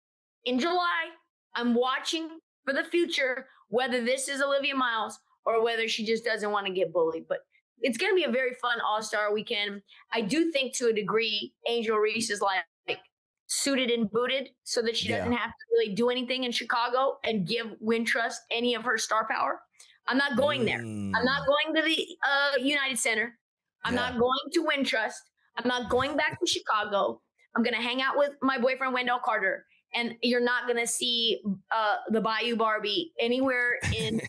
in July, I'm watching for the future whether this is Olivia Miles or whether she just doesn't want to get bullied. But it's going to be a very fun All-Star weekend. I do think to a degree, Angel Reese is like suited and booted so that she doesn't have to really do anything in Chicago and give Wintrust any of her star power. I'm not going there. I'm not going to the United Center. I'm not going to Wintrust. I'm not going back to Chicago. I'm going to hang out with my boyfriend, Wendell Carter, and you're not going to see the Bayou Barbie anywhere in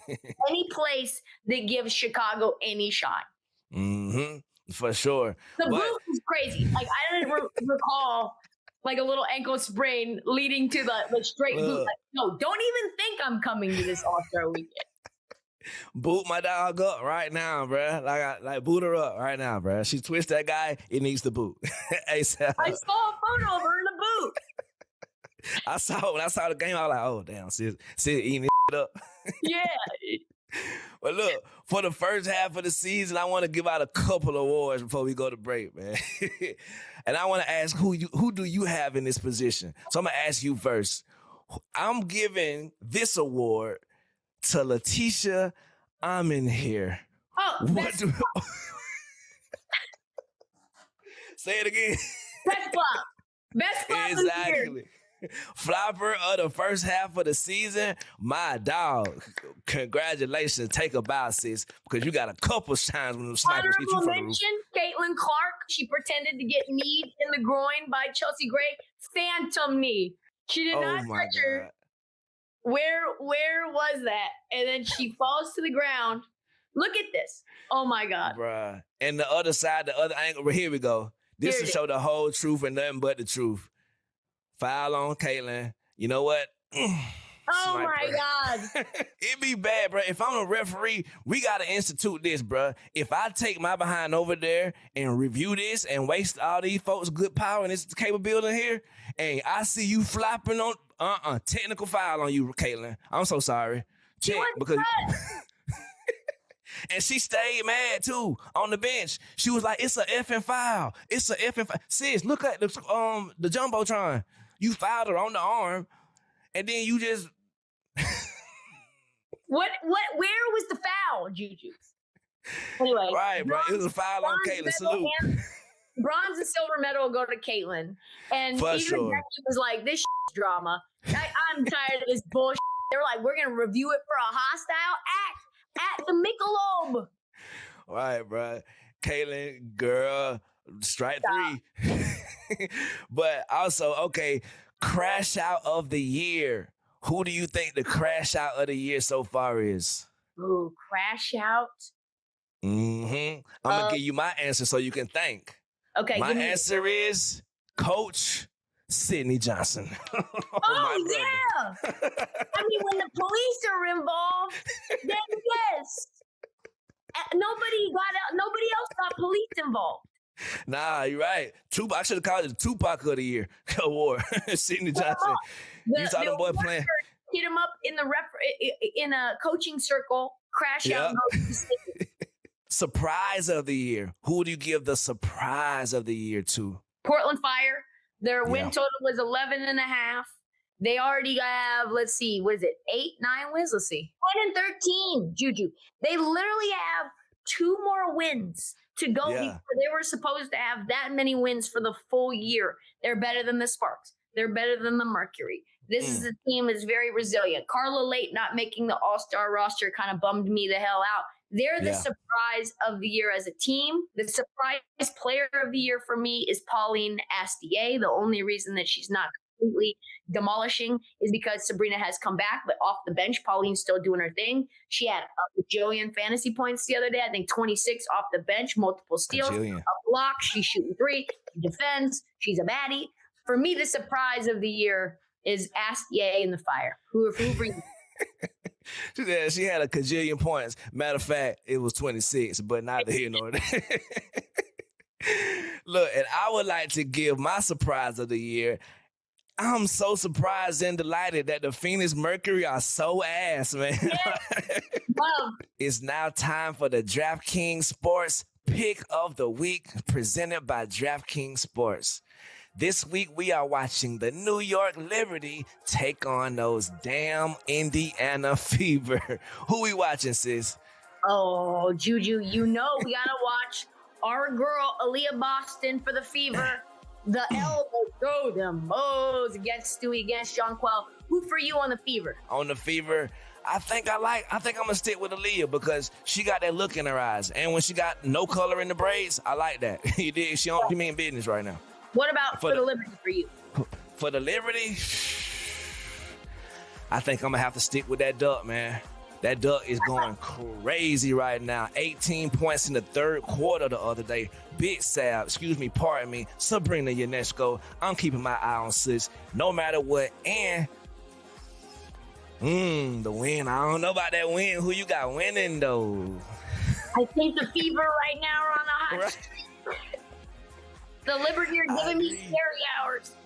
any place that gives Chicago any shot. Mm-hmm. For sure. The boot was crazy. Like, I didn't recall like a little ankle sprain leading to the straight boot. Like, no, don't even think I'm coming to this All-Star weekend. Boot my dog up right now, bruh. Like boot her up right now, bruh. She twist that guy, it needs the boot. ASAP. I saw a photo of her in the boot. When I saw the game, I was like, oh, damn, sis eating this up. Yeah. But look, for the first half of the season, I want to give out a couple awards before we go to break, man. And I want to ask who do you have in this position? So I'm going to ask you first. I'm giving this award to Letitia. I'm in here. Oh, say it again. Best flop. Best flop Exactly. of the year. Flopper of the first half of the season, my dog. Congratulations. Take a bow, sis, because you got a couple times when the snipers hit you Honorable from the roof. mention, Caitlin Clark. She pretended to get kneed in the groin by Chelsea Gray. Phantom knee. She did not touch her. Where was that? And then she falls to the ground. Look at this. Oh, my God. Bruh. And the other side, the other angle, but here we go. This Here will it show the whole truth and nothing but the truth. Foul on Caitlin. You know what? Oh, my God. It be bad, bro. If I'm a referee, we got to institute this, bro. If I take my behind over there and review this and waste all these folks' good power and this capability here, and I see you flopping on, technical foul on you, Caitlin. I'm so sorry. Check, because... And she stayed mad, too, on the bench. She was like, it's a effing foul. It's a effing foul. Sis, look at the Jumbotron. You fouled her on the arm, and then you just... Where was the foul, Juju? Anyway. Right, bro. It was a foul on Caitlin. Salute. Bronze and silver medal go to Caitlin. And For even sure. Becky was like, this shit's drama. I'm tired of this bullshit. They're like, we're going to review it for a hostile act at the Michelob. Right, bro. Caitlin, girl, strike three. But also, okay, crash out of the year. Who do you think the crash out of the year so far is? Ooh, crash out. Mm-hmm. I'm going to give you my answer so you can think. Okay. My answer is Coach Sidney Johnson. Oh, yeah. I mean, when the police are involved, then yes. Nobody else got police involved. Nah, you're right. I should have called it the Tupac of the Year award. Sidney Johnson. You saw them boy playing. Hit him up in a coaching circle. Crash out. And go to Surprise of the year. Who do you give the surprise of the year to? Portland Fire. Their win total was 11.5. They already have, let's see, what is it? 8, 9 wins? Let's see. 1-13, Juju. They literally have 2 more wins to go before they were supposed to have that many wins for the full year. They're better than the Sparks. They're better than the Mercury. This is a team that's very resilient. Carla Late not making the All-Star roster kind of bummed me the hell out. They're the surprise of the year as a team. The surprise player of the year for me is Pauline Astier. The only reason that she's not completely demolishing is because Sabrina has come back, but off the bench, Pauline's still doing her thing. She had a bajillion fantasy points the other day. I think 26 off the bench, multiple steals, a block. She's shooting 3, she defends. She's a baddie. For me, the surprise of the year is Astier in the Fire. Who for you? She had a cajillion points. Matter of fact, it was 26, but neither here nor there. Look, and I would like to give my surprise of the year. I'm so surprised and delighted that the Phoenix Mercury are so ass, man. It's now time for the DraftKings Sports Pick of the Week, presented by DraftKings Sports. This week, we are watching the New York Liberty take on those damn Indiana Fever. Who we watching, sis? Oh, Juju, you know we got to watch our girl, Aaliyah Boston, for the Fever. The elbow, go them Mo's against Stewie, against Jonquel. Who for you on the Fever? On the Fever, I think I'm going to stick with Aaliyah because she got that look in her eyes. And when she got no color in the braids, I like that. You did. She mean business right now. What about for the Liberty for you? For the Liberty, I think I'm going to have to stick with that duck, man. That duck is going crazy right now. 18 points in the third quarter the other day. Big Sabrina Ionesco. I'm keeping my eye on sis no matter what. And the win. I don't know about that win. Who you got winning, though? I think the Fever right now are on the hot streak. The Liberty are giving me scary hours.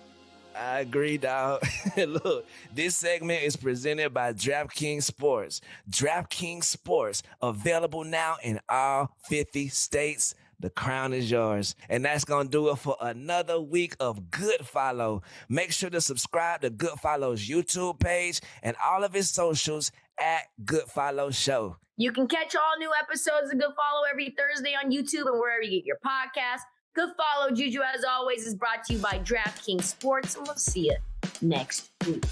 I agree, dog. Look, this segment is presented by DraftKings Sports. DraftKings Sports, available now in all 50 states. The crown is yours. And that's going to do it for another week of Good Follow. Make sure to subscribe to Good Follow's YouTube page and all of his socials at Good Follow Show. You can catch all new episodes of Good Follow every Thursday on YouTube and wherever you get your podcasts. Good Follow, Juju, as always, is brought to you by DraftKings Sports, and we'll see you next week.